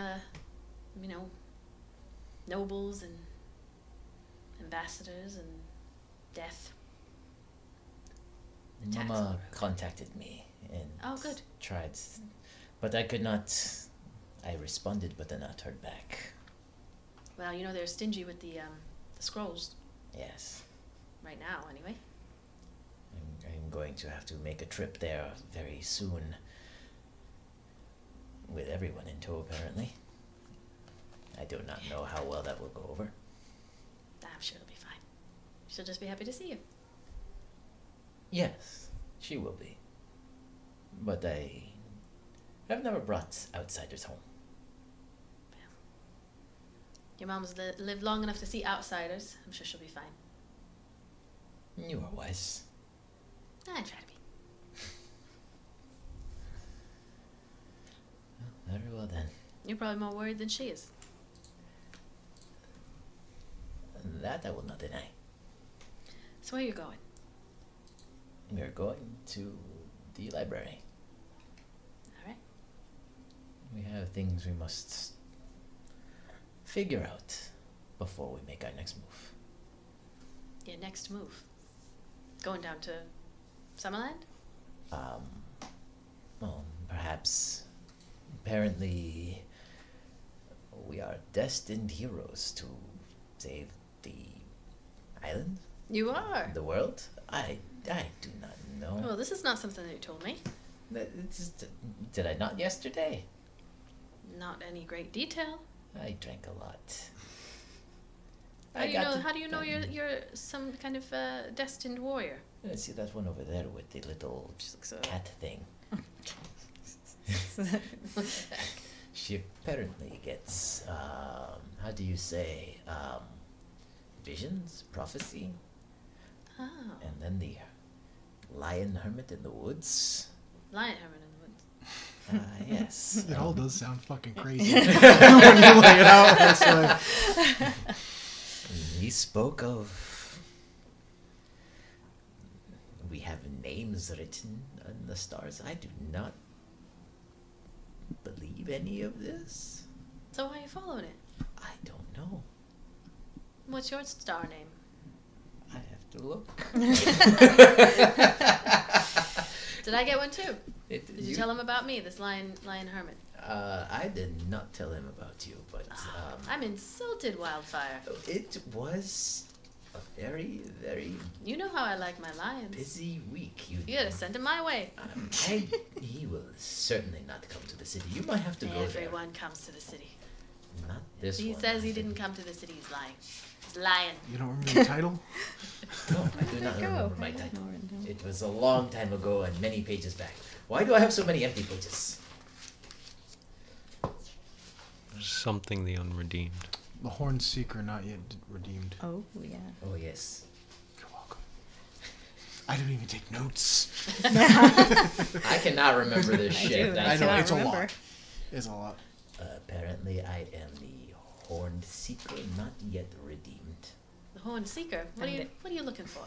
A: nobles and ambassadors and death. Attacks all
D: Mama
A: around.
D: contacted me and
A: Oh, good.
D: tried, but I could not. I responded, but I not heard back.
A: Well, they're stingy with the scrolls
D: Yes,
A: right now, anyway.
D: I'm going to have to make a trip there very soon. With everyone in tow, apparently. I do not know how well that will go over.
A: I'm sure it'll be fine. She'll just be happy to see you.
D: Yes, she will be. But I've never brought outsiders home.
A: Your mom's lived long enough to see outsiders. I'm sure she'll be fine.
D: You are wise.
A: I try to be.
D: Very well then.
A: You're probably more worried than she is.
D: That I will not deny.
A: So where are you going?
D: We are going to the library.
A: All right.
D: We have things we must figure out before we make our next move.
A: Your next move. Going down to Summerland?
D: Well, perhaps. Apparently, we are destined heroes to save the island,
A: You are.
D: the world. I do not know.
A: Well, this is not something that you told me.
D: Did I not yesterday?
A: Not any great detail.
D: I drank a lot.
A: How do you know you're some kind of destined warrior?
D: See that one over there with the little cat thing. She apparently gets, how do you say, visions, prophecy,
A: Oh,
D: and then the lion hermit in the woods.
A: lion hermit in the woods.
D: Yes.
B: It all does sound fucking crazy when you lay it out. It's like,
D: He spoke of. We have names written on the stars. I do not believe any of this.
A: So why are you following it?
D: I don't know.
A: What's your star name?
D: I have to look.
A: Did I get one too?
D: Did
A: Did you tell him about me, this lion hermit?
D: I did not tell him about you, but
A: I'm insulted, Wildfire.
D: it was a very, very
A: You know how I like my lions.
D: busy week.
A: You gotta send him my way.
D: He will certainly not come to the city. You might have to go there.
A: Everyone comes to the city.
D: Not this
A: He
D: one.
A: says he didn't come to the city, he's lying. He's lying.
B: you don't remember the title?
D: No, I do not remember my title. It was a long time ago and many pages back. Why do I have so many empty pages?
G: Something the unredeemed.
B: The Horned Seeker, not yet redeemed.
F: Oh, yeah.
D: Oh, yes.
B: You're welcome. I didn't even take notes.
D: I cannot remember this shit.
B: I know,
F: cannot
B: it's
F: remember.
B: a lot. It's a lot.
D: Apparently, I am the Horned Seeker, not yet redeemed.
A: The Horned Seeker. What are you looking for?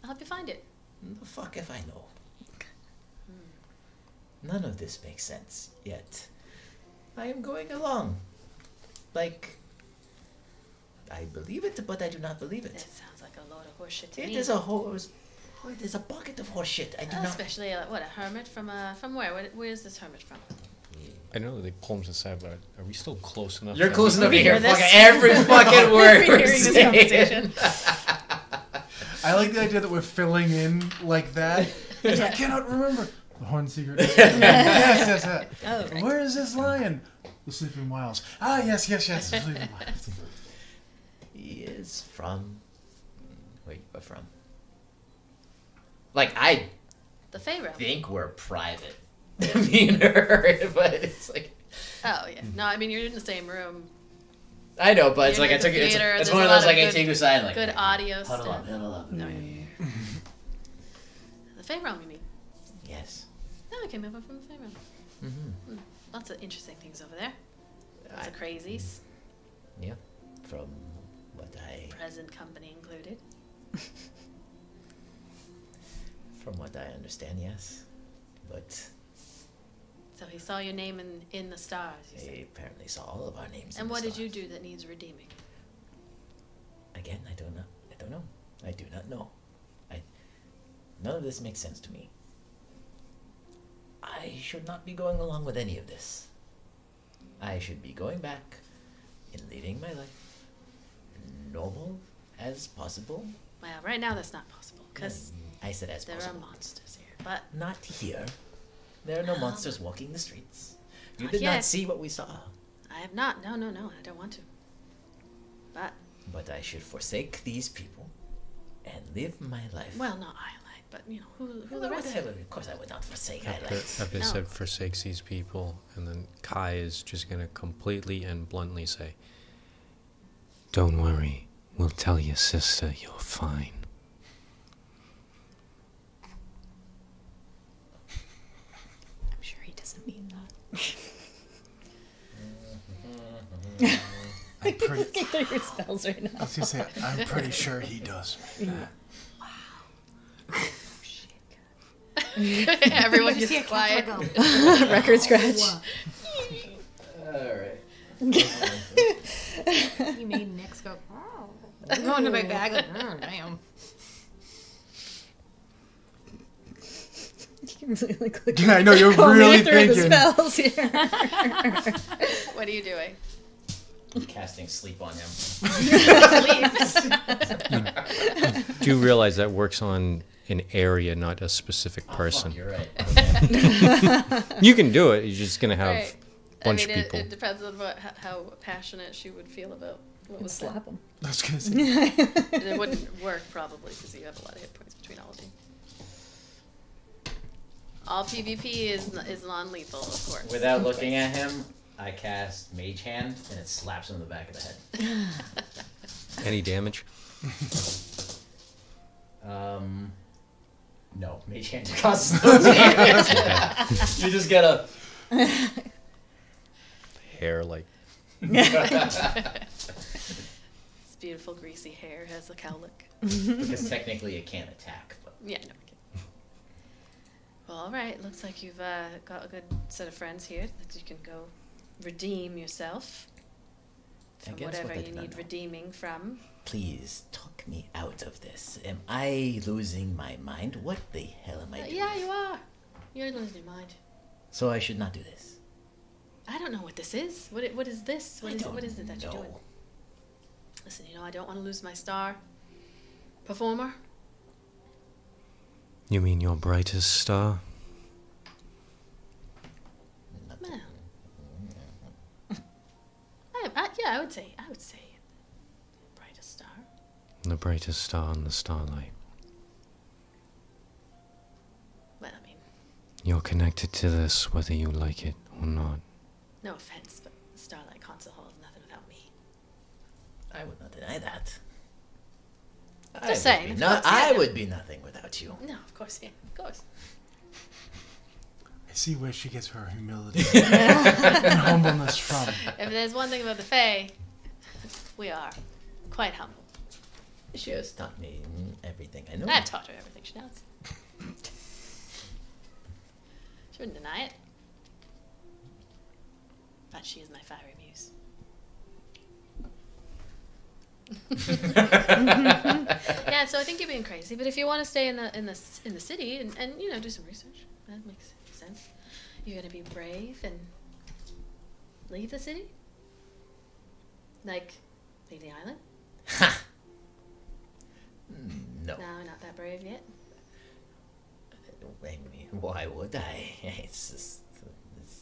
A: I'll help you find it.
D: The fuck if I know. None of this makes sense yet. I am going along. Like, I believe it, but I do not believe
A: It
D: it.
A: sounds like a load of horseshit to
D: It
A: me.
D: is a horse. It is a bucket of horse shit. I do not.
A: Especially, a hermit from where? Where is this hermit from?
G: I know they pull him aside, but are we still close enough?
D: You're
G: that
D: close
G: we-
D: enough to
F: hear
D: hear
F: this.
D: fucking every fucking word
F: We're
D: we're
F: hearing this
D: saying.
F: conversation.
B: I like the idea that we're filling in like that. I cannot remember. The Horned Seeker. yes.
F: Oh,
B: Where is this lion? The Sleeping Wilds. Ah, yes. The Sleeping Wilds.
D: He is from. Where you are from? Like, I
A: The Fey realm.
D: think we're private. Me and her, but it's like.
A: Oh yeah. No, I mean you're in the same room.
D: I know, but it's
A: You're
D: like I
A: in the
D: took it.
A: theater,
D: It's
A: there's
D: one
A: a
D: of
A: lot
D: those
A: of
D: like I
A: good-
D: take you aside like
A: Good audio
D: huddle
A: stuff.
D: up, huddle up.
A: The Fey realm, you mean?
D: Yes.
A: No, I came over from the Fey realm.
D: Mm-hmm.
A: Lots of interesting things over there. Lots of crazies.
D: Yeah. From what I
A: Present company included.
D: from what I understand, yes. But
A: So he saw your name in the stars, you
D: they
A: said.
D: apparently saw all of our names. in
A: And
D: the
A: what did
D: stars.
A: you do that needs redeeming?
D: Again, I don't know. I do not know. None of this makes sense to me. I should not be going along with any of this. I should be going back and leading my life normal as possible.
A: Well, right now that's not possible, because
D: I said as
A: there
D: possible.
A: are monsters here. But
D: Not here. There are no monsters walking the streets. You
A: Not
D: did
A: yet.
D: not see what we saw.
A: I have not. No, I don't want to. But,
D: But I should forsake these people and live my life.
A: well, not Iolite, but, who
D: Well,
A: the rest?
D: of course I would not forsake
G: After
D: Iolite.
G: he
A: No.
G: said forsakes these people, and then Kai is just gonna completely and bluntly say, "Don't worry, we'll tell your sister you're fine."
F: I'm sure he doesn't mean that.
B: I'm pretty.
F: Looking through your spells right now.
B: I was gonna say, I'm pretty sure he does.
A: Everyone
H: Just hear
A: gets quiet.
H: Kethra go.
F: Record scratch.
D: Alright.
H: You made Nyx go. Oh. I'm going to my bag. Like, oh, damn.
F: You really like look
B: Yeah, I know you're
F: combing
B: really
F: through the
B: thinking.
F: spells here.
A: What are you doing?
D: Casting sleep on him.
G: Do you realize that works on an area, not a specific person?
D: Fuck, you're right. Okay.
G: You can do it. You're just gonna have
A: Right.
G: a bunch
A: I
G: of
A: mean,
G: people.
A: it depends on how passionate she would feel about what was said.
F: Slap him.
B: I was gonna say.
A: It wouldn't work probably because you have a lot of hit points between all of you. All PvP is non-lethal, of course.
D: Without looking at him, I cast Mage Hand and it slaps him in the back of the head.
G: Any damage?
D: No, Mage Hand causes no damage. You just gotta.
G: Hair like
A: It's beautiful, greasy hair, has a cowlick.
D: Because technically it can't attack. But
A: Yeah, no. Okay. Well, all right. Looks like you've got a good set of friends here that you can go redeem yourself from
D: Against
A: whatever
D: what I
A: you
D: do not
A: need
D: know.
A: redeeming from.
D: please talk me out of this. Am I losing my mind? What the hell am I doing?
A: Yeah, you are. You're losing your mind.
D: So I should not do this.
A: I don't know what this is. What is this? What is it that you're
D: know.
A: doing? Listen, I don't want to lose my star performer.
G: You mean your brightest star?
A: Well, I would say brightest star.
G: The brightest star in the starlight.
A: Well, I mean,
G: You're connected to this whether you like it or not.
A: no offense, but the Starlight Concert Hall is nothing without me.
D: I would not deny that.
A: Just saying, of course,
D: I
A: yeah.
D: would be nothing without you.
A: No, of course, yeah, of course.
B: I see where she gets her humility and humbleness from.
A: If there's one thing about the Fae, we are quite humble.
D: She has taught me everything I know.
A: I've taught her everything she knows. She wouldn't deny it. But she is my fiery muse. Yeah, so I think you're being crazy. But if you want to stay in the city and do some research, that makes sense. You're gonna be brave and leave the city, like leave the island.
D: Ha! No.
A: No, not that brave yet.
D: I mean, why would I? It's just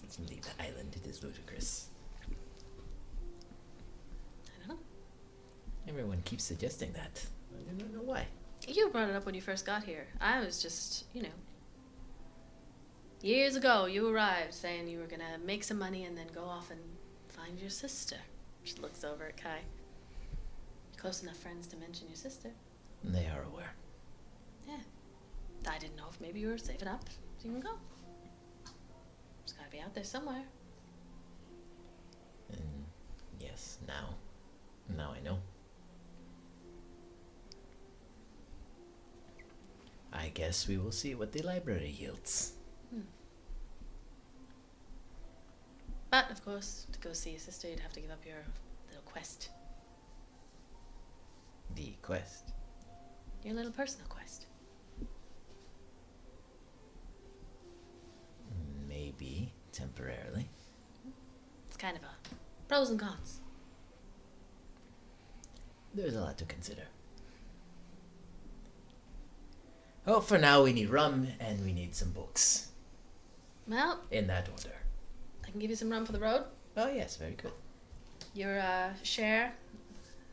D: it's leave the island. It is ludicrous.
A: I don't know.
D: Everyone keeps suggesting that. I do not know why.
A: You brought it up when you first got here. I was just, years ago you arrived saying you were gonna make some money and then go off and find your sister. She looks over at Kai. Close enough friends to mention your sister.
D: They are aware.
A: Yeah. I didn't know if maybe you were saving up so you can go. It's gotta be out there somewhere.
D: And yes, now I know. I guess we will see what the library yields.
A: But, of course, to go see your sister, you'd have to give up your little quest.
D: The quest.
A: Your little personal quest.
D: Maybe temporarily.
A: It's kind of a pros and cons.
D: There's a lot to consider. Well, for now we need rum and we need some books.
A: Well,
D: In that order.
A: I can give you some rum for the road.
D: Oh yes, very good.
A: Your share,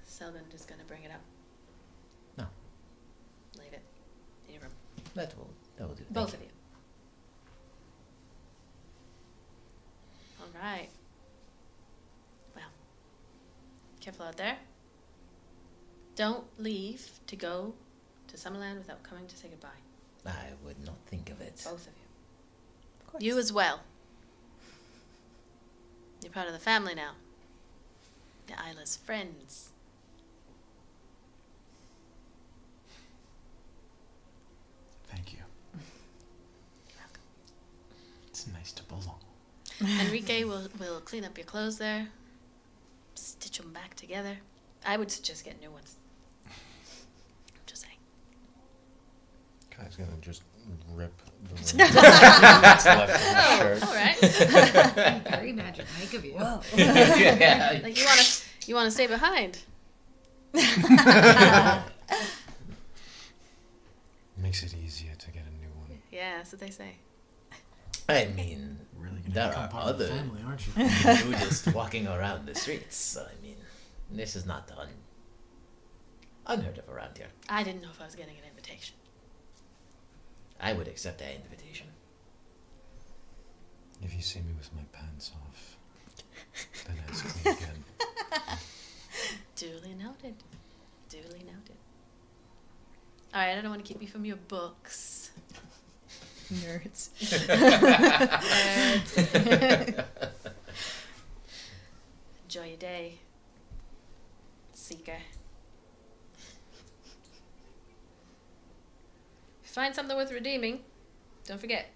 A: Selden is going to bring it up.
D: No.
A: Leave it in your room.
D: That will do.
A: Both
D: Thank
A: of you. All right. Well, careful out there. Don't leave to go to Summerland without coming to say goodbye.
D: I would not think of it.
A: Both of you. You as well. You're part of the family now. You're Ayla's friends.
B: Thank you.
A: You're welcome.
B: It's nice to belong.
A: Enrique will clean up your clothes there, stitch them back together. I would suggest getting new ones. Just saying.
G: Kai's gonna just rip the that's left of his shirt.
A: All right.
H: Very magic Mike of you.
D: Yeah.
A: Like you want to stay behind.
C: Makes it easier to get a new one.
A: Yeah, that's what they say.
D: I mean,
B: Really gonna
D: there
B: become
D: are
B: part of the
D: other
B: family, aren't you?
D: nudists walking around the streets. So, I mean, this is not unheard of around here.
A: I didn't know if I was getting an invitation.
D: I would accept that invitation.
C: If you see me with my pants off, then ask me again.
A: Duly noted. Duly noted. All right, I don't want to keep you from your books.
F: Nerds.
A: Nerds. Enjoy your day, Seeker. If you find something worth redeeming, don't forget.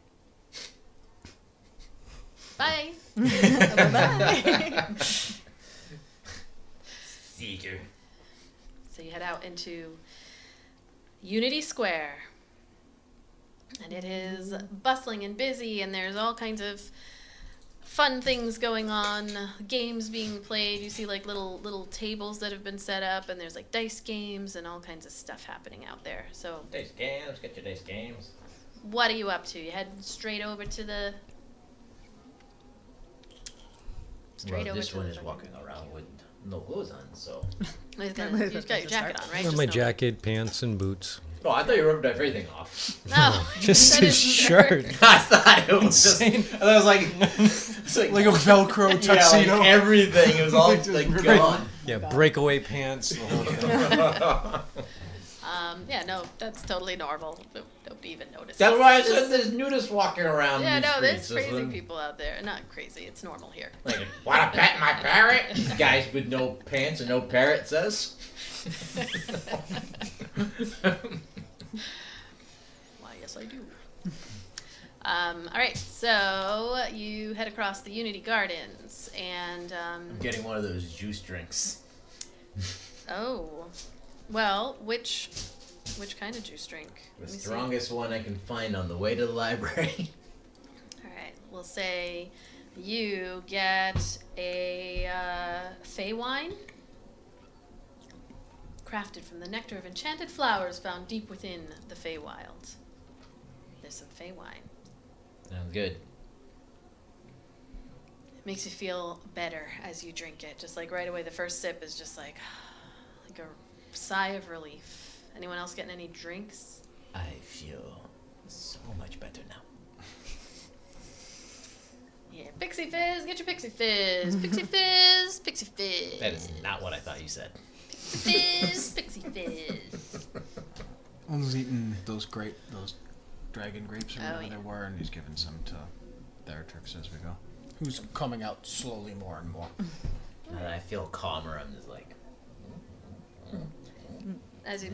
A: Bye.
F: Bye-bye.
D: Seeker.
A: So you head out into Unity Square. And it is bustling and busy, and there's all kinds of fun things going on, games being played. You see like little tables that have been set up, and there's like dice games and all kinds of stuff happening out there. So
D: Dice games, get your dice games.
A: what are you up to? You head straight over to the...
D: This
A: to
D: one
A: the
D: is
A: fucking-
D: walking around with no clothes on, so.
A: You've got your jacket on, right?
G: Got
A: Just
G: my
A: no-
G: jacket, pants, and boots.
D: Oh, I thought you ripped everything off.
A: No,
G: Just
A: that
G: his
A: is
G: shirt.
D: I thought it was just. I was like, it's
B: Like a Velcro
D: yeah,
B: tuxedo.
D: like everything. It was all
B: Just
D: like
B: rip it.
D: gone.
G: Yeah, breakaway pants. The whole thing.
A: Yeah, no, that's totally normal. Don't even notice.
D: That's why I said there's nudists walking around.
A: Yeah,
D: these
A: no, there's
D: streets.
A: crazy people out there. Not crazy, it's normal here.
D: Like, wanna pet my parrot? Guys with no pants and no parrot says.
A: Why, yes, I do. All right, so you head across the Unity Gardens, and
D: I'm getting one of those juice drinks.
A: oh, well, which kind of juice drink?
D: The
A: Let me see.
D: strongest one I can find on the way to the library.
A: All right, we'll say you get a Fey wine, crafted from the nectar of enchanted flowers found deep within the Feywild. There's some Fey wine.
D: Sounds good.
A: It makes you feel better as you drink it. Just like right away, the first sip is just like a sigh of relief. Anyone else getting any drinks?
D: I feel so much better now.
A: Yeah, Pixie Fizz, get your Pixie Fizz. Pixie Fizz, Pixie Fizz.
D: That is not what I thought you said.
A: Pixie Fizz, Pixie Fizz.
B: One's eating those dragon grapes or whatever
A: yeah.
B: they were, and he's giving some to Theratrix as we go. Who's coming out slowly more and more.
D: And I feel calmer. I'm just like,
A: As you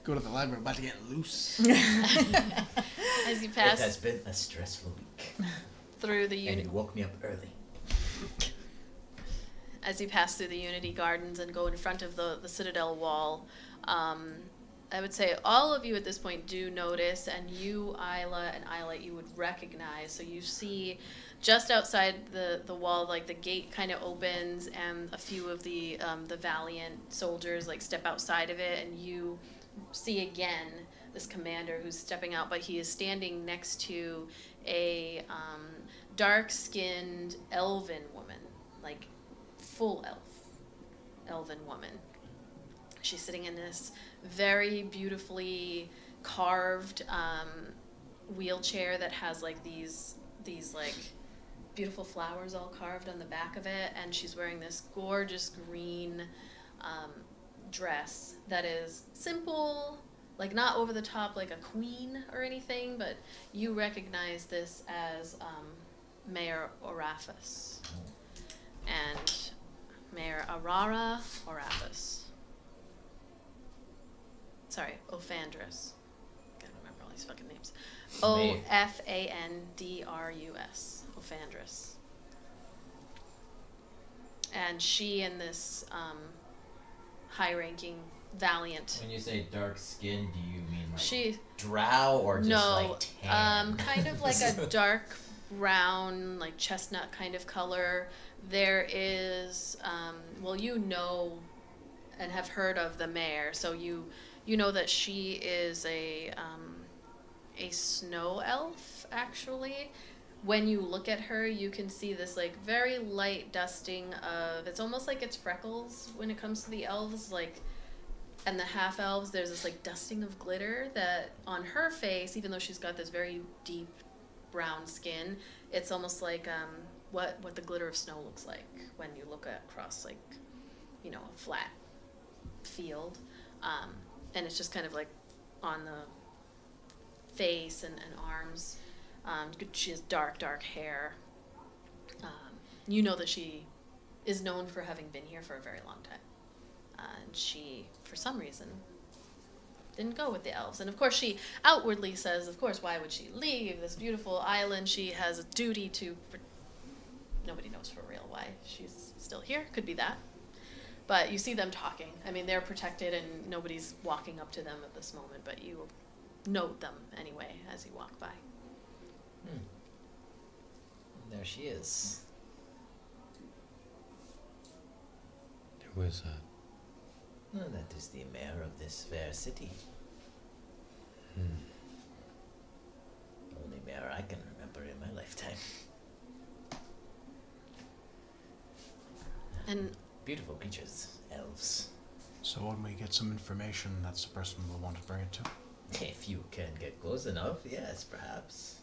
B: Go to the library, about to get loose.
A: as you
D: it
A: pass
D: has been a stressful week.
A: through the
D: And
A: unit.
D: you woke me up early.
A: As you pass through the Unity Gardens and go in front of the Citadel wall, I would say all of you at this point do notice, and you, Ayla, and Iolite, you would recognize. So you see just outside the wall, like the gate kind of opens, and a few of the valiant soldiers like step outside of it, and you see again this commander who's stepping out, but he is standing next to a dark-skinned elven woman, like full elven woman. She's sitting in this very beautifully carved wheelchair that has like these like beautiful flowers all carved on the back of it, and she's wearing this gorgeous green dress that is simple, like not over the top like a queen or anything, but you recognize this as Mayor Arathis and Mayor Arara Arathis. Sorry, Ophandrus. Gotta remember all these fucking names. Ofandrus. Ophandrus. And she and this high-ranking valiant.
D: When you say dark skin, do you mean like
A: She
D: drow or just
A: no,
D: like tan?
A: kind of like a dark brown, like chestnut kind of color. There is, well, you know, and have heard of the mayor, so you know that she is a snow elf. Actually, when you look at her, you can see this like very light dusting of. It's almost like it's freckles when it comes to the elves, like. And the half elves, there's this like dusting of glitter that on her face, even though she's got this very deep brown skin, it's almost like what the glitter of snow looks like when you look across like, you know, a flat field, and it's just kind of like on the face and arms. She has dark hair. You know that she is known for having been here for a very long time. And she, for some reason, didn't go with the elves. And of course she outwardly says, of course, why would she leave this beautiful island? She has a duty to... Nobody knows for real why she's still here. Could be that. But you see them talking. I mean, they're protected and nobody's walking up to them at this moment, but you note them anyway as you walk by.
D: There she is.
G: Who is that?
D: Oh, that is the mayor of this fair city. Only mayor I can remember in my lifetime.
A: And
D: Beautiful creatures, elves.
B: So when we get some information, that's the person we'll want to bring it to.
D: If you can get close enough, yes, perhaps.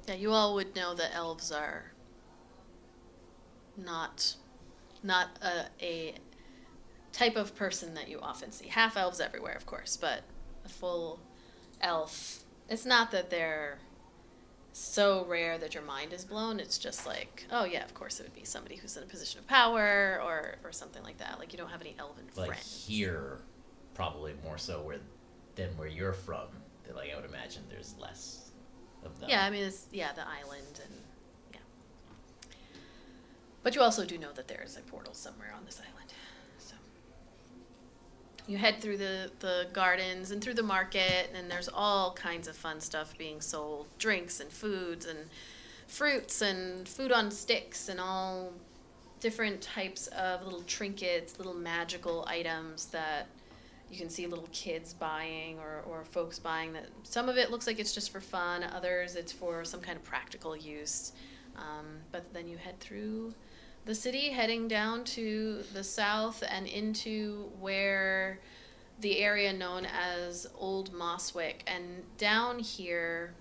A: yeah, you all would know that elves are not a type of person that you often see. Half elves everywhere, of course, but a full elf. It's not that they're so rare that your mind is blown. It's just like, oh yeah, of course it would be somebody who's in a position of power or something like that. Like you don't have any elven
D: Like
A: friends.
D: here, probably more so than where you're from. Like I would imagine there's less of them.
A: Yeah, I mean, it's, the island and, yeah. But you also do know that there is a portal somewhere on this island. So you head through the gardens and through the market, and there's all kinds of fun stuff being sold. Drinks and foods and fruits and food on sticks and all different types of little trinkets, little magical items that you can see little kids buying or folks buying. That some of it looks like it's just for fun, others it's for some kind of practical use. But then you head through the city, heading down to the south and into where the area known as Old Mosswick, and down here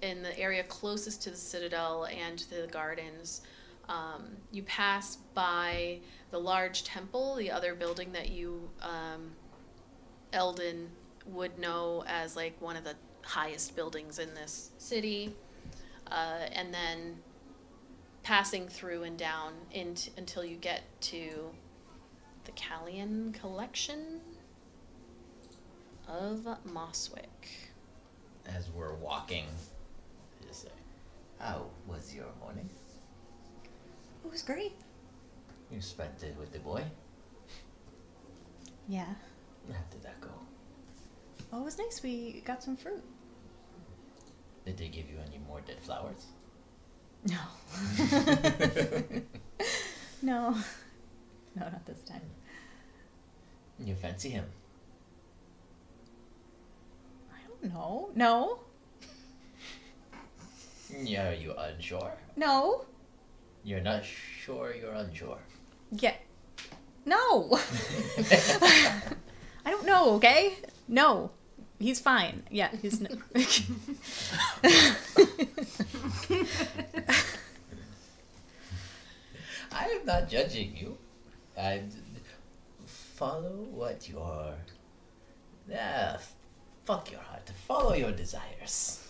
A: in the area closest to the Citadel and to the gardens, you pass by the large temple, the other building that you, Eldon, would know as like one of the highest buildings in this city, and then passing through and down until you get to the Callian Collection of Mosswick.
D: As we're walking, just say, how was your morning?
F: It was great.
D: You spent it with the boy?
F: Yeah.
D: How did that go?
F: Oh, it was nice. We got some fruit.
D: Did they give you any more dead flowers?
F: No. No. No, not this time.
D: You fancy him?
F: I don't know. No.
D: Yeah, are you unsure?
F: No.
D: You're not sure you're unsure.
F: Yeah. No. I don't know, okay? No. He's fine. Yeah, he's no.
D: I am not judging you. I follow what your... fuck your heart. Follow your desires.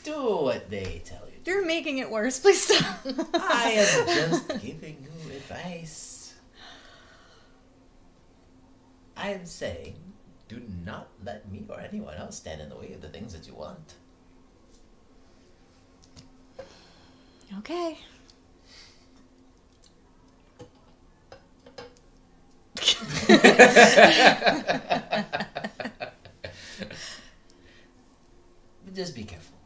D: Do what they tell you.
F: You're making it worse. Please stop.
D: I am just giving you advice. I am saying, do not let me or anyone else stand in the way of the things that you want.
F: Okay.
D: Just be careful.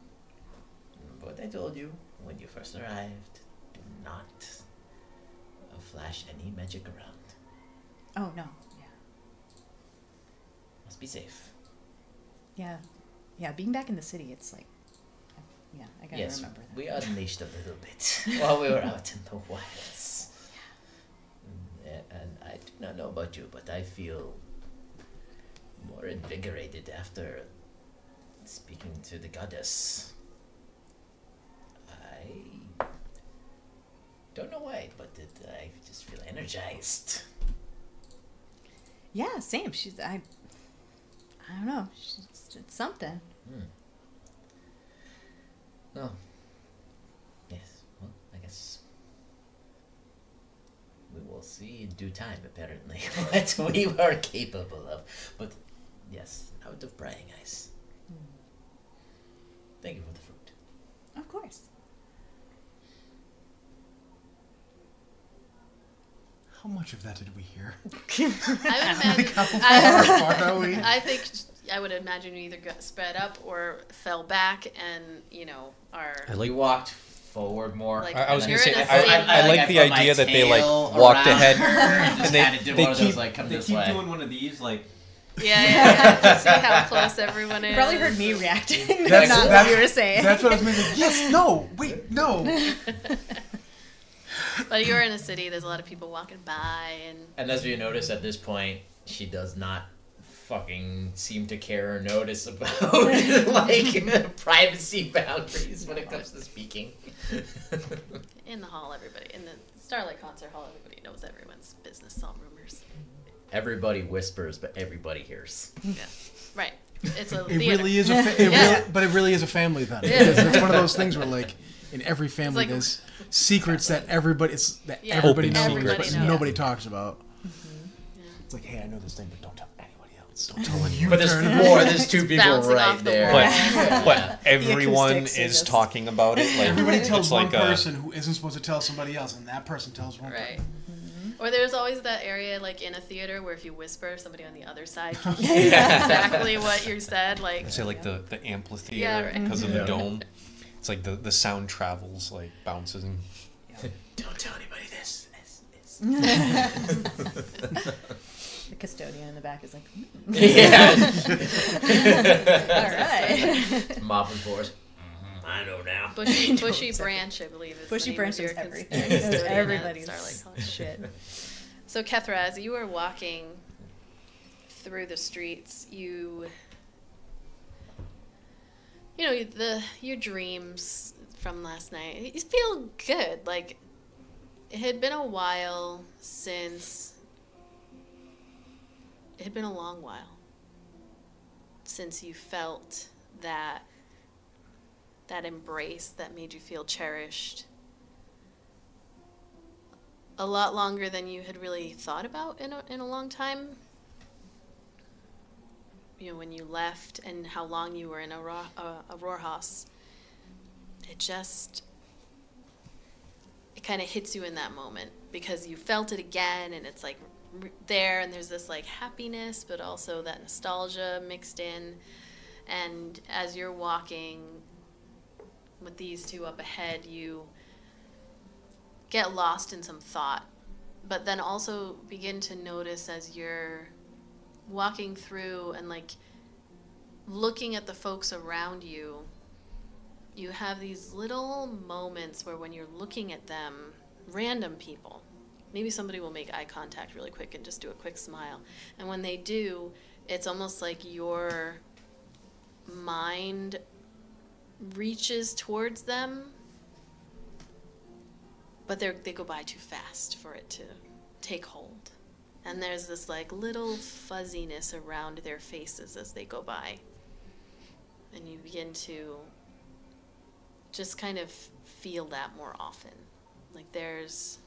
D: What I told you when you first arrived, do not flash any magic around.
F: Oh, no. Yeah.
D: Must be safe.
F: Yeah. Yeah, being back in the city, it's like... Yeah, I gotta remember that.
D: We unleashed a little bit while we were out in the wilds. And I do not know about you, but I feel more invigorated after speaking to the goddess. I don't know why, but I just feel energized.
F: Yeah, same. She's... I don't know. It's something.
D: Oh. Yes. Well, I guess we will see in due time, apparently, what we are capable of. But, yes, out of prying eyes. Thank you for the fruit.
F: Of course.
B: How much of that did we hear?
A: I would imagine.
B: How far are we?
A: I think I would imagine you either got spread up or fell back, and are.
D: We walked forward more.
A: Like,
C: I was
A: you're
C: gonna say,
A: in a city.
C: I like the
D: put my
C: idea that they like
D: tail
C: walked
D: around
C: ahead
D: her and just
C: and
D: kind of did
C: they
D: one of
C: keep
D: those like come
C: they
D: this
C: keep
D: way.
C: doing one of these like.
A: Yeah. See how close everyone is.
F: You probably heard me reacting.
B: That's-
F: Not
B: that's-
F: what you were saying.
B: That's what I was meaning. Yes, no, wait, no.
A: But you're in a city. There's a lot of people walking by,
D: And as you notice at this point, she does not fucking seem to care or notice about like privacy boundaries when it comes to speaking.
A: in the hall, everybody in the Starlight Concert Hall, everybody knows everyone's business, all rumors.
D: Everybody whispers, but everybody hears.
A: Yeah, right. It's a
B: It
A: theater.
B: really is but it really is a family then.
A: Yeah.
B: Because it's one of those things where like in every family
A: like-
B: there's secrets that everybody
A: Yeah.
B: everybody
C: Open
B: knows,
A: secrets.
B: but
A: Everybody knows.
B: nobody talks about.
A: Yeah.
B: It's like, hey, I know this thing, but don't tell anybody else. Don't tell when you
D: But
B: turn it
D: there's two people
A: Bouncing
D: right
A: off the
D: there.
A: wall.
C: But everyone
F: acoustics are
C: is
F: just-
C: talking about it. Like
B: Everybody tells
C: it's
B: one
C: like
B: person who isn't supposed to tell somebody else, and that person tells one
A: Right.
B: person.
A: Or there's always that area, like in a theater, where if you whisper, somebody on the other side can hear exactly what you said. Like,
C: I say like the amphitheater
A: Yeah, right.
C: because of the
B: Yeah.
C: dome. It's like the sound travels like bounces and
D: Don't tell anybody this.
F: The custodian in the back is like,
D: Yeah.
F: all right.
D: Mopping floors. I know now.
A: Bushy Branch, I believe, is
F: Bushy
A: the name
F: Branch
A: of your
F: knows everything.
A: custodian
F: Knows
A: at
F: everybody's
A: Starlight College.
F: shit.
A: So, Kethra, as you were walking through the streets, you know, your dreams from last night, you feel good. Like, it had been a while since, it had been a long while since you felt that embrace that made you feel cherished. A lot longer than you had really thought about in a long time. You know, when you left and how long you were in Rohrhaus, it kind of hits you in that moment because you felt it again, and it's like there, and there's this like happiness, but also that nostalgia mixed in. And as you're walking with these two up ahead, you get lost in some thought, but then also begin to notice as you're walking through and like looking at the folks around you, you have these little moments where when you're looking at them, random people, maybe somebody will make eye contact really quick and just do a quick smile. And when they do, it's almost like your mind reaches towards them, but they go by too fast for it to take hold. And there's this like little fuzziness around their faces as they go by. And you begin to just kind of feel that more often. Like there's,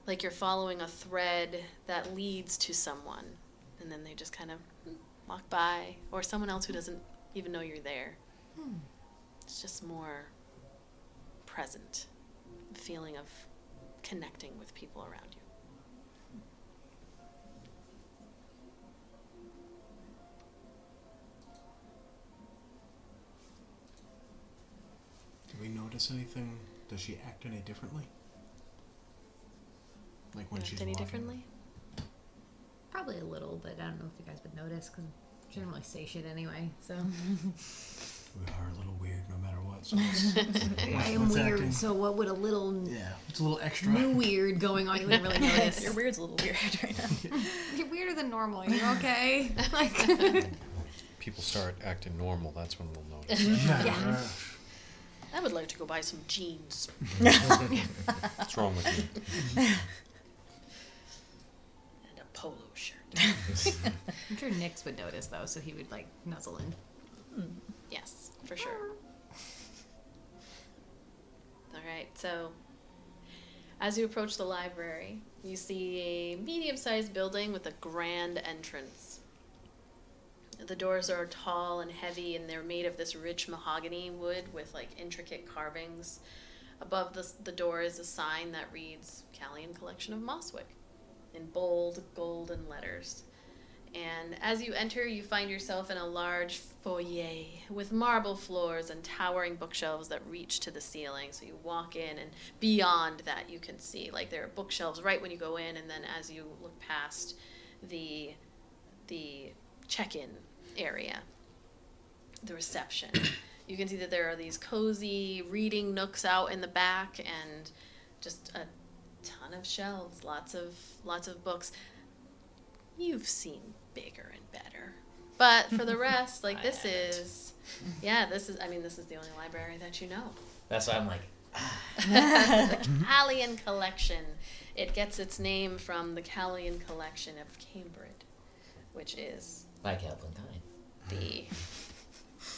A: like you're following a thread that leads to someone, and then they just kind of walk by, or someone else who doesn't even know you're there. It's just more present, feeling of connecting with people around you.
B: Do we notice anything? Does she act any differently? Like when she's
A: any
B: walking?
A: differently?
H: Probably a little, but I don't know if you guys would notice because she didn't really say shit anyway. So
B: We are a little weird no matter what. So
H: I am weird.
B: Acting?
H: So what would a little
B: It's a little extra.
H: new weird going on? You wouldn't really notice.
F: Your weird's a little weird right now.
H: You're weirder than normal. Are you okay? Like,
G: People start acting normal, that's when we'll notice.
H: yeah.
A: I would like to go buy some jeans.
G: What's wrong with you?
A: And a polo shirt.
H: I'm sure Nyx would notice though, so he would like nuzzle in.
A: Yes, for sure. All right, so as you approach the library, you see a medium-sized building with a grand entrance. The doors are tall and heavy, and they're made of this rich mahogany wood with like intricate carvings. Above the door is a sign that reads Callian Collection of Mosswick in bold golden letters. And as you enter, you find yourself in a large foyer with marble floors and towering bookshelves that reach to the ceiling. So you walk in, and beyond that you can see, like, there are bookshelves right when you go in, and then as you look past the check-in area, the reception, you can see that there are these cozy reading nooks out in the back, and just a ton of shelves, lots of books. You've seen bigger and better, but for the rest, like, this is the only library that you know.
D: That's why I'm like,
A: The Callian Collection. It gets its name from the Callian Collection of Cambridge, which is
D: like Eldon.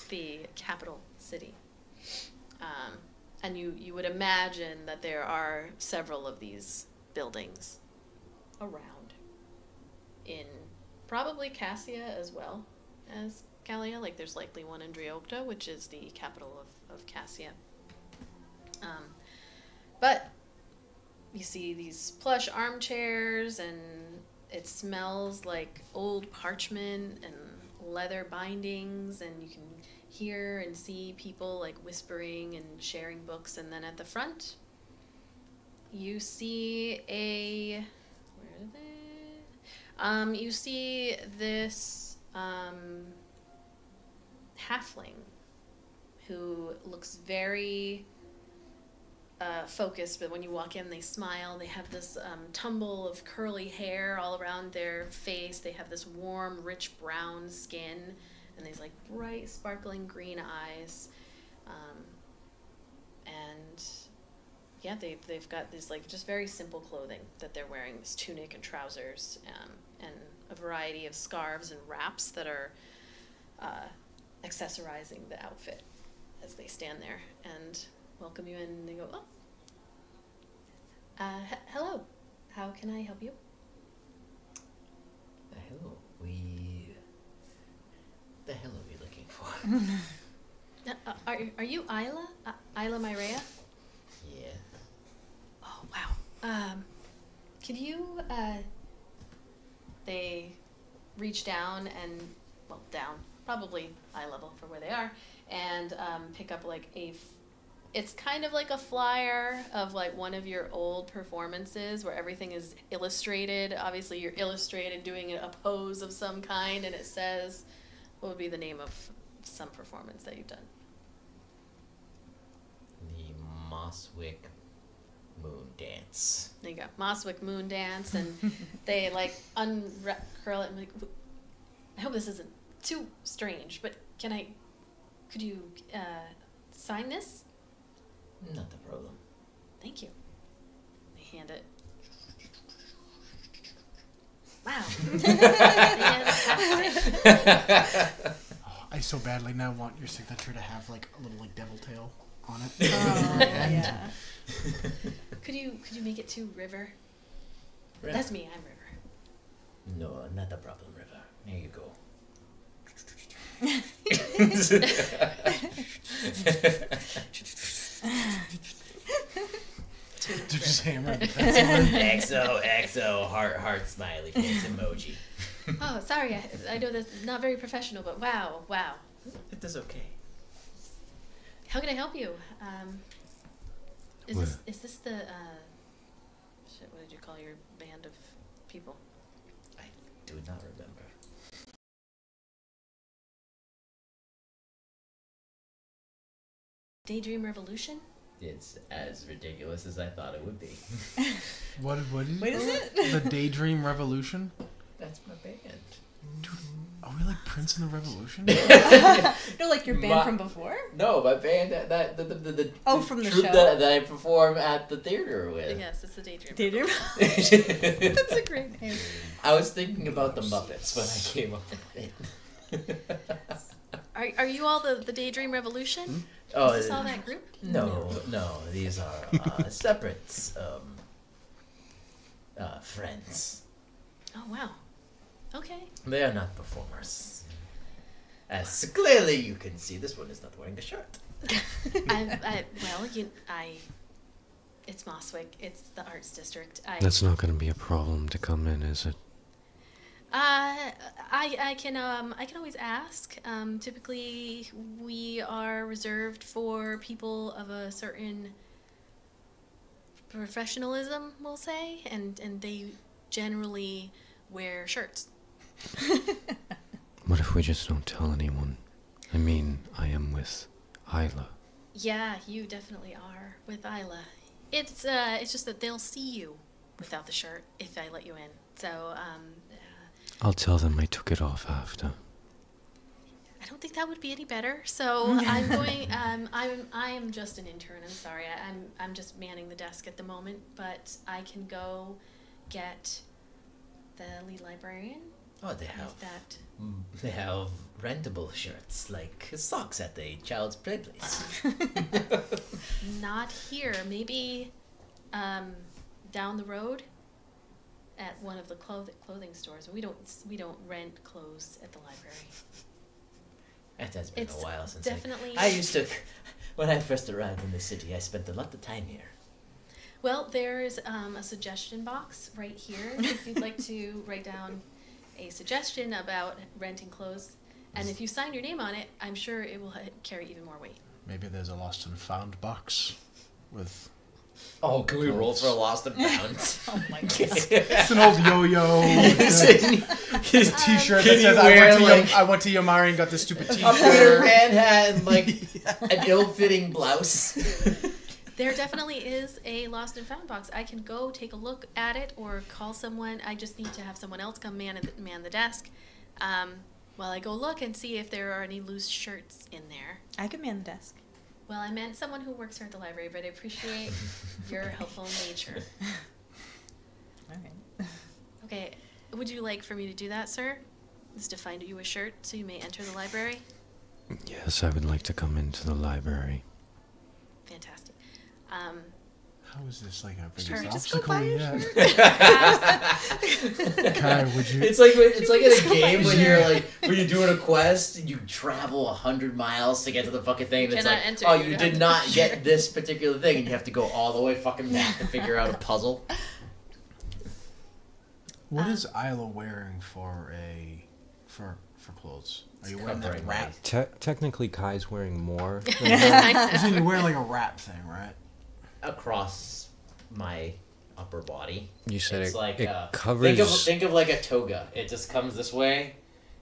A: the capital city. And you would imagine that there are several of these buildings around in probably Cassia as well as Callia. Like, there's likely one in Driokta, which is the capital of Cassia. But you see these plush armchairs, and it smells like old parchment and leather bindings, and you can hear and see people like whispering and sharing books. And then at the front, you see you see this halfling who looks very focused, but when you walk in, they smile. They have this tumble of curly hair all around their face. They have this warm, rich brown skin, and these like bright, sparkling green eyes. And yeah, they've got this like just very simple clothing that they're wearing: this tunic and trousers, and a variety of scarves and wraps that are accessorizing the outfit as they stand there and welcome you in. And they go, "Oh, hello. How can I help you?"
D: Hello. The hell are we looking for?
A: Are you Ayla? Ayla Myrea?
D: Yeah.
A: Oh wow. Could you? They reach down and down, probably eye level for where they are, and pick up like it's kind of like a flyer of like one of your old performances where everything is illustrated. Obviously, you're illustrated doing a pose of some kind, and it says, what would be the name of some performance that you've done?
D: The Mosswick Moon Dance.
A: There you go, Mosswick Moon Dance, and they like uncurl it and like, I hope this isn't too strange, but could you sign this?
D: Not a problem.
A: Thank you. They hand it. Wow.
B: I so badly now want your signature to have like a little like devil tail on it.
F: Oh, yeah.
A: Could you make it to River?
D: River.
A: That's me. I'm River.
D: No, not a problem, River. Here you go.
B: Just hammer.
D: XO, heart, smiley face emoji.
A: Oh, sorry. I know that's not very professional, but wow.
D: It is okay.
A: How can I help you? Is this the what did you call your band of people?
D: I do not remember.
A: Daydream Revolution?
D: It's as ridiculous as I thought it would be.
B: What is
F: it?
B: The Daydream Revolution?
D: That's my band.
B: Dude, are we like Prince in the Revolution?
F: No, like your band from before?
D: No, my band the
F: from the
D: troupe
F: show?
D: that I perform at the theater with.
A: Yes, it's the Daydream.
F: Daydream? That's a great name.
D: I was thinking about the Muppets when I came up with it.
A: Are you all the Daydream Revolution?
D: Oh,
A: Is this all that group?
D: No. These are separate friends.
A: Oh wow. Okay.
D: They are not performers. As clearly you can see, this one is not wearing a shirt.
A: It's Mosswick. It's the Arts District.
G: That's not going to be a problem to come in, is it?
A: I can always ask. Typically, we are reserved for people of a certain professionalism, we'll say, and they generally wear shirts.
G: What if we just don't tell anyone? I mean, I am with Ayla.
A: Yeah, you definitely are with Ayla. It's just that they'll see you without the shirt if I let you in. So,
G: I'll tell them I took it off after.
A: I don't think that would be any better. So I'm going. I am just an intern. I'm sorry. I'm just manning the desk at the moment. But I can go get the lead librarian.
D: Oh, they have rentable shirts like socks at the child's play place.
A: Not here. Maybe down the road at one of the clothing stores. We don't rent clothes at the library.
D: It has been a while since
A: definitely.
D: I used to. When I first arrived in the city, I spent a lot of time here.
A: Well, there's a suggestion box right here if you'd like to write down a suggestion about renting clothes. And if you sign your name on it, I'm sure it will carry even more weight.
B: Maybe there's a lost and found box with...
D: Oh, can we roll for a lost and found?
F: Oh my god.
B: It's an old yo-yo. His t-shirt that says, I went to Yamari and got this stupid
D: A
B: t-shirt.
D: Peter Pan hat and like an ill-fitting blouse.
A: There definitely is a lost and found box. I can go take a look at it or call someone. I just need to have someone else come man the desk while I go look and see if there are any loose shirts in there.
F: I could man the desk.
A: Well, I meant someone who works here at the library, but I appreciate your helpful nature.
F: All right.
A: Okay, would you like for me to do that, sir? Is to find you a shirt so you may enter the library?
G: Yes, I would like to come into the library.
A: Fantastic.
B: How is this like a
A: Sure,
B: biggest
A: just go
B: obstacle
A: buy a
B: yet? Kai, would you?
D: It's like in a game when you're like when you're doing a quest and you travel 100 miles to get to the fucking thing. And it's
A: cannot
D: like,
A: enter,
D: oh,
A: you
D: you
A: have
D: did
A: to
D: not
A: be
D: get
A: sure.
D: this particular thing, and you have to go all the way fucking back to figure out a puzzle.
B: What is Ayla wearing for clothes? Are you wearing that
D: Covering
B: wrap?
G: Technically, Kai's wearing more.
B: Isn't you wearing like a wrap thing, right?
D: Across my upper body.
G: You said
D: It's like
G: it covers.
D: think of like a toga. It just comes this way,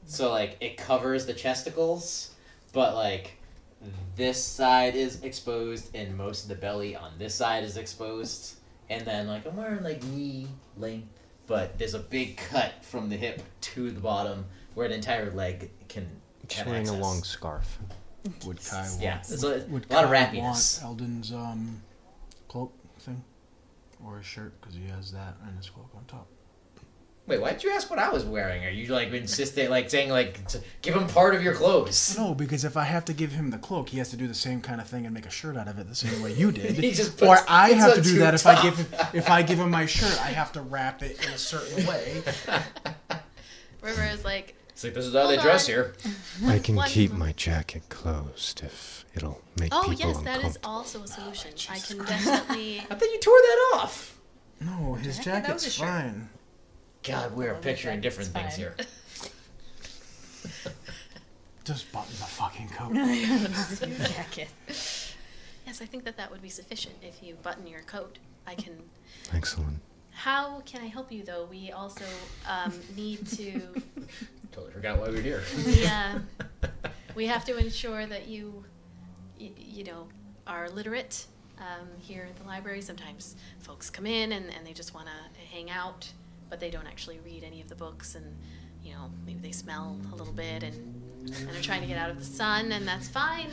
D: so like it covers the chesticles, but like this side is exposed and most of the belly on this side is exposed, and then like I'm wearing like knee length, but there's a big cut from the hip to the bottom where an entire leg can.
G: Just
D: have
G: wearing a
D: access.
G: long scarf.
B: Would Kai want?
D: Yeah, it's a
B: would
D: lot of
B: Kai
D: rappiness.
B: want Eldon's cloak thing, or a shirt because he has that and his cloak on top.
D: Wait, why did you ask what I was wearing? Are you like insisting, like saying, like give him part of your clothes?
B: No, because if I have to give him the cloak, he has to do the same kind of thing and make a shirt out of it the same way you did.
D: He just
B: or
D: puts-
B: I
D: puts
B: have
D: on
B: to do
D: too
B: that if
D: tough.
B: I give him my shirt, I have to wrap it in a certain way.
A: River is like,
D: It's like this is how they
A: Hold
D: dress
A: on.
D: here.
G: I can
A: One
G: keep
A: moment.
G: my jacket closed if it'll make
A: oh
G: people
A: yes, that is
G: uncomfortable.
A: also a solution. I can definitely.
D: I thought you tore that off.
B: No, his
F: That was a
B: jacket's
F: shirt.
B: fine.
D: God, we're
F: Well,
D: picturing
F: that's
D: different things
F: fine.
D: here.
B: Just button the fucking coat.
F: Jacket.
A: Yes, I think that would be sufficient if you button your coat. I can.
G: Excellent.
A: How can I help you though? We also need to.
D: Totally forgot why we were here.
A: We have to ensure that you know, are literate here at the library. Sometimes folks come in and they just want to hang out, but they don't actually read any of the books, and you know, maybe they smell a little bit and they're trying to get out of the sun, and that's fine.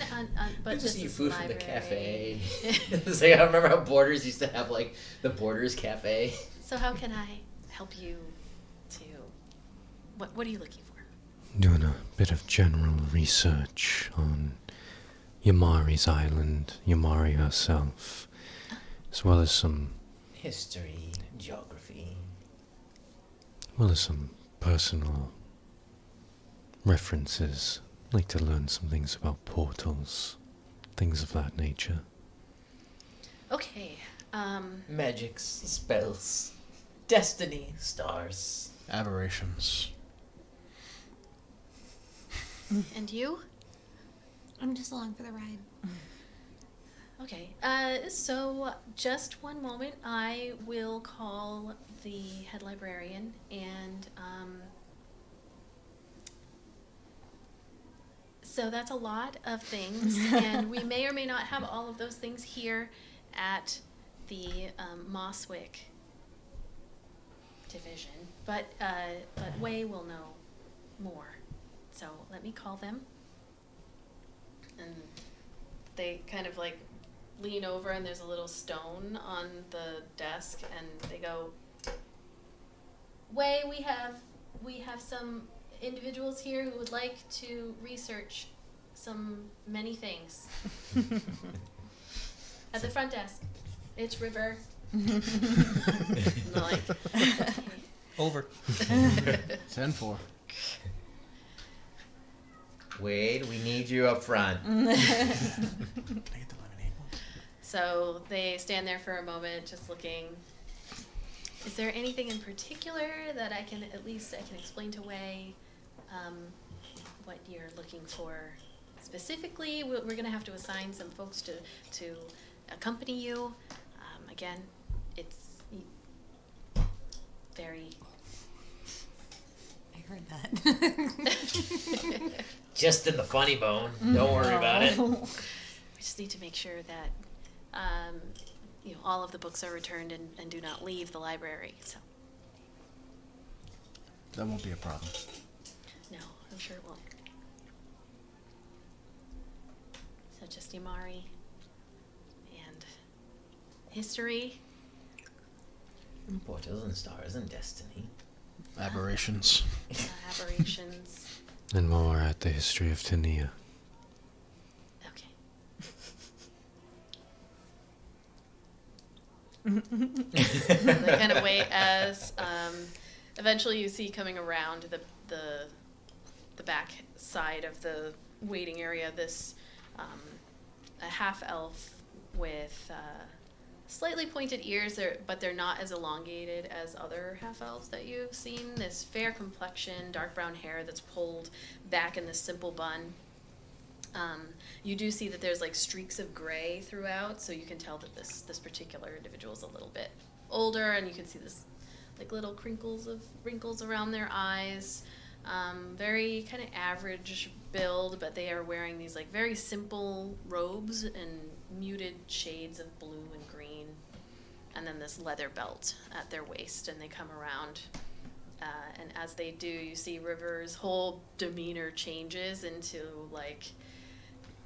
A: But
D: I just
A: this
D: eat
A: is
D: food from the
A: library.
D: cafe. It's like, I remember how Borders used to have like the Borders cafe.
A: So how can I help you to? What are you looking for?
G: Doing a bit of general research on Yamari's island, Yamari herself, as well as some
D: History, geography.
G: personal references. I'd like to learn some things about portals, things of that nature.
A: Okay.
D: Magics, spells, destiny, stars.
B: Aberrations.
A: And you?
E: I'm just along for the ride.
A: Okay. So just one moment. I will call the head librarian and so that's a lot of things, and we may or may not have all of those things here at the Mosswick division, but Way will know more. So let me call them. And they kind of like lean over, and there's a little stone on the desk, and they go, Way, we have some individuals here who would like to research many things. At the front desk. It's River. And they're like, okay.
C: Over.
B: 10-4.
D: Wade, we need you up front.
B: Can I get the lemonade one?
A: So they stand there for a moment, just looking. Is there anything in particular that I can explain to Way what you're looking for specifically? We're going to have to assign some folks to accompany you. Again, it's very.
F: I heard that.
D: Just in the funny bone. Don't worry about it.
A: We just need to make sure that all of the books are returned and do not leave the library. So
B: That won't be a problem.
A: no, I'm sure it won't. So just Imari and history.
D: Portals and stars and destiny.
B: Aberrations.
A: Aberrations.
G: And while we're at the history of Tania,
A: Okay. They kind of wait as eventually you see coming around the back side of the waiting area this a half elf with slightly pointed ears, but they're not as elongated as other half elves that you've seen. This fair complexion, dark brown hair that's pulled back in this simple bun. You do see that there's like streaks of gray throughout, so you can tell that this particular individual is a little bit older, and you can see this like little wrinkles around their eyes. Very kind of average build, but they are wearing these like very simple robes and muted shades of blue and green, and then this leather belt at their waist, and they come around. And as they do, you see River's whole demeanor changes into like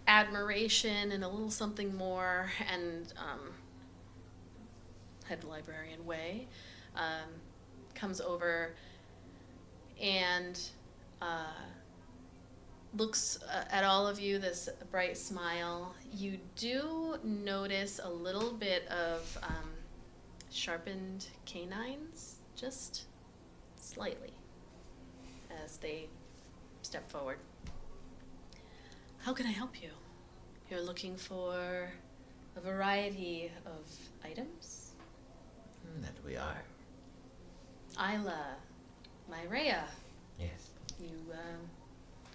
A: admiration and a little something more, and head librarian Way comes over and looks at all of you, this bright smile. You do notice a little bit of sharpened canines, just slightly, as they step forward. How can I help you? You're looking for a variety of items?
D: That we are.
A: Ayla, Myrea,
D: Yes.
A: you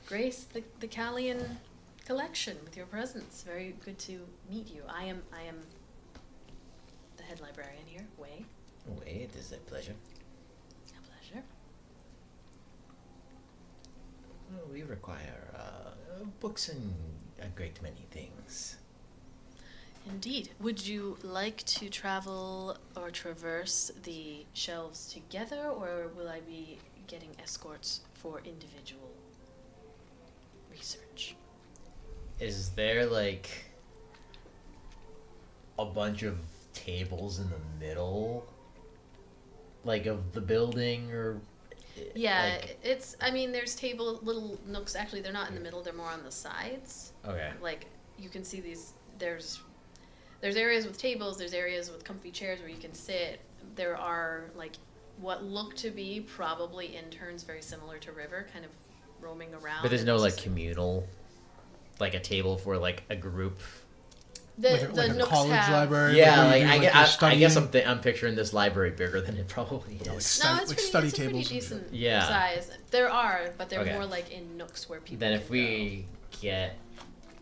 A: grace the Callian collection with your presence. Very good to meet you. I am the head librarian here, Way.
D: Wait, it is a pleasure.
A: A pleasure.
D: Well, we require books and a great many things.
A: Indeed. Would you like to travel or traverse the shelves together, or will I be getting escorts for individual research?
D: Is there like a bunch of tables in the middle, like of the building, or?
A: Yeah,
D: like,
A: there's little nooks. Actually, they're not in the middle. They're more on the sides.
D: Okay.
A: Like, you can see these, there's areas with tables, there's areas with comfy chairs where you can sit. There are, like, what look to be probably interns very similar to River, kind of roaming around.
D: But there's no, like, communal, like a table for, like, a group.
A: The
B: like a
A: nooks
B: college
A: have,
B: library.
D: Yeah,
B: where you
D: like,
B: do,
D: I guess
B: studying.
D: I'm picturing this library bigger than it probably is.
A: No,
B: Like
A: it's
B: study
A: pretty
B: tables and
A: decent
D: Yeah.
A: size. There are, but they're
D: Okay.
A: more like in nooks where people
D: Then
A: can
D: if we get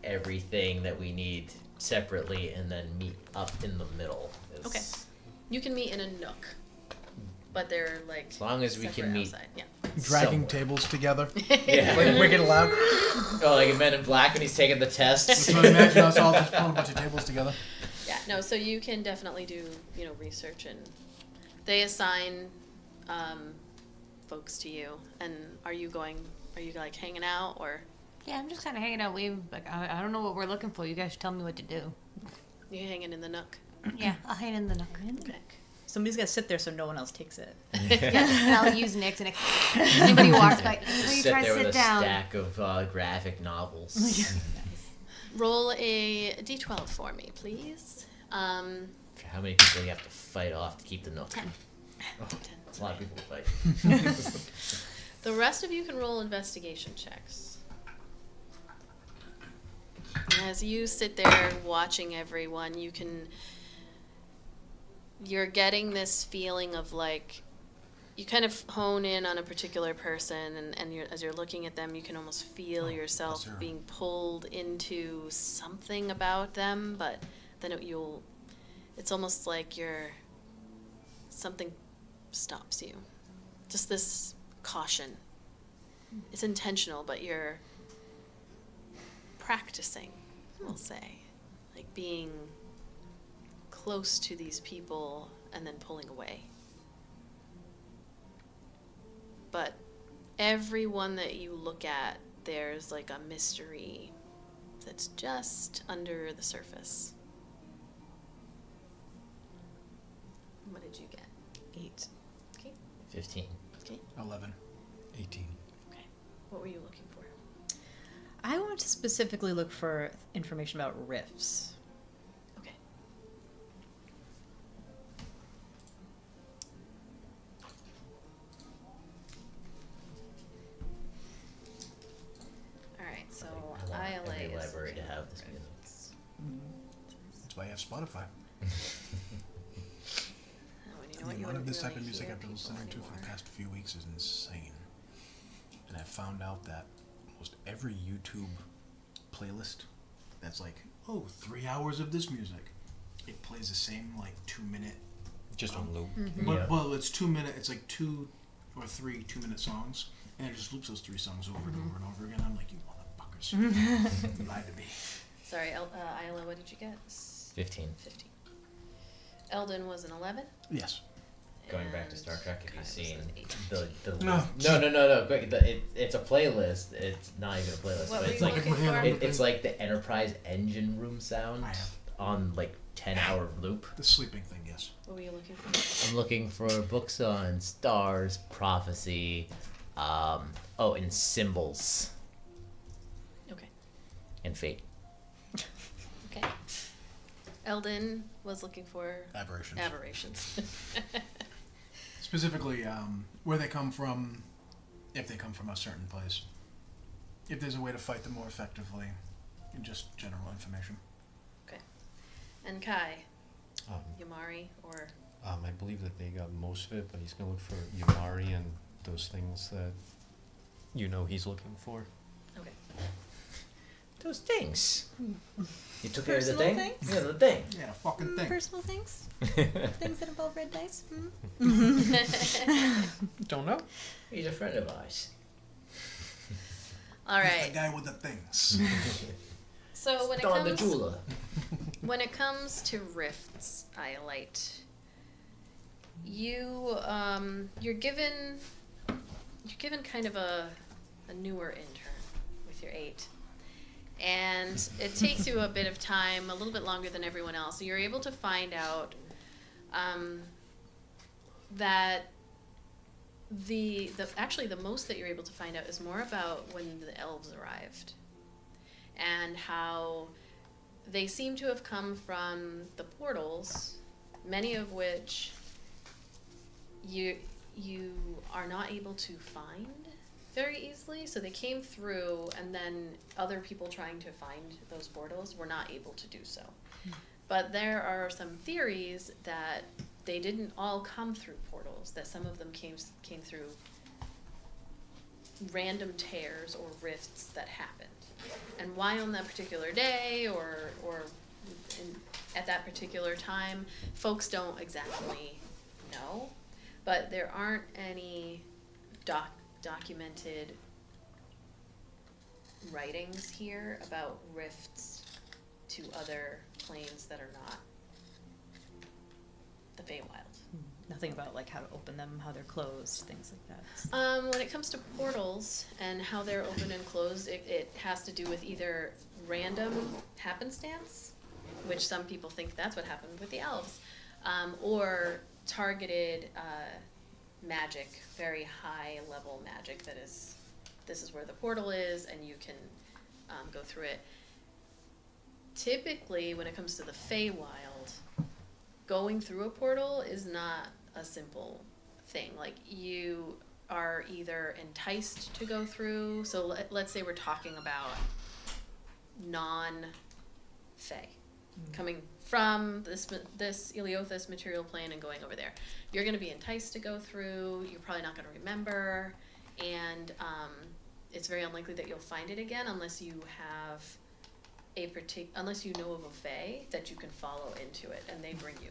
D: everything that we need separately and then meet up in the middle.
A: Okay. You can meet in a nook, but they're like
D: As long as we
A: separate
D: can meet.
A: outside. Yeah.
B: Dragging
D: somewhere.
B: tables together.
D: Yeah.
B: Like Wicked Loud.
D: Oh, like a Men in Black when he's taking the tests.
B: So imagine us all just pulling a bunch of tables together.
A: Yeah, no, so you can definitely do, research, and they assign folks to you. And are you like hanging out, or
E: Yeah, I'm just kind of hanging out. I don't know what we're looking for. You guys should tell me what to do.
A: you hanging in the nook?
E: Yeah, I'll hang in the nook.
A: Okay.
F: Somebody's got to sit there so no one else takes it.
E: Yeah, I'll use Nick's, and anybody who walks by,
D: Just
E: you
D: sit
E: try to
D: there with
E: sit
D: a
E: down.
D: stack of graphic novels.
A: Roll a d12 for me, please.
D: How many people you have to fight off to keep the nook?
E: 10.
D: Oh, that's a lot of people to fight.
A: The rest of you can roll investigation checks. And as you sit there watching everyone, you're getting this feeling of like, you kind of hone in on a particular person, and as you're looking at them, you can almost feel yourself
B: yes, sir.
A: being pulled into something about them, but then it's almost like something stops you. Just this caution. It's intentional, but you're practicing, we'll say. Like being close to these people and then pulling away. But everyone that you look at, there's like a mystery that's just under the surface. What did you get?
F: 8.
A: Okay.
D: 15.
A: Okay.
B: 11.
C: 18.
A: Okay. What were you looking for?
F: I want to specifically look for information about rifts.
A: Okay. All right. So
D: I want
A: Ayla
D: every
A: is
D: library to
A: looking
D: have
A: for
D: this music.
A: rifts.
B: That's why I have Spotify.
A: Oh, and you know
B: The
A: what? You
B: amount of
A: wouldn't
B: this type of
A: really
B: music
A: hear
B: I've been
A: people
B: listening to for the
A: anymore.
B: past few weeks is insane. And I found out that almost every YouTube playlist that's like, oh, 3 hours of this music, it plays the same like 2-minute.
C: Just on loop.
B: But
D: Yeah.
B: well, it's 2 minute. It's like 2 or 3 2-minute songs, and it just loops those 3 songs over and over and over again. I'm like, you motherfuckers, you lied to me.
A: Sorry, Ayla, what did you get?
D: 15.
A: 15. Eldon was an 11.
B: Yes.
D: Going back to
A: and
D: Star Trek, have
A: Kai
D: you
A: was
D: seen
A: an 8.
D: the
B: No.
D: No. Quick, it's a playlist. It's not even a playlist,
A: What
D: but
A: were
D: it's
A: you
D: like
A: looking for?
D: it's like the Enterprise engine room sound
B: I have.
D: on like 10-hour loop.
B: The sleeping thing, yes.
A: What were you looking for?
D: I'm looking for books on stars, prophecy, and symbols
A: Okay.
D: and fate.
A: Okay. Eldon was looking for
B: Aberrations.
A: aberrations.
B: Specifically, where they come from, if they come from a certain place. If there's a way to fight them more effectively, and just general information.
A: Okay. And Kai,
C: Um,
A: Yamari, or
C: I believe that they got most of it, but he's gonna look for Yamari and those things that he's looking for.
A: okay.
D: Those things. You took care of the
F: Personal
D: thing?
F: things?
D: Yeah, the thing.
B: Yeah, a fucking thing.
F: Personal things? Things that involve red dice?
C: Don't know.
D: He's a friend of ours.
A: All
B: The
A: right.
B: guy with the things.
A: So when it
D: Don the
A: comes
D: jeweler.
A: when it comes to rifts, Iolite, you're given kind of a newer intern with your 8. And it takes you a bit of time, a little bit longer than everyone else. So you're able to find out that the most that you're able to find out is more about when the elves arrived and how they seem to have come from the portals, many of which you are not able to find very easily. So they came through, and then other people trying to find those portals were not able to do so. But there are some theories that they didn't all come through portals, that some of them came through random tears or rifts that happened. And why on that particular day or at that particular time, folks don't exactly know. But there aren't any documented writings here about rifts to other planes that are not the Feywild.
F: Nothing about like how to open them, how they're closed, things like that.
A: When it comes to portals and how they're open and closed, it has to do with either random happenstance, which some people think that's what happened with the elves, or targeted magic, very high level magic that is, this is where the portal is and you can go through it. Typically, when it comes to the Feywild, going through a portal is not a simple thing. Like, you are either enticed to go through, so let's say we're talking about non-Fey, coming from this Eleothis material plane and going over there. You're going to be enticed to go through, you're probably not going to remember, and it's very unlikely that you'll find it again unless you have unless you know of a Fae that you can follow into it and they bring you.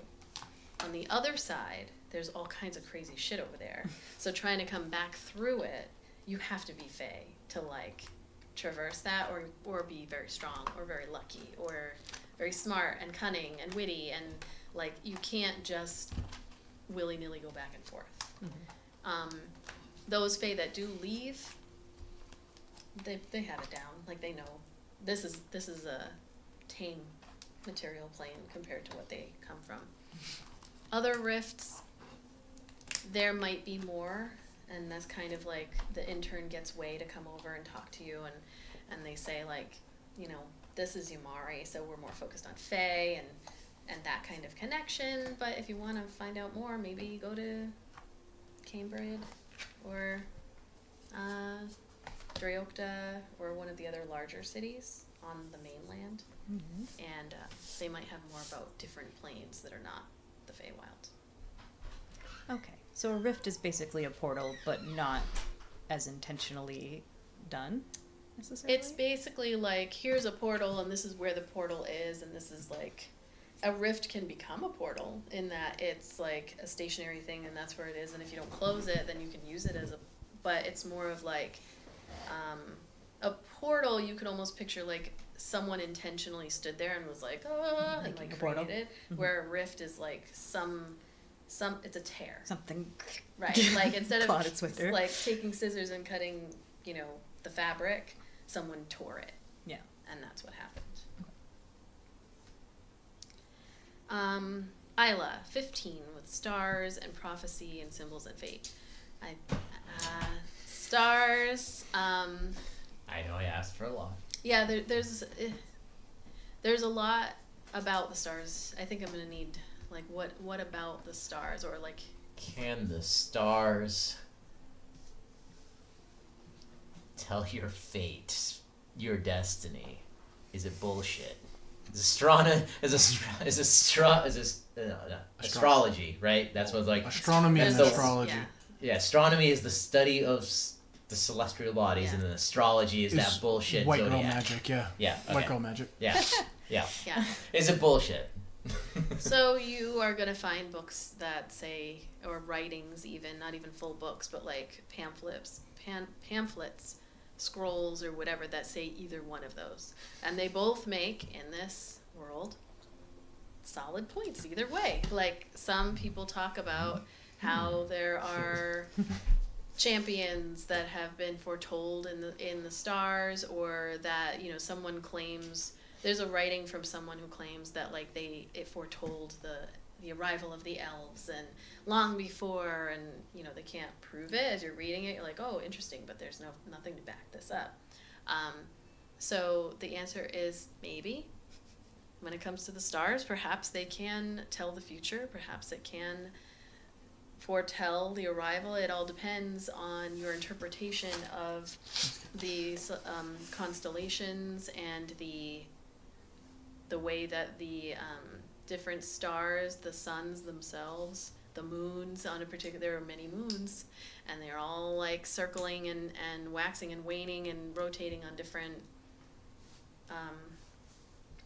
A: On the other side, there's all kinds of crazy shit over there. So trying to come back through it, you have to be Fae to like traverse that, or be very strong or very lucky or very smart and cunning and witty and Like, you can't just willy-nilly go back and forth. Those Fae that do leave, they have it down. Like, they know this is a tame material plane compared to what they come from. Other rifts, there might be more, and that's kind of like the intern gets Way to come over and talk to you, and they say, like, you know, this is Yumari, so we're more focused on Fae and that kind of connection. But if you want to find out more, maybe go to Cambridge or Dreokta or one of the other larger cities on the mainland, and they might have more about different planes that are not the Feywild.
F: Okay, so a rift is basically a portal, but not as intentionally done, necessarily?
A: It's basically like, here's a portal, and this is where the portal is, and this is like, a rift can become a portal in that it's like a stationary thing, and that's where it is, and if you don't close it, then you can use it as a, but it's more of like, a portal, you could almost picture like someone intentionally stood there and was like, oh, and like created, where a rift is like some it's a tear.
F: Something.
A: Right, like instead of
F: its way through.
A: like taking scissors and cutting, you know, the fabric, someone tore it.
F: Yeah.
A: And that's what happened. Ayla, 15, with stars and prophecy and symbols and fate. Stars.
D: I know I asked for a lot.
A: Yeah, there's a lot about the stars. I think I'm gonna need, like, what about the stars, or like,
D: can the stars tell your fate, your destiny? Is it bullshit? Astrology, right? That's what's like
B: astronomy and astrology.
D: Yeah, astronomy is the study of the celestial bodies, and then astrology is that bullshit.
B: White
D: zodiac.
B: girl magic, yeah.
D: Yeah. Okay.
B: White girl magic.
D: Yeah. Yeah.
A: Yeah.
D: Is it bullshit?
A: So you are going to find books that say, or writings even, not even full books, but like pamphlets, scrolls, or whatever that say either one of those. And they both make, in this world, solid points either way. Like, some people talk about how there are champions that have been foretold in the stars, or that, you know, someone claims, there's a writing from someone who claims that, like, it foretold the arrival of the elves and long before, and, you know, they can't prove it. As you're reading it, you're like, oh, interesting, but there's nothing to back this up. So the answer is maybe. When it comes to the stars, perhaps they can tell the future, perhaps it can foretell the arrival. It all depends on your interpretation of these constellations and the way that the different stars, the suns themselves, the moons on a particular, there are many moons, and they're all like circling and waxing and waning and rotating on different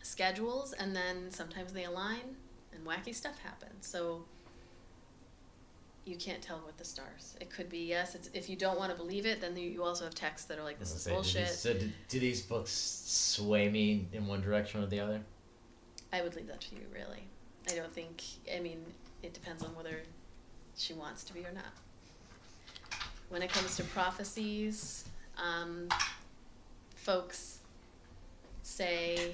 A: schedules, and then sometimes they align and wacky stuff happens. So you can't tell with the stars. It could be, yes, it's, if you don't want to believe it, then you also have texts that are like, this is bullshit.
D: Do these books sway me in one direction or the other?
A: I would leave that to you, really. I don't think, I mean, it depends on whether she wants to be or not. When it comes to prophecies, folks say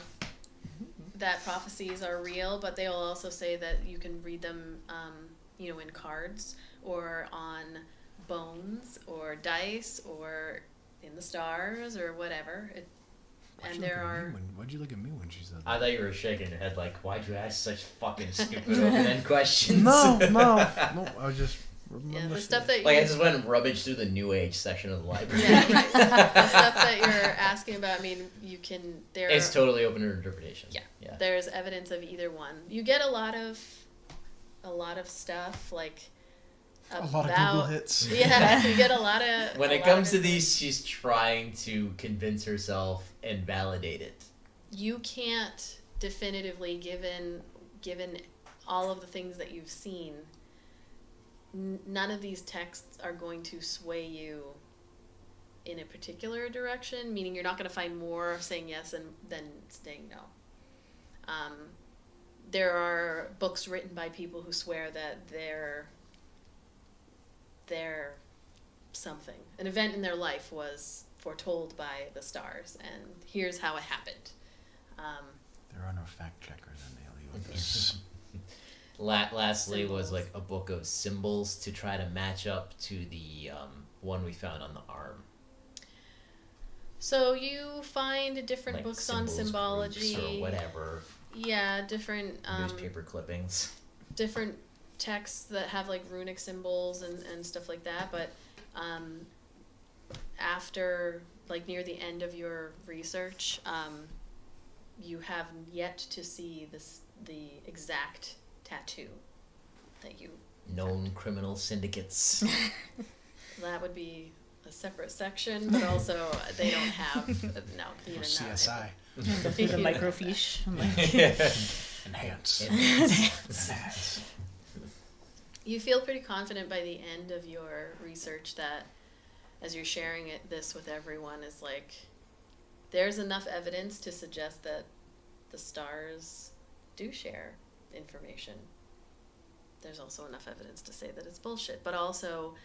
A: that prophecies are real, but they'll also say that you can read them, you know, in cards or on bones or dice or in the stars or whatever.
B: Why'd you look at me when she said that?
D: I thought you were shaking your head like, why'd you ask such fucking stupid open-end questions?
B: No, I was just...
A: Yeah, the stuff that
D: I just went and rummaged through the New Age section of the library.
A: Yeah, right. The stuff that you're asking about, I mean, you can...
D: It's totally open to interpretation.
A: Yeah. There's evidence of either one. You get a lot of stuff, like...
B: A lot of Google hits.
A: Yeah, you get a lot of...
D: When it comes to these, she's trying to convince herself and validate it.
A: You can't definitively, given all of the things that you've seen, none of these texts are going to sway you in a particular direction, meaning you're not going to find more saying yes and than saying no. there are books written by people who swear that they're something. An event in their life was foretold by the stars, and here's how it happened.
B: There are no fact checkers in Eleothis.
D: Lastly was like a book of symbols to try to match up to the one we found on the arm.
A: So you find different
D: Like
A: books on
D: symbols,
A: symbology.
D: groups, or whatever.
A: Yeah, different
D: Newspaper clippings.
A: different texts that have like runic symbols and stuff like that. But after, like, near the end of your research, you have yet to see the exact tattoo that you
D: Known criminal syndicates.
A: that would be a separate section, but also they don't have no even
B: CSI.
F: Through the microfiche. I'm like,
B: Enhance.
D: Enhance.
A: You feel pretty confident by the end of your research that, as you're sharing this with everyone, is like, there's enough evidence to suggest that the stars do share information. There's also enough evidence to say that it's bullshit. But also,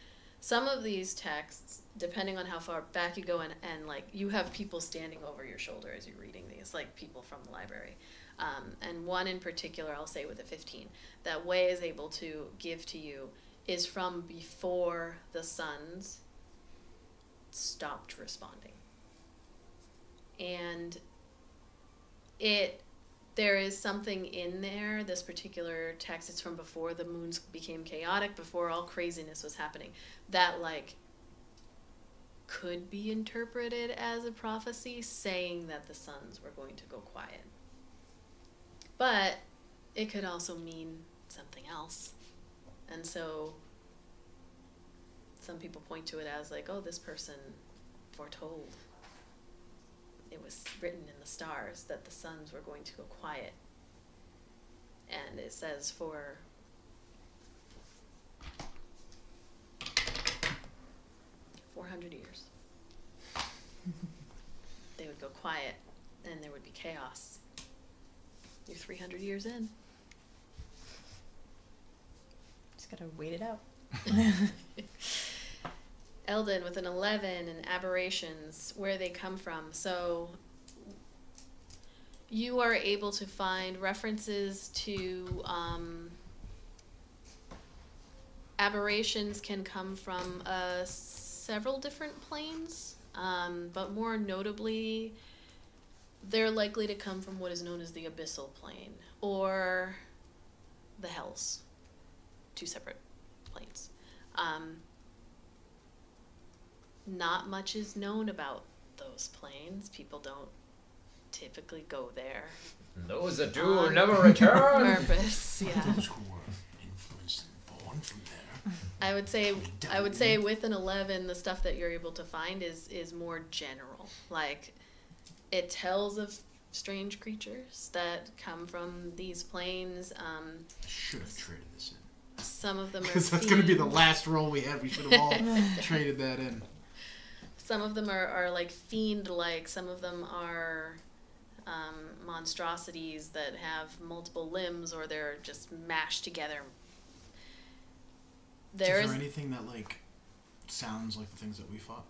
A: some of these texts, depending on how far back you go, and like, you have people standing over your shoulder as you're reading these, like people from the library. And one in particular, I'll say with a 15, that Way is able to give to you is from before the suns stopped responding. And there is something in there, this particular text, it's from before the moons became chaotic, before all craziness was happening, that like could be interpreted as a prophecy saying that the suns were going to go quiet. But it could also mean something else. And so some people point to it as like, oh, this person foretold. It was written in the stars that the suns were going to go quiet. And it says for 400 years. They would go quiet, and there would be chaos. You're 300 years in.
F: just gotta wait it out.
A: Eldon with an 11 and aberrations, where they come from. So you are able to find references to aberrations can come from several different planes, but more notably, they're likely to come from what is known as the abyssal plane or the hells. Two separate planes. Not much is known about those planes. People don't typically go there.
D: Those that do never return.
A: Purpose, yeah.
B: Those who were influenced and born from there.
A: I would say with an 11, the stuff that you're able to find is more general. Like, it tells of strange creatures that come from these planes.
B: I should have traded this in.
A: Some of them are
B: Because that's going to be the last roll we had. We should have all traded that in.
A: Some of them are like fiend-like. Some of them are monstrosities that have multiple limbs, or they're just mashed together.
B: Is there anything that like sounds like the things that we fought?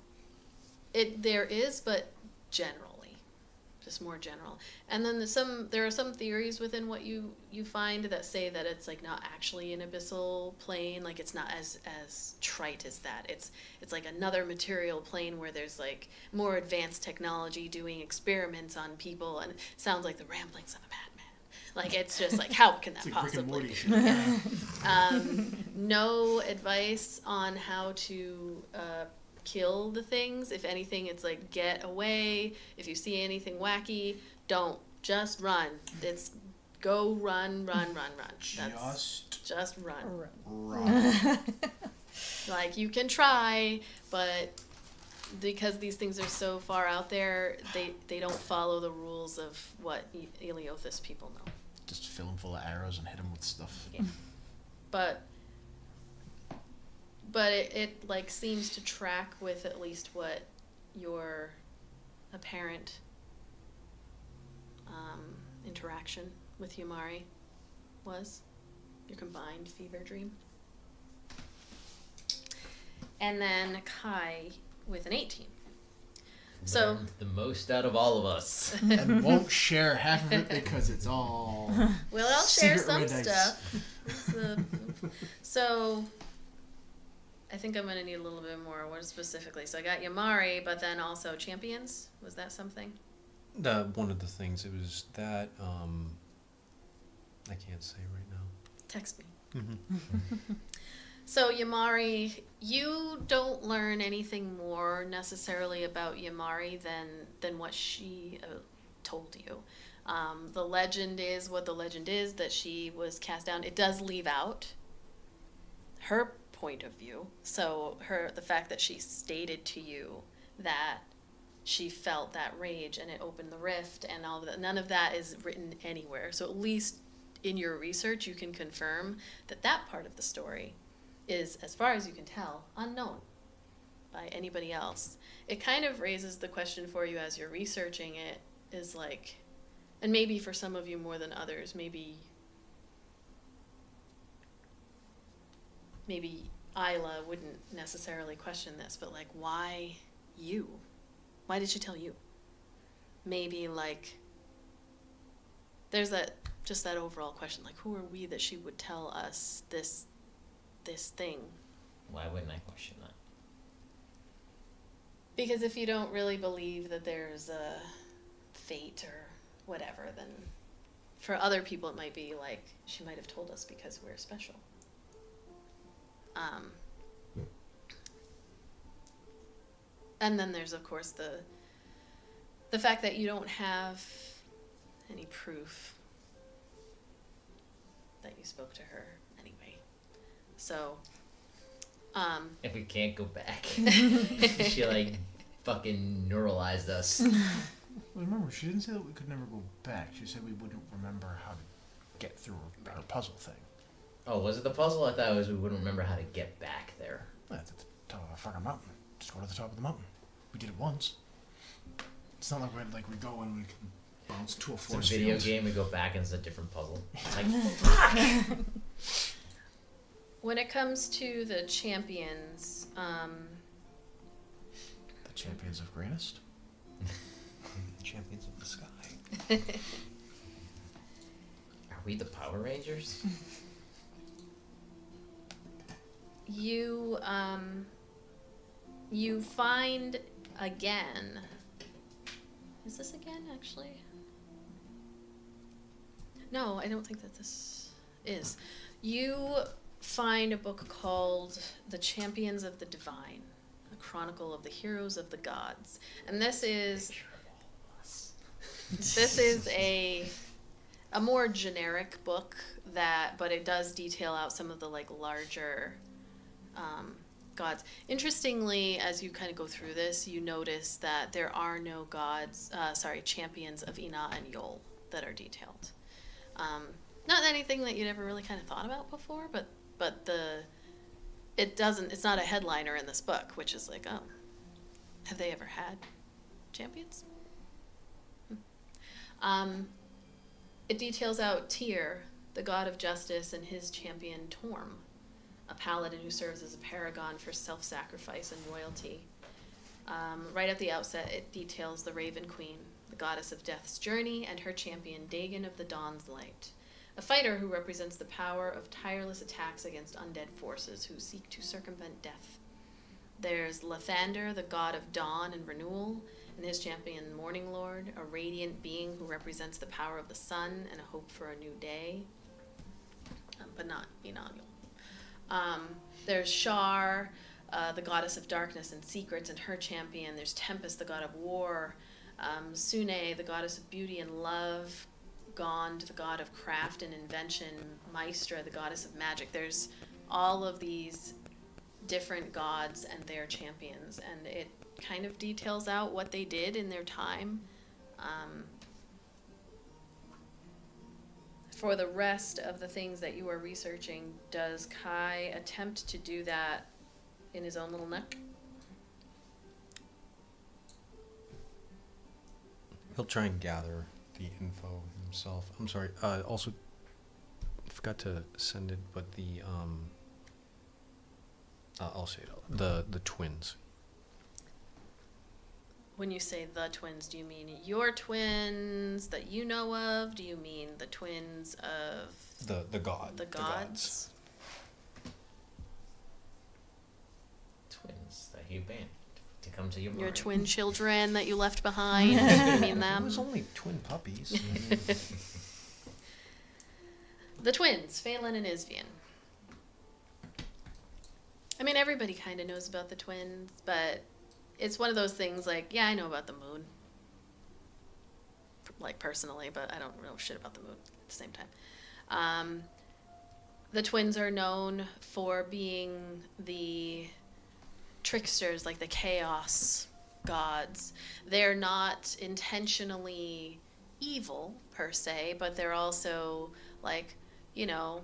A: There is, but generally, just more general. And then there are some theories within what you find that say that it's like not actually an abyssal plane, like it's not as trite as that. It's like another material plane where there's like more advanced technology doing experiments on people, and it sounds like the ramblings of a madman. Like, it's just like, how can that
B: It's like
A: possibly
B: Rick
A: be?
B: and Morty shit.
A: No advice on how to kill the things. If anything, it's like, get away. If you see anything wacky, don't. Just run. It's go run. Just run.
B: Run.
A: Like, you can try, but because these things are so far out there, they don't follow the rules of what Eleothis people know.
B: Just fill him full of arrows and hit him with stuff.
A: Yeah. But it like seems to track with at least what your apparent interaction with Yumari was. Your combined fever dream. And then Kai with an 18. So
D: Learned the most out of all of us.
B: And won't share half of it because it's all.
A: we'll all share
B: secret
A: some
B: red dice.
A: stuff. So I think I'm going to need a little bit more. What specifically? So I got Yamari, but then also champions. Was that something?
C: One of the things, it was that, I can't say right now.
A: Text me. So Yamari, you don't learn anything more necessarily about Yamari than what she told you. The legend is what the legend is, that she was cast down. It does leave out her point of view. So the fact that she stated to you that she felt that rage and it opened the rift and all of that, none of that is written anywhere. So at least in your research, you can confirm that that part of the story is, as far as you can tell, unknown by anybody else. It kind of raises the question for you as you're researching it, is like, and maybe for some of you more than others, maybe Ayla wouldn't necessarily question this, but like, why you? Why did she tell you? Maybe like, there's just that overall question, like, who are we that she would tell us this thing?
D: Why wouldn't I question that?
A: Because if you don't really believe that there's a fate or whatever, then for other people it might be like, she might have told us because we're special. And then there's, of course, the fact that you don't have any proof that you spoke to her anyway. So,
D: If we can't go back. She, like, fucking neuralized us.
B: Well, remember, she didn't say that we could never go back. She said we wouldn't remember how to get through her puzzle thing.
D: Oh, was it the puzzle? I thought it was we wouldn't remember how to get back there.
B: That's at the top of a fucking mountain. Just go to the top of the mountain. We did it once. It's not like we go and we can bounce to a
D: It's a
B: force
D: video
B: field.
D: game, we go back and it's a different puzzle. It's like, fuck!
A: when it comes to the champions,
B: The champions of greatest.
C: Champions of the sky.
D: Are we the Power Rangers?
A: you find again. Is this again, actually? No, I don't think that this is. You find a book called The Champions of the Divine, a chronicle of the heroes of the gods. And this is a more generic book but it does detail out some of the like larger gods. Interestingly, as you kind of go through this, you notice that there are no champions of Ina and Yol that are detailed. Not anything that you'd ever really kind of thought about before, but it's not a headliner in this book, which is like, oh, have they ever had champions? It details out Tyr, the god of justice, and his champion Torm, a paladin who serves as a paragon for self-sacrifice and loyalty. Right at the outset, it details the Raven Queen, the goddess of death's journey, and her champion Dagon of the Dawn's Light, a fighter who represents the power of tireless attacks against undead forces who seek to circumvent death. There's Lathander, the god of dawn and renewal, and his champion Morning Lord, a radiant being who represents the power of the sun and a hope for a new day, but not Inanul. There's Shar, the goddess of darkness and secrets, and her champion. There's Tempest, the god of war, Sune, the goddess of beauty and love, Gond, the god of craft and invention, Maestra, the goddess of magic. There's all of these different gods and their champions, and it kind of details out what they did in their time. For the rest of the things that you are researching, does Kai attempt to do that in his own little nook?
C: He'll try and gather the info himself. I'm sorry. Also,
G: forgot to send it, but the I'll say it out. The twins.
A: When you say the twins, do you mean your twins that you know of? Do you mean the twins of
G: The god.
A: the gods?
D: Twins that you banned to come to your
A: Your twin children that you left behind? Do you mean
G: It
A: them?
G: was only twin puppies.
A: The twins, Phelan and Izvian. I mean, everybody kind of knows about the twins, but it's one of those things like, yeah, I know about the moon. Like, personally, but I don't know shit about the moon at the same time. The twins are known for being the tricksters, like the chaos gods. They're not intentionally evil, per se, but they're also, like, you know,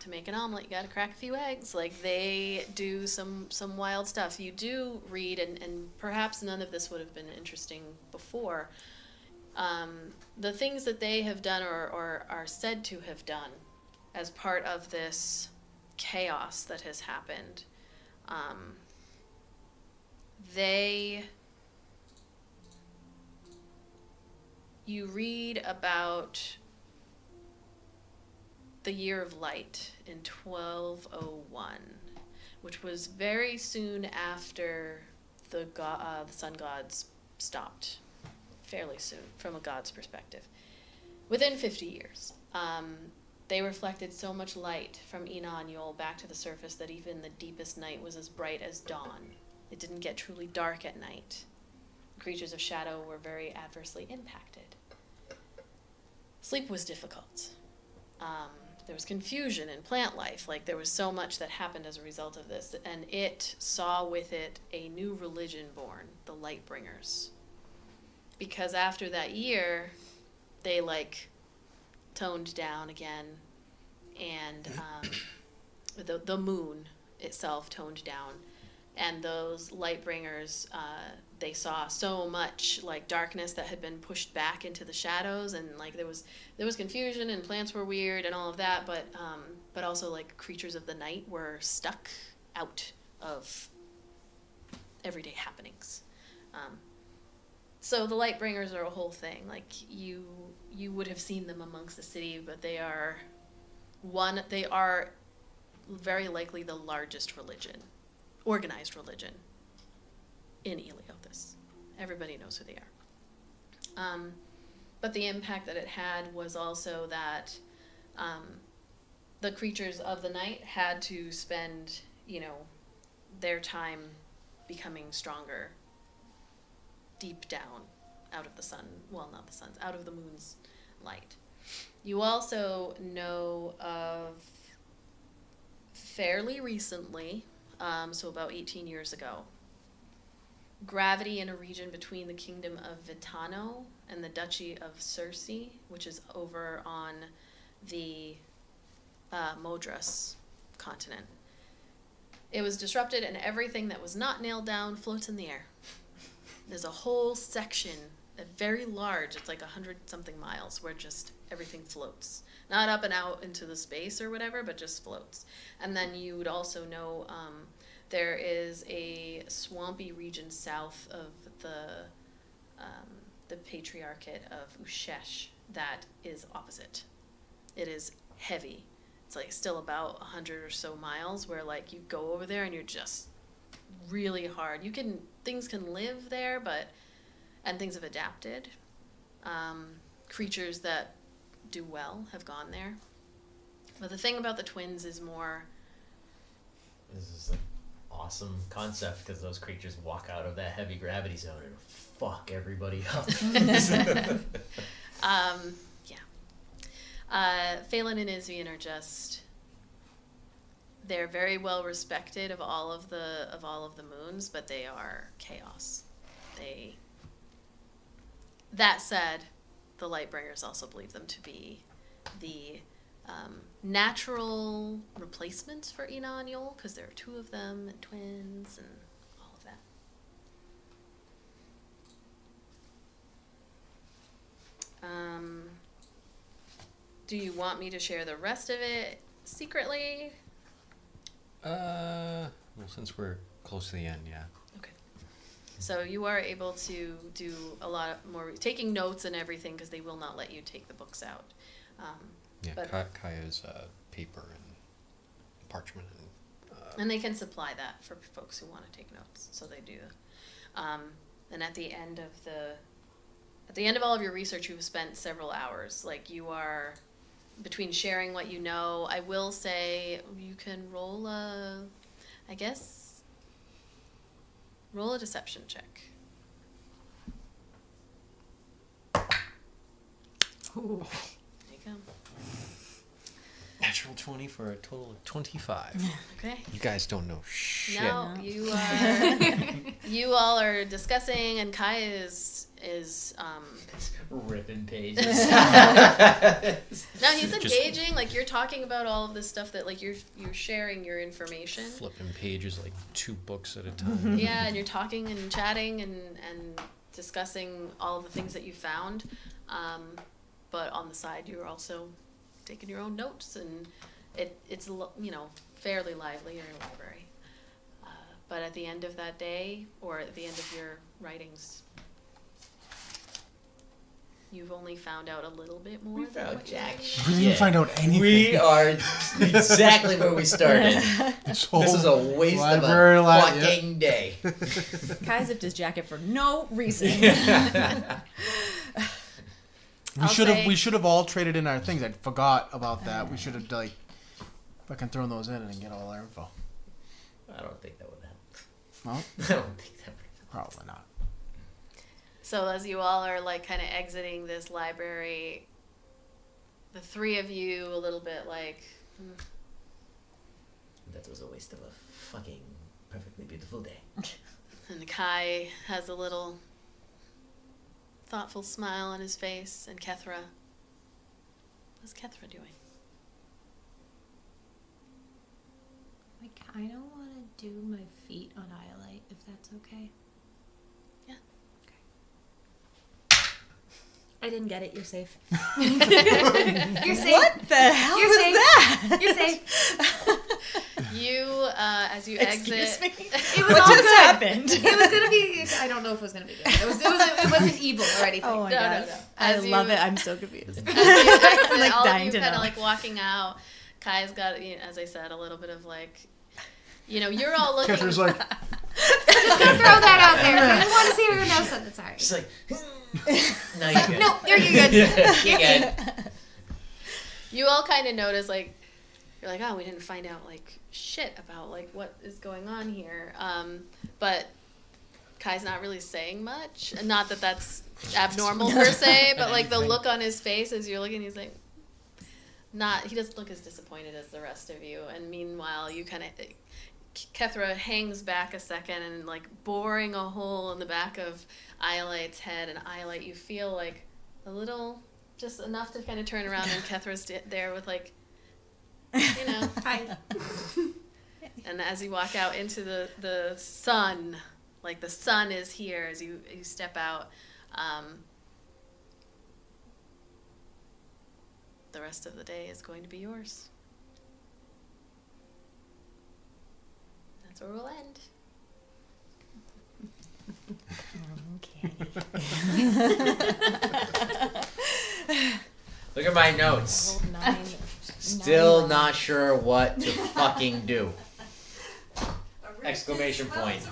A: to make an omelet, you gotta crack a few eggs. Like, they do some wild stuff. You do read, and perhaps none of this would have been interesting before, the things that they have done or are said to have done as part of this chaos that has happened. You read about the Year of Light in 1201, which was very soon after the sun gods stopped, fairly soon from a god's perspective. Within 50 years, they reflected so much light from Ina and Yol back to the surface that even the deepest night was as bright as dawn. It didn't get truly dark at night. Creatures of shadow were very adversely impacted. Sleep was difficult. There was confusion in plant life. Like, there was so much that happened as a result of this, and it saw with it a new religion born, the Lightbringers. Because after that year, they, like, toned down again, and the moon itself toned down, and those Lightbringers, they saw so much, like, darkness that had been pushed back into the shadows, and, like, there was confusion, and plants were weird and all of that, but also, like, creatures of the night were stuck out of everyday happenings. So the Lightbringers are a whole thing. Like, you would have seen them amongst the city, but they are very likely the largest religion, organized religion, in Eleothis. Everybody knows who they are. But the impact that it had was also that the creatures of the night had to spend, their time becoming stronger deep down out of the sun. Well, not the sun's, out of the moon's light. You also know of fairly recently, so about 18 years ago, gravity in a region between the kingdom of Vitano and the duchy of Circe, which is over on the Modras continent. It was disrupted, and everything that was not nailed down floats in the air. There's a whole section, very large, it's like 100-something miles, where just everything floats. Not up and out into the space or whatever, but just floats. And then you would also know there is a swampy region south of the Patriarchate of Ushesh that is opposite. It is heavy. It's like still about 100 or so miles, where, like, you go over there and you're just really hard. Things can live there, and things have adapted. Creatures that do well have gone there. But the thing about the twins is more...
D: This is an awesome concept, because those creatures walk out of that heavy gravity zone and fuck everybody up.
A: Phelan and Izvian are just... They're very well respected of all of the moons, but they are chaos. That said, the Lightbringers also believe them to be the natural replacements for Ina and Yol, because there are two of them, and twins, and all of that. Do you want me to share the rest of it secretly?
C: Well, since we're close to the end, yeah.
A: Okay. So you are able to do a lot more taking notes and everything because they will not let you take the books out.
C: Yeah,
A: but,
C: Kaya's paper and parchment
A: and they can supply that for folks who want to take notes, so they do. And at the end of all of your research, you've spent several hours. Like you are between sharing what you know. I will say you can roll a deception check.
F: Ooh.
A: There you go.
C: natural 20 for a total of 25.
A: Okay.
C: You guys don't know shit.
A: No, you all are discussing, and Kai is
D: ripping pages.
A: No, he's engaging. Like you're talking about all of this stuff that like you're sharing your information.
C: Flipping pages like 2 books at a time.
A: Yeah, and you're talking and chatting and discussing all of the things that you found. But on the side, you're also taking your own notes, and it's fairly lively in your library. But at the end of that day, or at the end of your writings, you've only found out a little bit more.
D: We found jack shit.
B: We didn't find out anything.
D: We are exactly where we started. This is a waste of a fucking day.
F: Kai zipped his jacket for no reason.
B: We should have all traded in our things. I forgot about that. We should have fucking thrown those in and get all our info.
D: I don't think that would help.
B: No?
D: I don't think that would help.
B: Probably not.
A: So as you all are like kind of exiting this library, the 3 of you a little bit like...
D: That was a waste of a fucking perfectly beautiful day.
A: And Kai has a little thoughtful smile on his face, and Kethra. What's Kethra doing?
E: I kind of want to do my feet on Iolite, if that's okay.
A: Yeah.
E: I didn't get it. You're safe.
F: You're safe. What the hell
E: You're
F: was
E: safe.
F: that?
E: You're safe.
A: You, as you exit...
F: Excuse me?
E: It was
F: what
E: all
F: just
E: good.
F: happened?
E: It was gonna be. I don't know if it was gonna be good. It wasn't evil or anything.
F: Oh my god.
A: No.
F: I love it. I'm so confused.
A: As you exit,
F: I'm like
A: all
F: dying
A: of you
F: to
A: kind
F: know.
A: of like walking out. Kai's got, as I said, a little bit of like, you're all looking...
B: Ketra's like...
E: Just gonna throw that out there. I want to see everyone else something. Sorry.
D: She's like, no, you're good.
E: No, you're good.
D: You're good.
A: You all kind of notice, like, you're like, oh, we didn't find out, like, shit about, like, what is going on here. But Kai's not really saying much. And not that that's abnormal per se, but, like, the look on his face as you're looking, he's like, he doesn't look as disappointed as the rest of you. And meanwhile, you kind of... Kethra hangs back a second and, like, boring a hole in the back of Iolite's head. And Iolite, you feel, like, a little... just enough to kind of turn around, and Kethra's there with, like, hi. And as you walk out into the sun, like, the sun is here as you step out. The rest of the day is going to be yours. That's where we'll end.
F: Okay.
D: Look at my notes. Still not sure what to fucking do. Exclamation point.